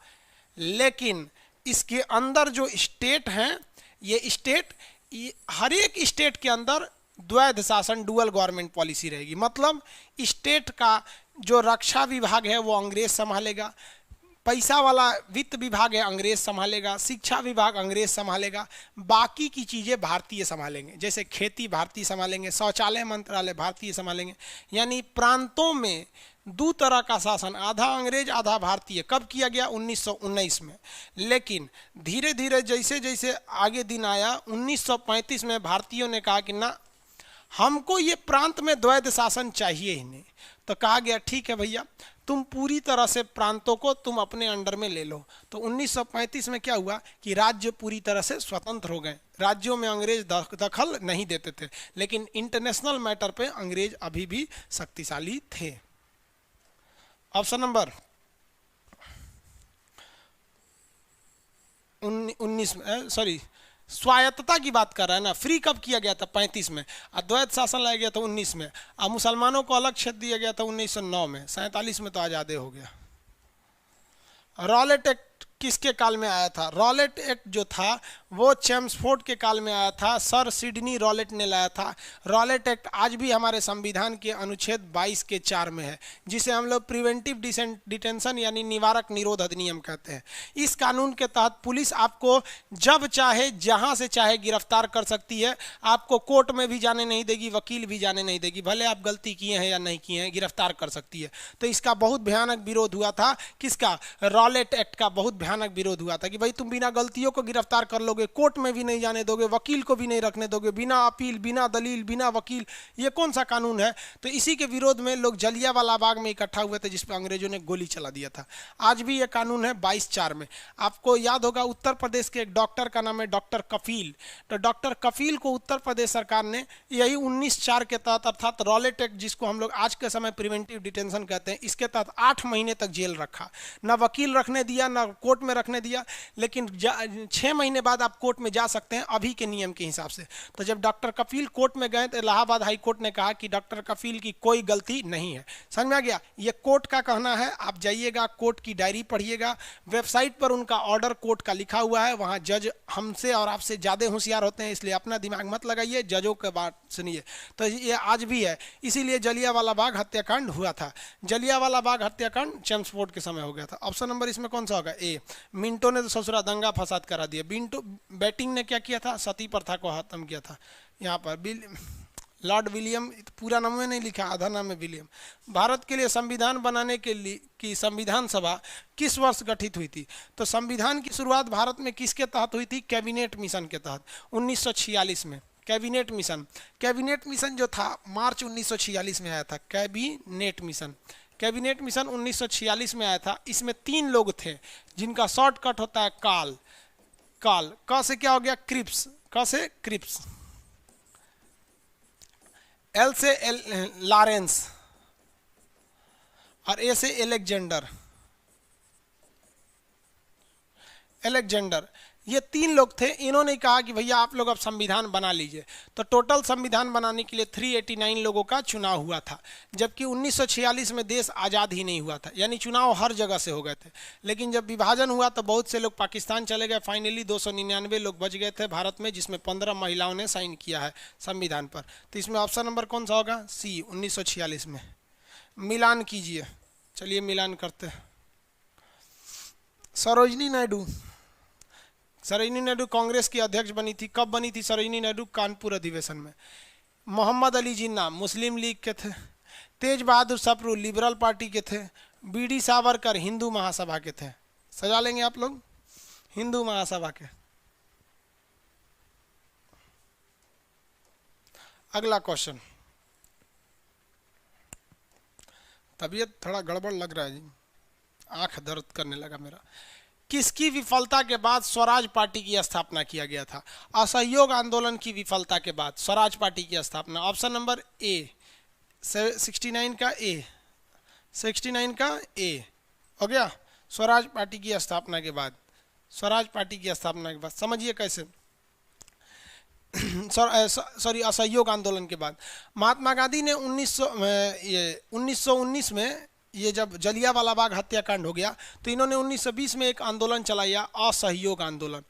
लेकिन इसके अंदर जो स्टेट हैं, ये स्टेट, हर एक स्टेट के अंदर द्वैध शासन, डुअल गवर्नमेंट पॉलिसी रहेगी। मतलब स्टेट का जो रक्षा विभाग है वो अंग्रेज संभालेगा, पैसा वाला वित्त विभाग है अंग्रेज संभालेगा, शिक्षा विभाग अंग्रेज संभालेगा, बाकी की चीज़ें भारतीय संभालेंगे। जैसे खेती भारतीय संभालेंगे, शौचालय मंत्रालय भारतीय संभालेंगे। यानी प्रांतों में दो तरह का शासन, आधा अंग्रेज आधा भारतीय, कब किया गया? 1919 में। लेकिन धीरे धीरे जैसे जैसे आगे दिन आया, 1935 में भारतीयों ने कहा कि ना, हमको ये प्रांत में द्वैध शासन चाहिए ही नहीं। तो कहा गया ठीक है भैया, तुम पूरी तरह से प्रांतों को तुम अपने अंडर में ले लो। तो 1935 में क्या हुआ कि राज्य पूरी तरह से स्वतंत्र हो गए। राज्यों में अंग्रेज दखल नहीं देते थे, लेकिन इंटरनेशनल मैटर पे अंग्रेज अभी भी शक्तिशाली थे। ऑप्शन नंबर 19 में, सॉरी, स्वायत्तता की बात कर रहा है ना। फ्री कब किया गया था? 35 में। अद्वैत शासन लाया गया था 19 में। अब मुसलमानों को अलग क्षेत्र दिया गया था 1909 में। 47 में तो आज़ादी हो गया। रॉलेट एक्ट किसके काल में आया था? रॉलेट एक्ट जो था वो चेम्सफोर्ड के काल में आया था, सर सिडनी रॉलेट ने लाया था। रॉलेट एक्ट आज भी हमारे संविधान के अनुच्छेद 22 के 4 में है, जिसे हम लोग प्रिवेंटिव डिटेंशन यानी निवारक निरोध अधिनियम कहते हैं। इस कानून के तहत पुलिस आपको जब चाहे जहां से चाहे गिरफ्तार कर सकती है। आपको कोर्ट में भी जाने नहीं देगी, वकील भी जाने नहीं देगी, भले आप गलती किए हैं या नहीं किए हैं, गिरफ्तार कर सकती है। तो इसका बहुत भयानक विरोध हुआ था। किसका? रॉलेट एक्ट का बहुत भयानक विरोध हुआ था कि भाई तुम बिना गलतियों को गिरफ्तार कर लोगे, कोर्ट में भी नहीं जाने दोगे, वकील को भी नहीं रखने दोगे, बिना अपील, बिना दलील, बिना वकील, ये कौन सा कानून है। तो इसी के विरोध में लोग जलियांवाला बाग में इकट्ठा हुए थे, जिस पर अंग्रेजों ने गोली चला दिया था। आज भी ये कानून है 22/4 में। आपको याद होगा उत्तर प्रदेश के एक डॉक्टर का नाम है डॉक्टर कफील। तो डॉक्टर कफील को उत्तर प्रदेश सरकार ने यही 19/4 के तहत, अर्थात रॉलेट एक्ट, जिसको हम लोग आज के समय प्रिवेंटिव डिटेंशन कहते हैं, इसके तहत 8 महीने तक जेल रखा। ना वकील रखने दिया, ना कोर्ट में रखने दिया, लेकिन 6 महीने बाद आप कोर्ट में जा सकते हैं अभी के नियम के हिसाब से। तो जब डॉक्टर कफील कोर्ट में गए तो इलाहाबाद हाई कोर्ट ने कहा कि डॉक्टर कफील की कोई गलती नहीं है। समझ में आ गया, ये कोर्ट का कहना है। आप जाइएगा, कोर्ट की डायरी पढ़िएगा, वेबसाइट पर उनका ऑर्डर कोर्ट का लिखा हुआ है। वहाँ जज हमसे और आपसे ज़्यादा होशियार होते हैं, इसलिए अपना दिमाग मत लगाइए, जजों के बात सुनिए। तो ये आज भी है, इसीलिए जलियांवाला बाग हत्याकांड हुआ था। जलियांवाला बाग हत्याकांड चेम्सफोर्ड के समय हो गया था। ऑप्शन नंबर इसमें कौन सा होगा? ए। मिंटो ने तो ससुरा दंगा फसाद करा दिया। बैटिंग ने क्या किया था? सती प्रथा को खत्म किया था। यहाँ पर लॉर्ड विलियम, पूरा नाम में नहीं लिखा, आधा नाम है विलियम। भारत के लिए संविधान बनाने के लिए की संविधान सभा किस वर्ष गठित हुई थी? तो संविधान की शुरुआत भारत में किसके तहत हुई थी? कैबिनेट मिशन के तहत 1946 में। कैबिनेट मिशन जो था मार्च 1946 में आया था। कैबिनेट मिशन 1946 में आया था। इसमें 3 लोग थे जिनका शॉर्टकट होता है काल। क से क्या हो गया? क्रिप्स। क से क्रिप्स। एल से लॉरेंस और ए से एलेक्जेंडर। ये 3 लोग थे। इन्होंने कहा कि भैया आप लोग अब संविधान बना लीजिए। तो टोटल संविधान बनाने के लिए 389 लोगों का चुनाव हुआ था, जबकि 1946 में देश आज़ाद ही नहीं हुआ था, यानी चुनाव हर जगह से हो गए थे। लेकिन जब विभाजन हुआ तो बहुत से लोग पाकिस्तान चले गए। फाइनली 299 लोग बच गए थे भारत में, जिसमें 15 महिलाओं ने साइन किया है संविधान पर। तो इसमें ऑप्शन नंबर कौन सा होगा? सी, 1946 में। मिलान कीजिए, चलिए मिलान करते हैं। सरोजिनी नायडू कांग्रेस की अध्यक्ष बनी थी। कब बनी थी सरोजिनी नायडू? कानपुर अधिवेशन में। मोहम्मद अली जिन्ना मुस्लिम लीग के थे। तेज बहादुर सप्रू लिबरल पार्टी के थे। बीडी सावरकर हिंदू महासभा के थे। सजा लेंगे आप लोग, हिंदू महासभा के। अगला क्वेश्चन, तबीयत थोड़ा गड़बड़ लग रहा है जी, आंख दर्द करने लगा मेरा। किसकी विफलता के बाद स्वराज पार्टी की स्थापना किया गया था? असहयोग आंदोलन की विफलता के बाद स्वराज पार्टी की स्थापना। ऑप्शन नंबर ए, 69 का ए हो गया। स्वराज पार्टी की स्थापना के बाद, समझिए कैसे। असहयोग आंदोलन के बाद महात्मा गांधी ने 1919 में, ये जब जलियांवाला बाग हत्याकांड हो गया, तो इन्होंने 1920 में एक आंदोलन चलाया, असहयोग आंदोलन,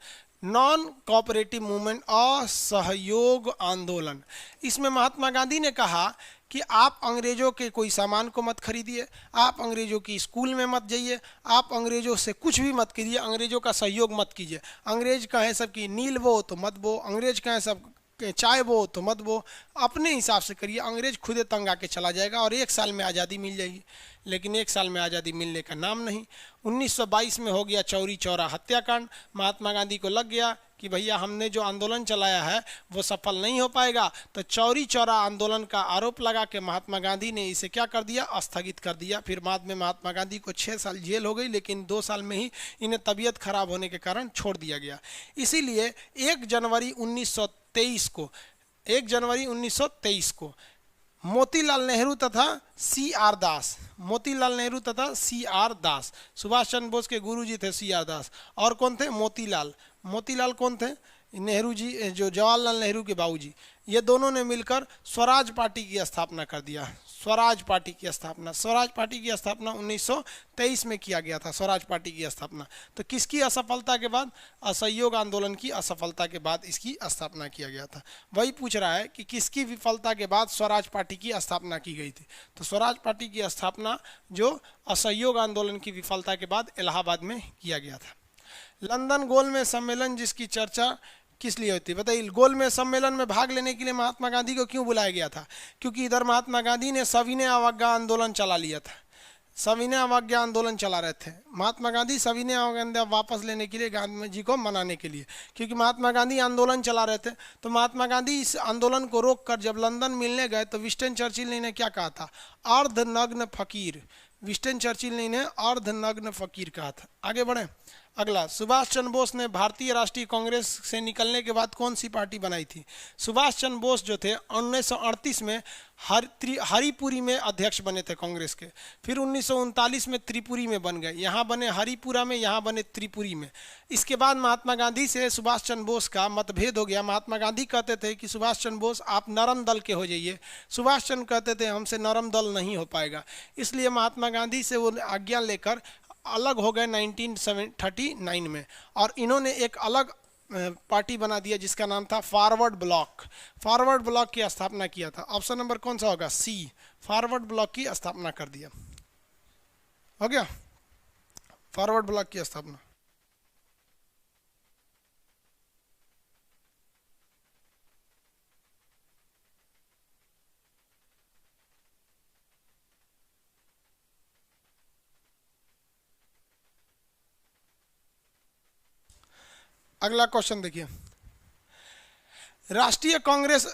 नॉन कोऑपरेटिव मूवमेंट, असहयोग आंदोलन। इसमें महात्मा गांधी ने कहा कि आप अंग्रेजों के कोई सामान को मत खरीदिए, आप अंग्रेजों की स्कूल में मत जाइए, आप अंग्रेजों से कुछ भी मत कीजिए, अंग्रेजों का सहयोग मत कीजिए। अंग्रेज कहें सब की नील बो तो मत बो, अंग्रेज कहें सब चाय बो तो मत बो, अपने हिसाब से करिए। अंग्रेज खुदे तंग आके चला जाएगा और 1 साल में आज़ादी मिल जाएगी। लेकिन 1 साल में आज़ादी मिलने का नाम नहीं। 1922 में हो गया चौरी चौरा हत्याकांड। महात्मा गांधी को लग गया कि भैया हमने जो आंदोलन चलाया है वो सफल नहीं हो पाएगा, तो चौरी चौरा आंदोलन का आरोप लगा के महात्मा गांधी ने इसे क्या कर दिया? स्थगित कर दिया। फिर बाद में महात्मा गांधी को 6 साल जेल हो गई, लेकिन 2 साल में ही इन्हें तबीयत खराब होने के कारण छोड़ दिया गया। इसीलिए 1 जनवरी 1923 को मोतीलाल नेहरू तथा CR दास, सुभाष चंद्र बोस के गुरुजी थे CR दास, और कौन थे? मोतीलाल कौन थे? नेहरू जी, जो जवाहरलाल नेहरू के बाबूजी। ये दोनों ने मिलकर स्वराज पार्टी की स्थापना कर दिया। स्वराज पार्टी की स्थापना 1923 में किया गया था। स्वराज पार्टी की स्थापना तो किसकी असफलता के बाद? असहयोग आंदोलन की असफलता के बाद इसकी स्थापना किया गया था। वही पूछ रहा है कि किसकी विफलता के बाद स्वराज पार्टी की स्थापना की गई थी। तो स्वराज पार्टी की स्थापना जो असहयोग आंदोलन की विफलता के बाद इलाहाबाद में किया गया था। लंदन गोलमेज सम्मेलन जिसकी चर्चा किस लिए होती है बताइए? गोलमेज सम्मेलन में भाग लेने के लिए महात्मा गांधी को क्यों बुलाया गया था? क्योंकि इधर महात्मा गांधी ने सविनय अवज्ञा आंदोलन चला लिया था। सविनय अवज्ञा आंदोलन चला रहे थे। महात्मा गांधी सविनय अवज्ञा वापस लेने के लिए गांधी जी को मनाने के लिए, क्योंकि महात्मा गांधी आंदोलन चला रहे थे। तो महात्मा गांधी इस आंदोलन को रोककर जब लंदन मिलने गए तो विंस्टन चर्चिल ने इन्हें क्या कहा था? अर्धनग्न फकीर। विंस्टन चर्चिल ने इन्हें अर्धनग्न फकीर कहा था। आगे बढ़े। अगला, सुभाष चंद्र बोस ने भारतीय राष्ट्रीय कांग्रेस से निकलने के बाद कौन सी पार्टी बनाई थी? सुभाष चंद्र बोस जो थे 1938 में हरिपुरी में अध्यक्ष बने थे कांग्रेस के। फिर 1939 में त्रिपुरी में बन गए। यहाँ बने हरिपुरा में, यहाँ बने त्रिपुरी में। इसके बाद महात्मा गांधी से सुभाष चंद्र बोस का मतभेद हो गया। महात्मा गांधी कहते थे कि सुभाष चंद्र बोस आप नरम दल के हो जाइए। सुभाष चंद्र कहते थे हमसे नरम दल नहीं हो पाएगा। इसलिए महात्मा गांधी से वो आज्ञा लेकर अलग हो गए 1939 में, और इन्होंने एक अलग पार्टी बना दिया जिसका नाम था फॉरवर्ड ब्लॉक। फॉरवर्ड ब्लॉक की स्थापना किया था। ऑप्शन नंबर कौन सा होगा? सी, फॉरवर्ड ब्लॉक की स्थापना कर दिया। हो गया, फॉरवर्ड ब्लॉक की स्थापना। अगला क्वेश्चन देखिए। राष्ट्रीय कांग्रेस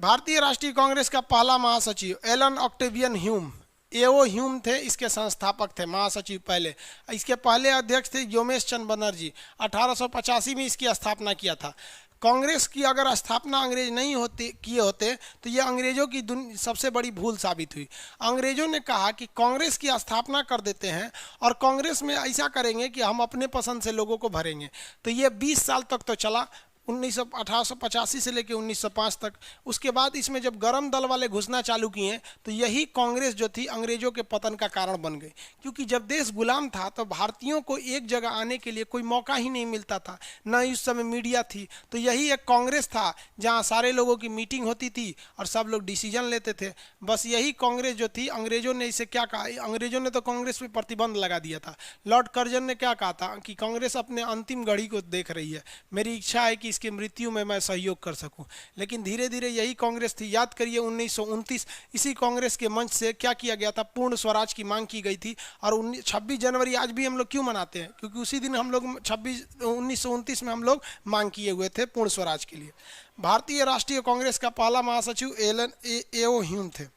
भारतीय राष्ट्रीय कांग्रेस का पहला महासचिव एलन ऑक्टेवियन ह्यूम, एओ ह्यूम थे, इसके संस्थापक थे, महासचिव पहले। इसके पहले अध्यक्ष थे योमेश चंद्र बनर्जी। 1885 में इसकी स्थापना किया था। कांग्रेस की अगर स्थापना अंग्रेज नहीं किए होते तो ये अंग्रेजों की सबसे बड़ी भूल साबित हुई। अंग्रेजों ने कहा कि कांग्रेस की स्थापना कर देते हैं और कांग्रेस में ऐसा करेंगे कि हम अपने पसंद से लोगों को भरेंगे। तो ये 20 साल तक तो चला, 1885 से लेकर 1905 तक। उसके बाद इसमें जब गरम दल वाले घुसना चालू किए तो यही कांग्रेस जो थी अंग्रेजों के पतन का कारण बन गई। क्योंकि जब देश गुलाम था तो भारतीयों को एक जगह आने के लिए कोई मौका ही नहीं मिलता था, न उस समय मीडिया थी। तो यही एक कांग्रेस था जहाँ सारे लोगों की मीटिंग होती थी और सब लोग डिसीजन लेते थे। बस यही कांग्रेस जो थी, अंग्रेजों ने इसे क्या कहा? अंग्रेजों ने तो कांग्रेस पर प्रतिबंध लगा दिया था। लॉर्ड कर्जन ने क्या कहा था कि कांग्रेस अपने अंतिम घड़ी को देख रही है, मेरी इच्छा है कि इसकी मृत्यु में मैं सहयोग कर सकूं। लेकिन धीरे धीरे यही कांग्रेस थी। याद करिए 1929 इसी कांग्रेस के मंच से क्या किया गया था? पूर्ण स्वराज की मांग की गई थी। और 26 जनवरी आज भी हम लोग क्यों मनाते हैं? क्योंकि उसी दिन हम लोग 1929 में हम लोग मांग किए हुए थे पूर्ण स्वराज के लिए। भारतीय राष्ट्रीय कांग्रेस का पहला महासचिव एओ ह्यूम थे।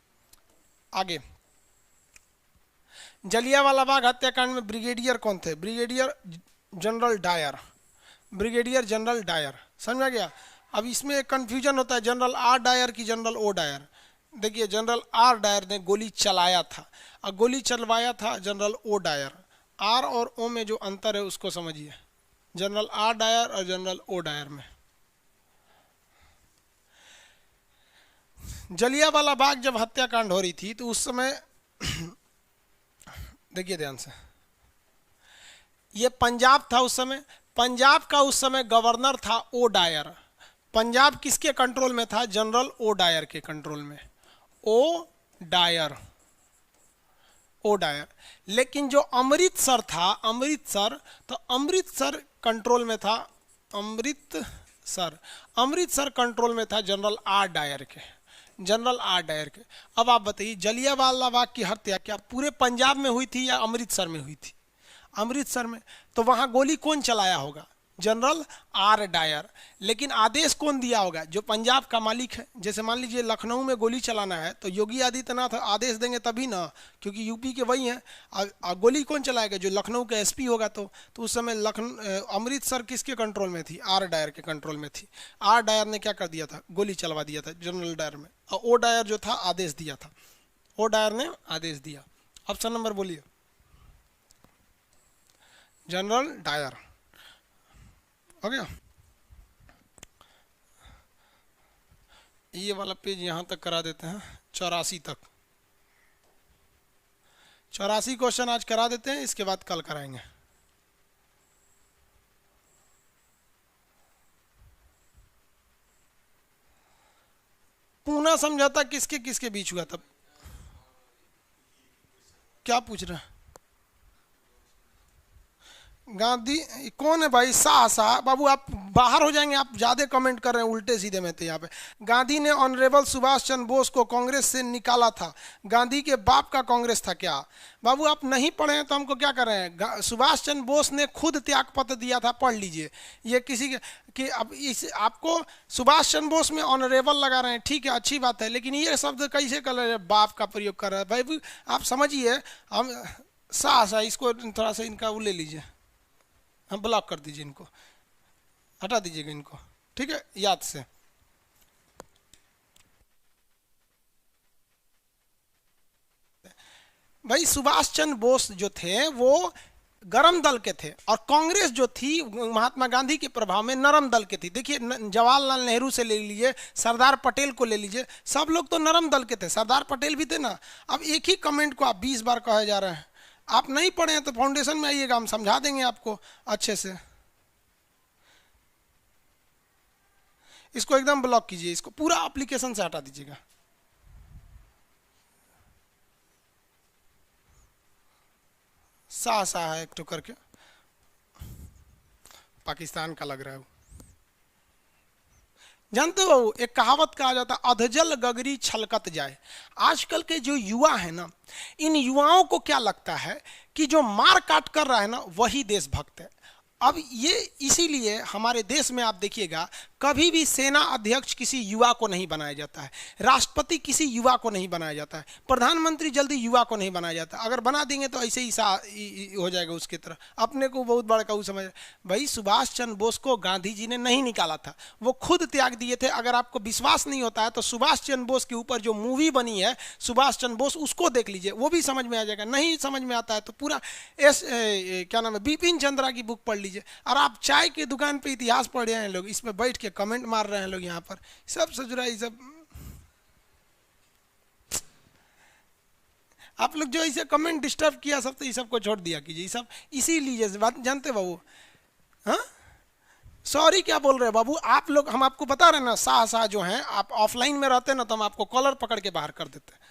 आगे, जलियांवाला बाग हत्याकांड में ब्रिगेडियर कौन थे? Brigadier general Dyer. Brigadier general Dyer, समझ में गया? अब इसमें एक कन्फ्यूजन होता है, जनरल आर डायर की जनरल ओ डायर। देखिए, जनरल आर डायर ने गोली चलाया था और गोली चलवाया था जनरल ओ डायर। आर और ओ में जो अंतर है उसको समझिए, जनरल आर डायर और जनरल ओ डायर में। जलियांवाला बाग जब हत्याकांड हो रही थी तो उस समय देखिए ध्यान से, ये पंजाब था उस समय। पंजाब का उस समय गवर्नर था ओ डायर। पंजाब किसके कंट्रोल में था? जनरल ओ डायर के कंट्रोल में। O Dyer, O Dyer. लेकिन जो अमृतसर था, अमृतसर, तो अमृतसर कंट्रोल में था, अमृतसर कंट्रोल में था जनरल आर डायर के, जनरल आर डायर के। अब आप बताइए, जलियांवाला बाग की हत्या क्या पूरे पंजाब में हुई थी या अमृतसर में हुई थी? अमृतसर में। तो वहां गोली कौन चलाया होगा? General R Dyer. लेकिन आदेश कौन दिया होगा? जो पंजाब का मालिक है। जैसे मान लीजिए लखनऊ में गोली चलाना है तो योगी आदित्यनाथ आदेश देंगे तभी ना, क्योंकि यूपी के वही हैं। गोली कौन चलाएगा? जो लखनऊ का एसपी होगा। तो उस समय अमृतसर किसके कंट्रोल में थी? आर डायर के कंट्रोल में थी। आर डायर ने क्या कर दिया था? गोली चलवा दिया था जनरल डायर में। और ओ डायर जो था आदेश दिया था, ओ डायर ने आदेश दिया। ऑप्शन नंबर बोलिए। General Dyer. हो गया? ये वाला पेज यहां तक करा देते हैं, 84 तक। 84 क्वेश्चन आज करा देते हैं, इसके बाद कल कराएंगे। पूना समझौता किसके किसके बीच हुआ था? क्या पूछ रहे हैं? गांधी कौन है भाई? शाह शाह बाबू आप बाहर हो जाएंगे, आप ज्यादा कमेंट कर रहे हैं उल्टे सीधे में। तो यहाँ पे गांधी ने ऑनरेबल सुभाष चंद्र बोस को कांग्रेस से निकाला था। गांधी के बाप का कांग्रेस था क्या? बाबू आप नहीं पढ़े हैं तो हमको क्या कर रहे हैं? सुभाष चंद्र बोस ने खुद त्याग पत्र दिया था, पढ़ लीजिए। ये किसी के कि अब इस आपको सुभाष चंद्र बोस में ऑनरेबल लगा रहे हैं, ठीक है अच्छी बात है, लेकिन ये शब्द कैसे कर रहे हैं? बाप का प्रयोग कर रहा है भाई, आप समझिए। हम शाह शाह इसको थोड़ा सा इनका वो ले लीजिए, हम ब्लॉक कर दीजिए, इनको हटा दीजिएगा इनको, ठीक है याद से। भाई सुभाष चंद्र बोस जो थे वो गरम दल के थे, और कांग्रेस जो थी महात्मा गांधी के प्रभाव में नरम दल के थी। देखिए जवाहरलाल नेहरू से ले लीजिए, सरदार पटेल को ले लीजिए, सब लोग तो नरम दल के थे, सरदार पटेल भी थे ना। अब एक ही कमेंट को आप 20 बार कहे जा रहे हैं। आप नहीं पढ़े हैं तो फाउंडेशन में आइएगा, हम समझा देंगे आपको अच्छे से। इसको एकदम ब्लॉक कीजिए, इसको पूरा एप्लीकेशन से हटा दीजिएगा। शाह शाह है एक तो करके, पाकिस्तान का लग रहा है वो। जानते हो एक कहावत कहा जाता है, अधजल गगरी छलकत जाए। आजकल के जो युवा है ना, इन युवाओं को क्या लगता है कि जो मार काट कर रहा है ना वही देशभक्त है। अब ये इसीलिए हमारे देश में आप देखिएगा कभी भी सेना अध्यक्ष किसी युवा को नहीं बनाया जाता है, राष्ट्रपति किसी युवा को नहीं बनाया जाता है, प्रधानमंत्री जल्दी युवा को नहीं बनाया जाता। अगर बना देंगे तो ऐसे ही हो जाएगा उसकी तरह, अपने को बहुत बड़ा कहू समझ। भाई सुभाष चंद्र बोस को गांधी जी ने नहीं निकाला था, वो खुद त्याग दिए थे। अगर आपको विश्वास नहीं होता है तो सुभाष चंद्र बोस के ऊपर जो मूवी बनी है सुभाष चंद्र बोस, उसको देख लीजिए, वो भी समझ में आ जाएगा। नहीं समझ में आता है तो पूरा क्या नाम है बिपिन चंद्रा की बुक पढ़ लीजिए। और आप चाय की दुकान पे इतिहास पढ़ रहे हैं लोग, इसमें बैठ के कमेंट मार रहे हैं लोग यहाँ पर, सब सजुरा ये सब। आप लोग जो ऐसे कमेंट डिस्टर्ब किया सब, तो ये सब को छोड़ दिया कीजिए, ये सब इसीलिए बात जानते बाबू। हाँ सॉरी क्या बोल रहे हैं बाबू आप लोग? हम आपको बता रहे हैं ना, शाह शाह जो हैं, आप ऑफलाइन में रहते हैं ना तो हम आपको कॉलर पकड़ के बाहर कर देते हैं।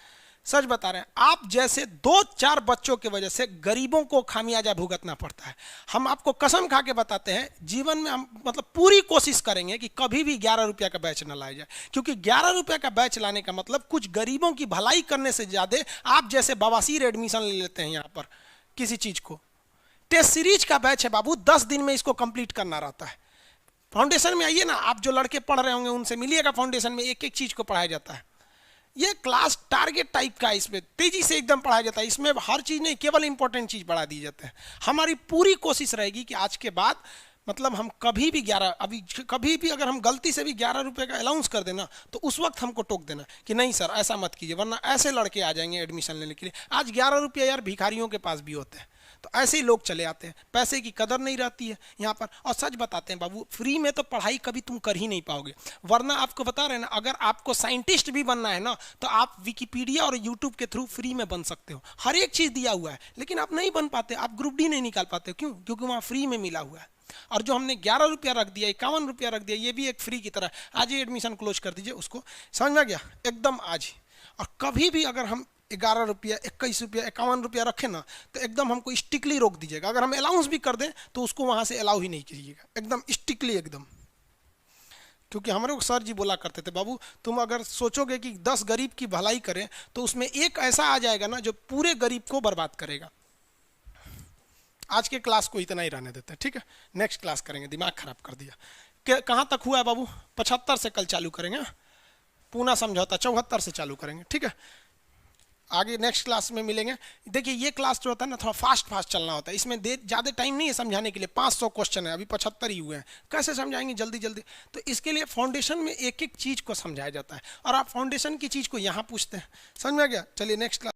सच बता रहे हैं, आप जैसे 2-4 बच्चों की वजह से गरीबों को खामियाजा भुगतना पड़ता है। हम आपको कसम खा के बताते हैं, जीवन में हम मतलब पूरी कोशिश करेंगे कि कभी भी 11 रुपया का बैच न लाया जाए, क्योंकि 11 रुपये का बैच लाने का मतलब कुछ गरीबों की भलाई करने से ज़्यादा आप जैसे बवासीर एडमिशन ले लेते हैं यहाँ पर किसी चीज़ को। टेस्ट सीरीज का बैच है बाबू, 10 दिन में इसको कंप्लीट करना रहता है। फाउंडेशन में आइए ना, आप जो लड़के पढ़ रहे होंगे उनसे मिलिएगा, फाउंडेशन में एक एक चीज़ को पढ़ाया जाता है। ये क्लास टारगेट टाइप का है, इसमें तेजी से एकदम पढ़ाया जाता है। इसमें हर चीज़ नहीं, केवल इंपॉर्टेंट चीज़ पढ़ा दी जाते हैं। हमारी पूरी कोशिश रहेगी कि आज के बाद मतलब हम कभी भी 11 अभी कभी भी अगर हम गलती से भी 11 रुपये का अलाउंस कर देना तो उस वक्त हमको टोक देना कि नहीं सर ऐसा मत कीजिए, वरना ऐसे लड़के आ जाएंगे एडमिशन लेने के लिए। आज 11 रुपये यार भिखारियों के पास भी होते हैं, तो ऐसे ही लोग चले आते हैं, पैसे की कदर नहीं रहती है यहाँ पर। और सच बताते हैं बाबू, फ्री में तो पढ़ाई कभी तुम कर ही नहीं पाओगे। वरना आपको बता रहे हैं ना, अगर आपको साइंटिस्ट भी बनना है ना तो आप विकिपीडिया और यूट्यूब के थ्रू फ्री में बन सकते हो, हर एक चीज़ दिया हुआ है। लेकिन आप नहीं बन पाते, आप ग्रुप डी नहीं निकाल पाते, क्यों? क्योंकि वहाँ फ्री में मिला हुआ है। और जो हमने 11 रुपया रख दिया, 51 रुपया रख दिया, ये भी एक फ्री की तरह। आज ही एडमिशन क्लोज कर दीजिए उसको, समझ में आ गया एकदम आज ही। और कभी भी अगर हम 11 रुपया, 21 रुपया, 51 रुपया रखें ना तो एकदम हमको स्टिकली रोक दीजिएगा। अगर हम अलाउंस भी कर दें तो उसको वहाँ से अलाउ ही नहीं कीजिएगा, एकदम स्टिकली एकदम। क्योंकि हमारे को सर जी बोला करते थे, बाबू तुम अगर सोचोगे कि 10 गरीब की भलाई करें तो उसमें एक ऐसा आ जाएगा ना जो पूरे गरीब को बर्बाद करेगा। आज के क्लास को इतना ही रहने देते हैं, ठीक है? नेक्स्ट क्लास करेंगे, दिमाग खराब कर दिया। कहाँ तक हुआ है बाबू? 75 से कल चालू करेंगे, पूना समझौता 74 से चालू करेंगे, ठीक है? आगे नेक्स्ट क्लास में मिलेंगे। देखिए ये क्लास जो होता है ना थोड़ा फास्ट चलना होता है, इसमें ज़्यादा टाइम नहीं है समझाने के लिए। 500 क्वेश्चन है, अभी 75 ही हुए हैं, कैसे समझाएंगे जल्दी जल्दी? तो इसके लिए फाउंडेशन में एक एक चीज़ को समझाया जाता है, और आप फाउंडेशन की चीज़ को यहाँ पूछते हैं। समझ में आ गया? चलिए नेक्स्ट क्लास।